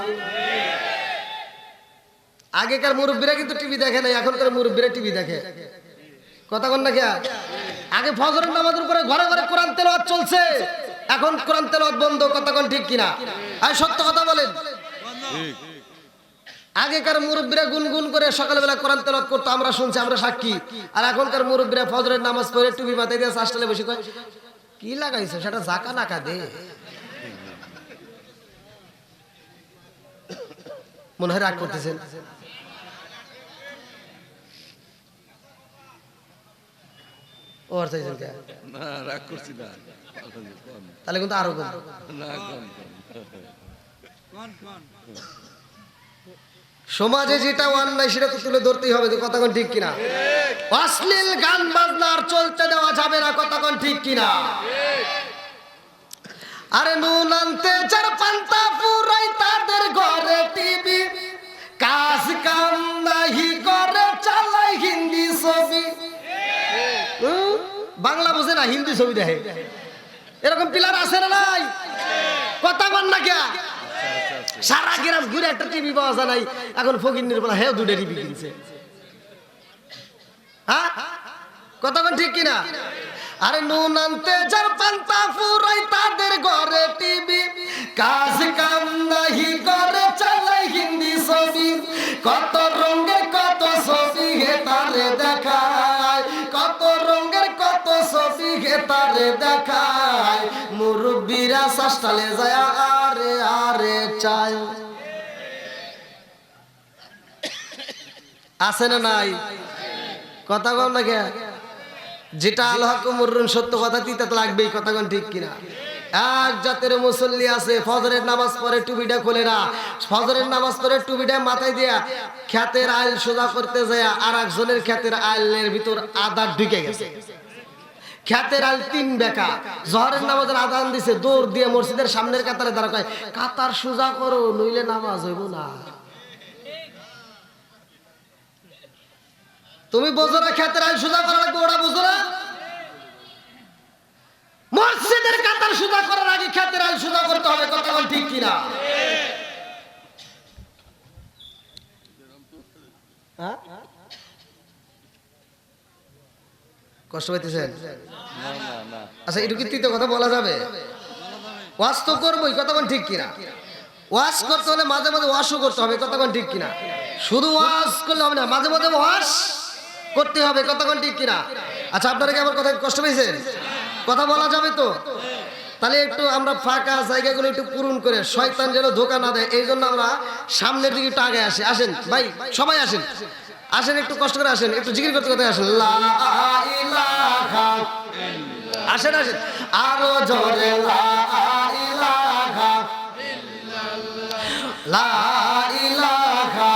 আগেকার মুরব্বীরা কিন্তু টিভি দেখে নাই, এখনকার মুরব্বীরা টিভি দেখে, কথা কন না কে? আগে ফজরের নামাজের পরে ঘরে ঘরে কোরআন তেলাওয়াত চলছে, এখন কোরআন তেলাওয়াত বন্ধ, কথা কন ঠিক কিনা? আর সত্য কথা বলেন, আগেকার মুরব্বীরা গুনগুন করে সকালবেলা কোরআন তেলাওয়াত করতো, আমরা শুনছি, আমরা সাক্ষী। আর এখনকার মুরব্বীরা ফজরের নামাজ পড়ে টুপি মাথায় দিয়ে চাষটালে বসে কয় কি লাগাইছে সেটা জাকা নাকা দে, মনে হয় রাগ করতেছেন। ও আর চাইছেন কে? না রাগ করছি না, তাহলে কিন্তু আরো কম। না কম সমাজে যেটা অন্যায় সেটা তো তুলে ধরতেই হবে, কতক্ষণ ঠিক কিনা? অশ্লীল গান বাজনা আর চলতে দেওয়া যাবে না, কতক্ষণ ঠিক কিনা? আরে নুন আনতে যার পান্তা ফুরাই তাদের ঘরে টিভি, কাজ কাম নাহি করে চালাই হিন্দি ছবি। বাংলা বোঝে না, হিন্দি ছবি দেখে, এরকম পিলার আছে না নাই? কথা বল না কে? সারা গ্রাম ঘুরে একটা টিভি পাওয়া যায় নাই, এখন ফকিন্নির বলা হ্যাঁ দুটো টিভি কিনছে। হ্যাঁ কতক্ষণ ঠিক কিনা? আরে নুন আনতে যার পান্তা ফুরাই তাদের ঘরে টিভি, কাজ কাম নাহি করে চালাই হিন্দি ছবি, কত রঙের কত ছবি হে তারে দেখায়, কত রঙের কত ছবি হে তারে দেখায়, মুরব্বীরা শাস্তালে যায় আরে আরে চায়। আছে না নাই? কথা কম না কে? যেটা আল্লাহ কুমরুন সত্য কথা তিতা তো লাগবেই, কথা কোন ঠিক কিনা? এক জাতের মুসল্লি আছে ফজরের নামাজ পড়ে টুপিটা খোলে না, ফজরের নামাজ পড়ে টুপিটা মাথায় দিয়া ক্ষেতের আইল সোজা করতে যায়, আর একজনের ক্ষেতের আইলের ভিতর আদার ঢুকে গেছে। ক্ষেতের আইল 3 বেকা, জোহরের নামাজের আযান দিছে, দৌড় দিয়ে মসজিদের সামনের কাতারে দাঁড়ায়, কাতার সোজা করো নইলে নামাজ হইব না। তুমি বোঝো না ক্ষেতের আইল সোজা করা লাগবে, ওরা বোঝো না? মসজিদের কাতার সোজা করার আগে ক্ষেতের আইল সোজা করতে হবে, কথা বল ঠিক কিনা? কষ্ট পাইতেছেন? আচ্ছা একটু কি তুই কথা বলা যাবে? ওয়াজ তো করবোই, কথা বল ঠিক কিনা? ওয়াজ করতে হলে মাঝে মাঝে ওয়াশও করতে হবে, কথা বল ঠিক কিনা? শুধু ওয়াজ করলে হবে না, মাঝে মাঝে ওয়াশ করতে হবে, কতক্ষণ ঠিক কিনা? আচ্ছা আপনারা কি আমার কথা কষ্ট পেয়েছেন? কথা বলা যাবে তো? তাহলে একটু আমরা ফাঁকা জায়গাগুলো একটু পূরণ করে শয়তান যেন ধোকা না দেয়, এই জন্য আমরা সামনের দিকে একটু আগে আসি। আসেন ভাই সবাই আসেন, আসেন একটু কষ্ট করে আসেন, একটু জিকির করতে করতে আসেন। লা ইলাহা ইল্লাল্লাহ। আসেন আসেন আরো জোরে লা ইলাহা ইল্লাল্লাহ, লা ইলাহা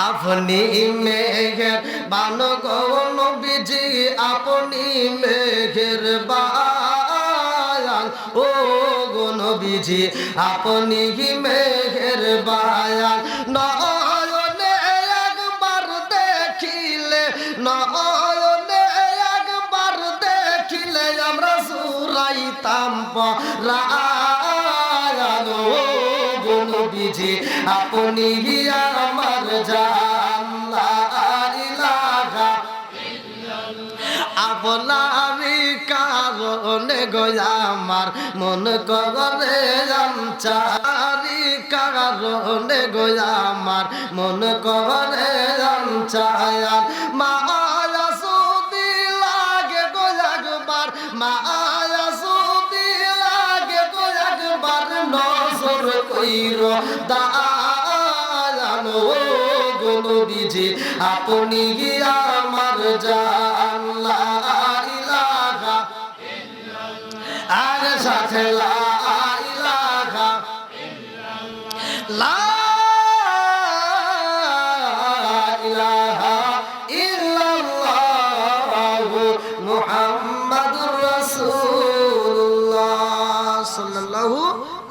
আপনি মেঘের বান গো নবীজি, আপনি মেঘের বায়ান, ও গো নবীজি আপনি মেঘের বায়ান, নয়নে একবার দেখিলে, নয়নে একবার দেখিলে আমরা জুড়াইতাম পরায়ান, ও গো নবীজি আপনি আমার জান, লা ইলাহা ইল্লাল্লাহ। আপনারই কারণে কারণে গো আমার মন করে চারি কারণে গো আমার মন করে চায়ান মায়া সুদি লাগে গো একবার মায়া সুদি লাগে গো একবার নজর কইর দায়ানো গো নবীজি আপনি আমার জান লা ইলাহা আর সাথে লা ইলাহা লা ইলাহা ইল্লাল্লাহ মুহাম্মাদুর রাসূলুল্লাহ সাল্লাল্লাহু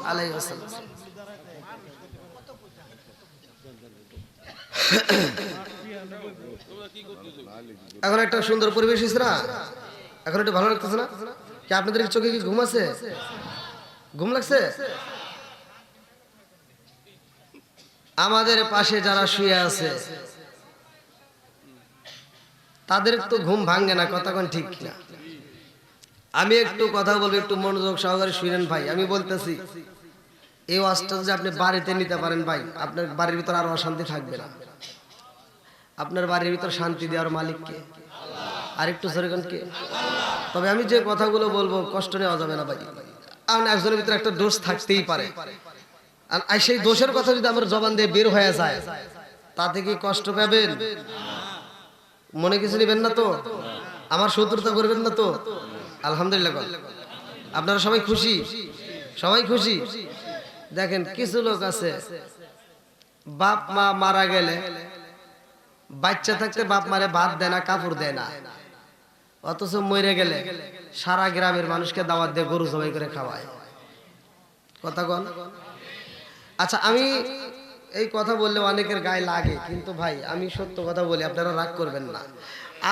আলাইহি ওয়াসাল্লাম। এখন একটা সুন্দর পরিবেশ হয়েছে না, এখন একটু ভালো লাগতেছে না? কি আপনাদের চোখে কি ঘুম আছে? ঘুম লাগছে? আমাদের পাশে যারা শুয়ে আছে তাদের তো ঘুম ভাঙে না, কথা কোন ঠিক না? আমি একটু কথা বলবো, একটু মনোযোগ সহকারে শুনেন ভাই। আমি বলতেছি এই ওয়াজটা যদি আপনি বাড়িতে নিতে পারেন ভাই, আপনার বাড়ির ভিতর আর অশান্তি থাকবে না। আপনার বাড়ির ভিতর শান্তি দেওয়ার মালিক কে? আর একটু জোরে কোন কে? তবে আমি যে কথাগুলো বলবো কষ্ট নেওয়া যাবে না ভাই। কারণ একজনের ভিতরে একটা দোষ থাকতেই পারে, আর সেই দোষের কথা যদি আমার জবান দিয়ে বের হয়ে যায় তাতে কি কষ্ট পাবেন? মনে কিছু নেবেন না তো? আমার শত্রুতা করবেন না তো? আলহামদুলিল্লাহ। আপনারা সবাই খুশি? সবাই খুশি? দেখেন কিছু লোক আছে বাপ মা মারা গেলে বাচ্চা থাকতে বাপ মারে ভাত দেয় না, কাপড় দেয় না, অথচ মরে গেলে সারা গ্রামের মানুষকে দাওয়াত দিয়ে গরু জবাই করে খাওয়ায়। কথা বল। আচ্ছা, আমি এই কথা বললে অনেকের গায়ে লাগে, কিন্তু ভাই আমি সত্য কথা বলি, আপনারা রাগ করবেন না।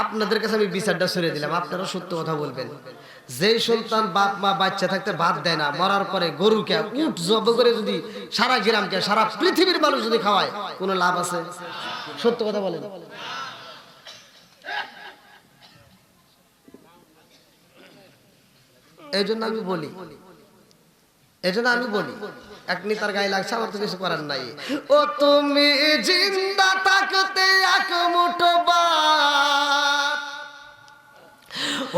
আপনাদের কাছে আমি বিচারটা ছড়িয়ে দিলাম, আপনারা সত্য কথা বলবেন। যেই সন্তান বাপ মা বাচ্চা থাকতে ভাত দেয় না, মরার পরে গরুকে উট জব করে যদি সারা গ্রামকে সারা পৃথিবীর মানুষ যদি খাওয়ায়, কোনো লাভ আছে? সত্য কথা বলেন। এই জন্য আমি বলি এক নেতার গায়ে লাগছে, আমার তো কিছু করার নাই। ও তুমি জিন্দা থাকতে এক মুঠো ভাত,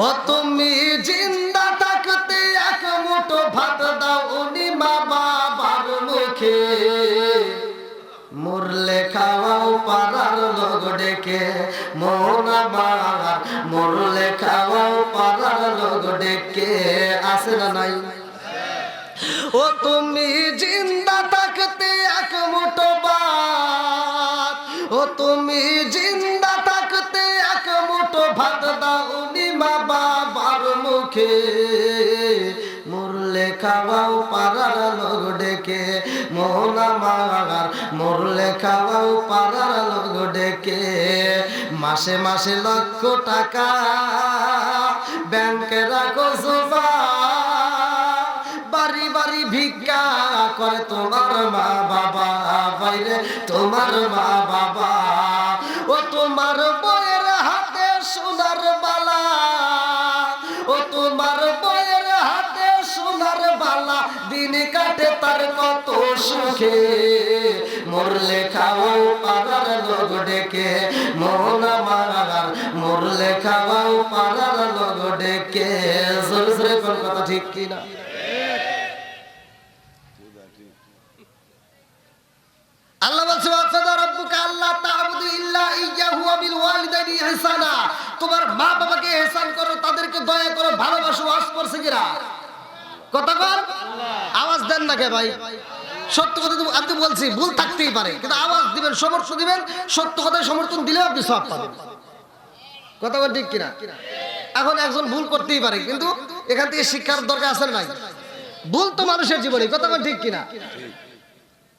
ও তুমি জিন্দা থাকতে এক মুঠো ভাত দাও উনি মা বাবার মুখে, মরলে খাওয়াও পাড়ার লোক ডেকে, মোহন আমার মরলে খাওয়াও পাড়ার লোক ডেকে। আছে না নাই? ও তুমি জিন্দা থাকতে এক মুঠো ভাত, ও তুমি জিন্দা থাকতে এক মুঠো ভাত দাও উনি মা বাবার মুখে, মরলে খাওয়াও পাড়ার লোক ডেকে, মোহন আমার মরলে খাওয়াও পাড়ার লোক ডেকে। মাসে মাসে লক্ষ টাকা ব্যাংকে রাখো জমা, বাড়ি বাড়ি ভিক্ষা করে তোমার মা বাবা, বাইরে তোমার মা বাবা। ও তোমার বইয়ের হাতে সোনার বালা, ও তোমার বইয়ের হাতে সোনার বালা, দিন কাটে তার কত সুখে, মরলে খাওয়াও পাড়ার লোক ডেকে, মোহন আমার মরলে খাওয়াও পাড়ার লোক ডেকে। জোরে জোরে কোন কথা ঠিক কিনা? আল্লাহ বলছে ওয়াকাদা রাব্বুকা আল্লা তা'বুদু ইল্লা ইয়্যাহু ওয়া বিল ওয়ালিদাইনি ইহসানা, তোমার মা বাবাকে ইহসান করো, তাদেরকে দয়া করো, ভালোবাসো। ওয়াজ করছে কিরা? কথা বল। আওয়াজ দেন না কে ভাই? সত্য কথা তো আপনি বলছি, ভুল থাকতেই পারে, কিন্তু আওয়াজ দিবেন, সমর্থন দিবেন। সত্য কথায় সমর্থন দিলেও আপনি সওয়াব পাবেন। কথা বল ঠিক কিনা? এখন একজন ভুল করতেই পারে, কিন্তু এখান থেকে শিক্ষার দরকার আছে না নাই? ভুল তো মানুষের জীবনে, কথা বল ঠিক কিনা?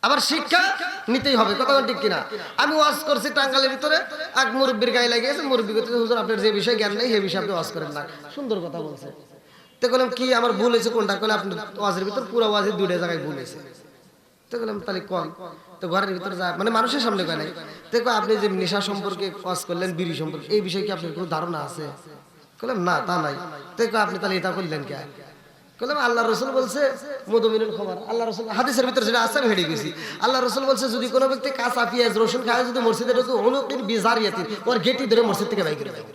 আবার শিক্ষা নিতেই হবে, কথা বল ঠিক কিনা? আমি ওয়াজ করছি টাঙ্গালের ভিতরে, এক মুরব্বীর গায়ে লাগিয়েছে, মুরব্বী করতে হুজুর আপনার যে বিষয়ে জ্ঞান নেই সেই বিষয়ে আপনি ওয়াজ করেন না। সুন্দর কথা বলছে। তো বললাম কি আমার ভুল হয়েছে কোনটা? বলে আপনার ওয়াজের ভিতর পুরো ওয়াজের দুইটা জায়গায় ভুল হয়েছে। তো বললাম তাহলে কম, তো ঘরের ভিতরে যায় মানে মানুষের সামনে কয় নাই। তো আপনি যে নেশা সম্পর্কে ওয়াজ করলেন, বিড়ি সম্পর্কে, এই বিষয়ে কি আপনার কোনো ধারণা আছে? বললাম না তা নাই। তো আপনি তাহলে এটা করলেন কে? বললাম আল্লাহ রসুল বলছে মধুমিনুল খবর, আল্লাহ রসুল হাদিসের ভিতরে যেটা আছে আমি হেঁটে গেছি। আল্লাহ রসুল বলছে যদি কোনো ব্যক্তি কাঁচা পেঁয়াজ রসুন খায় যদি মসজিদে ঢুকে অনুকিন বিজারিয়াতিন ওর গেটি ধরে মসজিদ থেকে বাইক করে দেবে।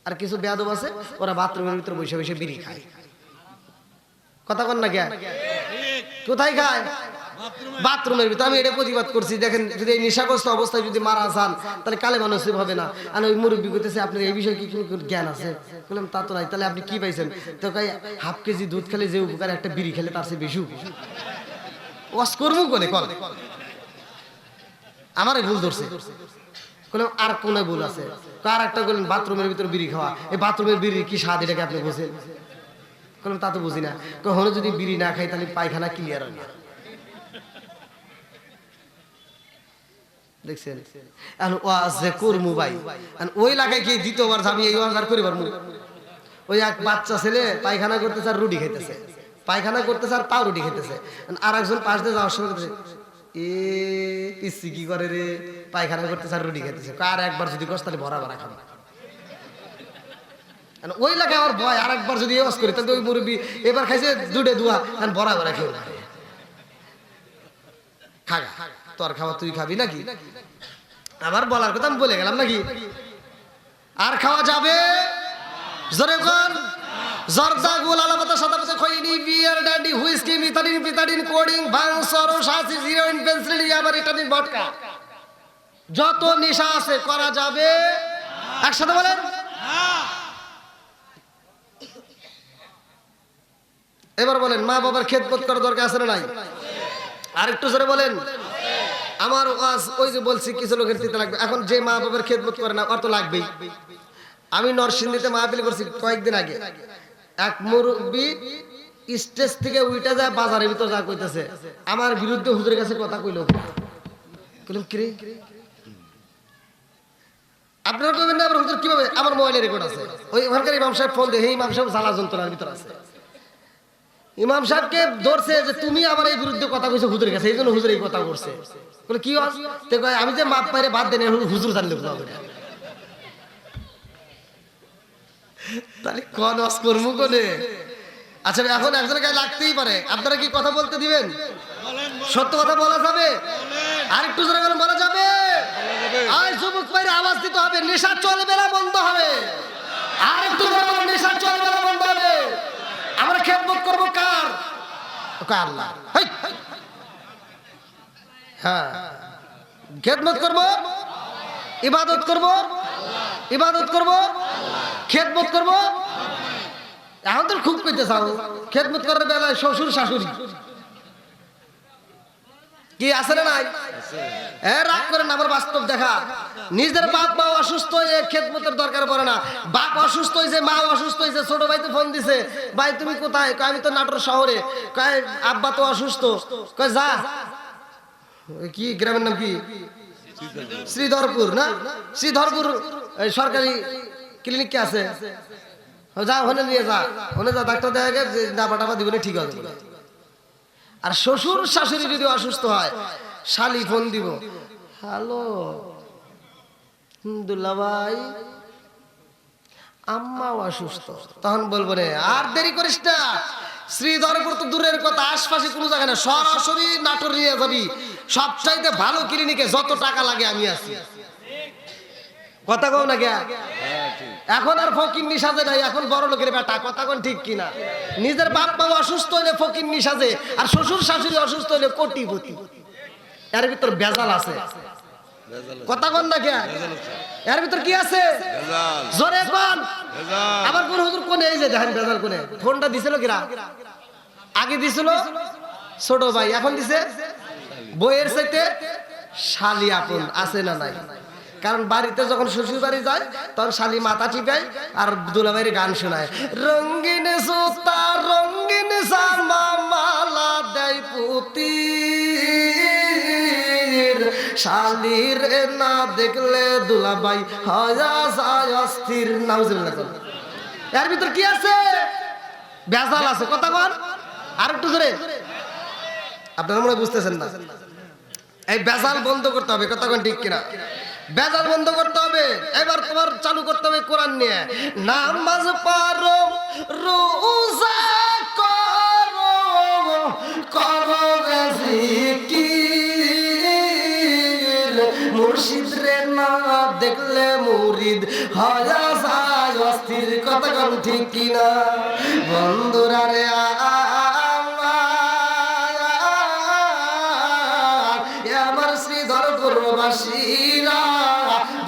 আর কিছু বেয়াদব আছে ওরা বাথরুমের ভিতরে বসে বসে বিড়ি খায়। কথা কন না কে? কোথায় খায়? বাথরুমের ভিতরে। আমি এটা প্রতিবাদ করছি, দেখেন যদি এই নেশাগ্রস্ত অবস্থায় যদি মারা যান তাহলে কালেমা নসিব হবে না। আর ওই মুরব্বী করতেছে আপনার এই বিষয়ে কি জ্ঞান আছে? বললাম তা তো নাই। তাহলে আপনি কি পাইছেন? তো কই হাফ কেজি দুধ খেলে যে উপকার একটা বিড়ি খেলে তার চেয়ে বেশি উপকার। ওয়াশ করবো কোনে কল আমারই ভুল ধরছে। বললাম আর কোন ভুল আছে? কার একটা বললেন বাথরুমের ভিতরে বিড়ি খাওয়া। এই বাথরুমের বিড়ি কি স্বাদ এটাকে আপনি বোঝেন? বললাম তা তো বুঝি না। কখনো যদি বিড়ি না খাই তাহলে পায়খানা ক্লিয়ার হয় না। দেখছেন ওই লাগাই কি দ্বিতীয়বার আমি এই ওয়াজ আর করিবার মুখ। ওই এক বাচ্চা ছেলে পায়খানা করতেছে আর রুটি খাইতেছে, পায়খানা করতেছে আর তাও রুটি খেতেছে। আর একজন পাশ দিয়ে যাওয়ার সময় এ পিসি কি করে রে, পায়খানা করতেছে আর রুটি খেতেছে। আর একবার যদি কষ্ট তাহলে ভরা ভরা খাবে। ওই লাগে আমার ভয় আর একবার যদি ওয়াজ করি তাহলে ওই মুরব্বী এবার খাইছে দুটে দুয়া ভরা ভরা খেয়ে খাগা তোর খাওয়া তুই খাবি নাকি? আমার বলার কথা আমি বলে গেলাম নাকি? আর খাওয়া যাবে? জোরে কোন জর্দা গোল আলাপাতা সাদাপাতা খৈনি বিয়ার ডান্ডি হুইস্কি মিথালিন পিতাডিন কোডিং ভাং সরো সাসি জিরোইন পেন্সিল ইয়াবার ইটানিন ভডকা যত নেশা আছে করা যাবে? একসাথে বলেন এবার বলেন মা বাবার খেদমত করার দরকার আছে না নাই? আরেকটু জোরে বলেন। আমার ওয়াজ ওই যে বলছি কিছু লোকের দিতে লাগবে। এখন যে মা বাবার খেদমত করে না ওর তো লাগবেই। আমি নরসিংদীতে মাহফিল করছি কয়েকদিন আগে। এক মুরব্বী স্টেজ থেকে উইটা যায় বাজারের ভিতর যা কইতেছে আমার বিরুদ্ধে হুজুরের কাছে কথা কইলো। কইলাম কি রে আপনারা কইবেন না? আবার হুজুর কিভাবে? আমার মোবাইলে রেকর্ড আছে। ওই ওখানকার ইমাম সাহেব ফোন দিয়ে, হে ইমাম সাহেব জ্বালা যন্ত্রণার ভিতর আছে। ইমাম সাহেবকে ধরছে যে তুমি আমার এই বিরুদ্ধে কথা কইছো হুজুরের কাছে, এই জন্য হুজুর এই কথা করছে। বলে কি আমি যে মাপ পাইরে বাদ দেন হুজুর জানলে তাহলে কোন ওয়াজ করবো কোনে? আচ্ছা এখন একজনের গায়ে লাগতেই পারে, আপনারা কি কথা বলতে দিবেন? সত্য কথা বলা যাবে? আরেকটু জোরে বলা যাবে? আর যুবক ভাইরা আওয়াজ দিতে হবে, নেশা চলবে না, বন্ধ হবে। আরেকটু জোরে নেশা চলবে না, বন্ধ হবে। আমরা খেদমত করবো কার? আল্লাহ। হ্যাঁ খেদমত করবো, ইবাদত করবো, ইবাদত করবো, খেদমত করবো। এখন তো খুব কইতে চাও খেদমত করার বেলায় শ্বশুর শাশুড়ি কি আছে না নাই? রাগ করেন না, আমার বাস্তব দেখা। নিজের বাপ মা অসুস্থ হয়ে খেদমতের দরকার পড়ে না। বাপ অসুস্থ হয়েছে, মা অসুস্থ হয়েছে, ছোট ভাই তো ফোন দিছে, ভাই তুমি কোথায়? আমি তো নাটোর শহরে। কয় আব্বা তো অসুস্থ। কয় যা, কি গ্রামের নাম কি? শ্রীধরপুর না? শ্রীধরপুর সরকারি ক্লিনিক কে আছে? যা ওখানে নিয়ে যা, ওখানে যা ডাক্তার দেখা গেছে ডাবা টাবা দিবনে ঠিক হবে। আর শ্বশুর শাশুড়ি যদি অসুস্থ হয় শালি ফোন দিব, হ্যালো দুল্লা ভাই আম্মাও অসুস্থ। তখন বলবো রে আর দেরি করিস না, শ্রীধরপুর তো দূরের কথা, আশপাশে কোনো জায়গায় না, সরাসরি নাটোর নিয়ে যাবি। সবচাইতে ভালো ক্লিনিকে, যত টাকা লাগে আমি আছি। কথা কও না কে? এখন আর ফকিন্নি সাজে নাই, এখন বড় লোকের বেটা। কথা কোন ঠিক কিনা? নিজের বাপ মা অসুস্থ হইলে ফকিন্নি সাজে, আর শ্বশুর শাশুড়ি অসুস্থ হইলে কোটিপতি। এর ভিতর বেজাল আছে। কথা কোন না কে? এর ভিতর কি আছে? জোরে কোন। আবার কোন হুজুর কোনে? এই যে দেখেন বেজাল কোনে। ফোনটা দিছিল কিরা? আগে দিছিল ছোট ভাই, এখন দিছে বইয়ের চাইতে শালি আপন। আছে না নাই? কারণ বাড়িতে যখন শ্বশুর বাড়ি যায় তখন শালি মাথা চিপায় আর দুলাভাইয়ের গান শোনায়, রঙিন সুতা রঙিন জামা মালা দেয় পুতি, শালির না দেখলে দুলাভাই হয় যায় অস্থির। নাউজুবিল্লাহ। এর ভিতর কি আছে? বেজাল আছে। কথা বল আর একটু জোরে। আপনারা মনে বুঝতেছেন না, এই বেজাল বন্ধ করতে হবে। কথা কোন ঠিক কিনা? বেজাল বন্ধ করতে হবে। এবার তোমার চালু করতে হবে কোরআন নিয়ে। নামাজ পড়ো, রোজা করো, করো জিকির, মুর্শিদ রে না দেখলে মুরিদ হয়া যায় অস্থির। কথা কোন ঠিক কিনা বন্ধুরা রে? আমার শ্রীধর পুরবাসীরা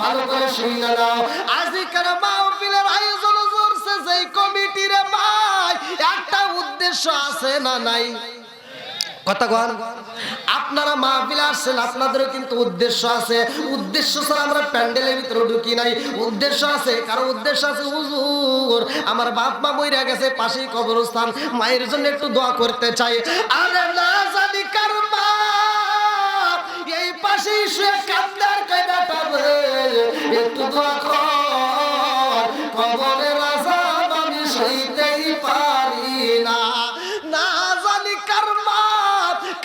ভালো করে শুনে নাও। আজকের মাহফিলের আয়োজন করছে যেই কমিটির ভাই, একটা উদ্দেশ্য আছে না নাই? কথা কন। আপনারা মাহফিলে আসছেন, আপনাদেরও কিন্তু উদ্দেশ্য আছে। উদ্দেশ্য ছাড়া আমরা প্যান্ডেলের ভিতরে ঢুকি নাই। উদ্দেশ্য আছে, কারো উদ্দেশ্য আছে হুজুর আমার বাপ মা মইরা গেছে, পাশেই কবরস্থান, মায়ের জন্য একটু দোয়া করতে চাই। আরে না জানি কার মা এই পাশেই শুয়ে কান্দার কাইদাটা রে, একটু দোয়া কর, কবরের আযাব আমি সইতেই পারি না। না জানি কার মা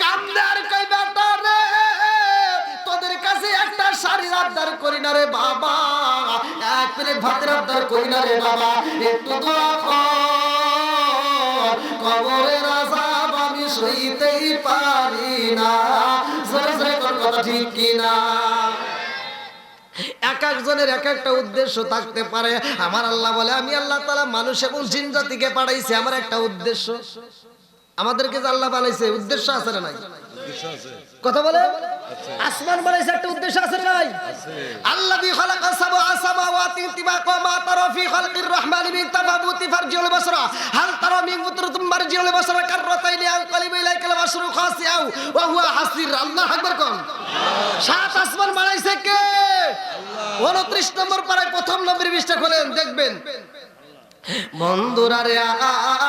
কান্দার কাইদাটা রে, তোদের কাছে একটা শাড়ির আবদার করি না রে বাবা, এক প্লেট ভাতের আবদার করি না রে বাবা, একটু দোয়া কর, কবরের আযাব আমি সইতেই পারি না। জোরে জোরে কোন কথা ঠিক কিনা? এক একজনের এক একটা উদ্দেশ্য থাকতে পারে। আমার আল্লাহ বলে আমি আল্লাহ তাআলা মানুষ এবং জিন জাতিকে পাঠাইছি আমার একটা উদ্দেশ্য। আমাদেরকে যে আল্লাহ বানাইছে উদ্দেশ্য আছে না নাই? কথা বলে। আসমান বানাইছে একটা উদ্দেশ্য আছে না নাই? আল্লাযী খালাকা সাবআ সামাওয়াতি তিবাকা মা তারা ফি খালকির রহমানি মিন তাফাবুতি ফারজিউল বাসরা হাল তারা মিন ফুতরাতুম মারজিউল বাসরা কাররাতাইনি আনকালিবু ইলাইকাল বাসরু খাসিআউ ওয়া হুয়া হাসির। আল্লাহু আকবার কোন। সাত আসমান বানাইছে কে? আল্লাহ। 29 নম্বর পারায় প্রথম নবীর পৃষ্ঠা খোলেন দেখবেন। বন্ধুরা রে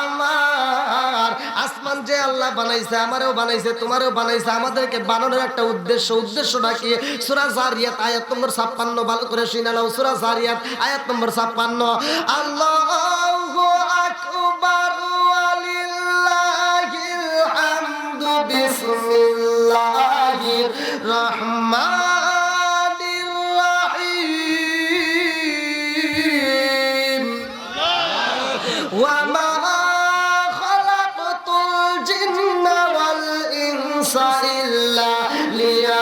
আমার, আসমান যে আল্লাহ বানাইছে, আমারও বানাইছে, তোমারও বানাইছে, আমাদেরকে বানানোর একটা উদ্দেশ্য। উদ্দেশ্যটা কি? সূরা জারিয়াত আয়াত নম্বর 56 ভালো করে শুনে নাও। সূরা জারিয়াত আয়াত নম্বর 56। আল্লাহু আকবার ওয়ালিল্লাহিল হামদু বিসমিল্লাহির রহমানির রহিম। وما خلقت الجن والإنس إلا ليعبدون।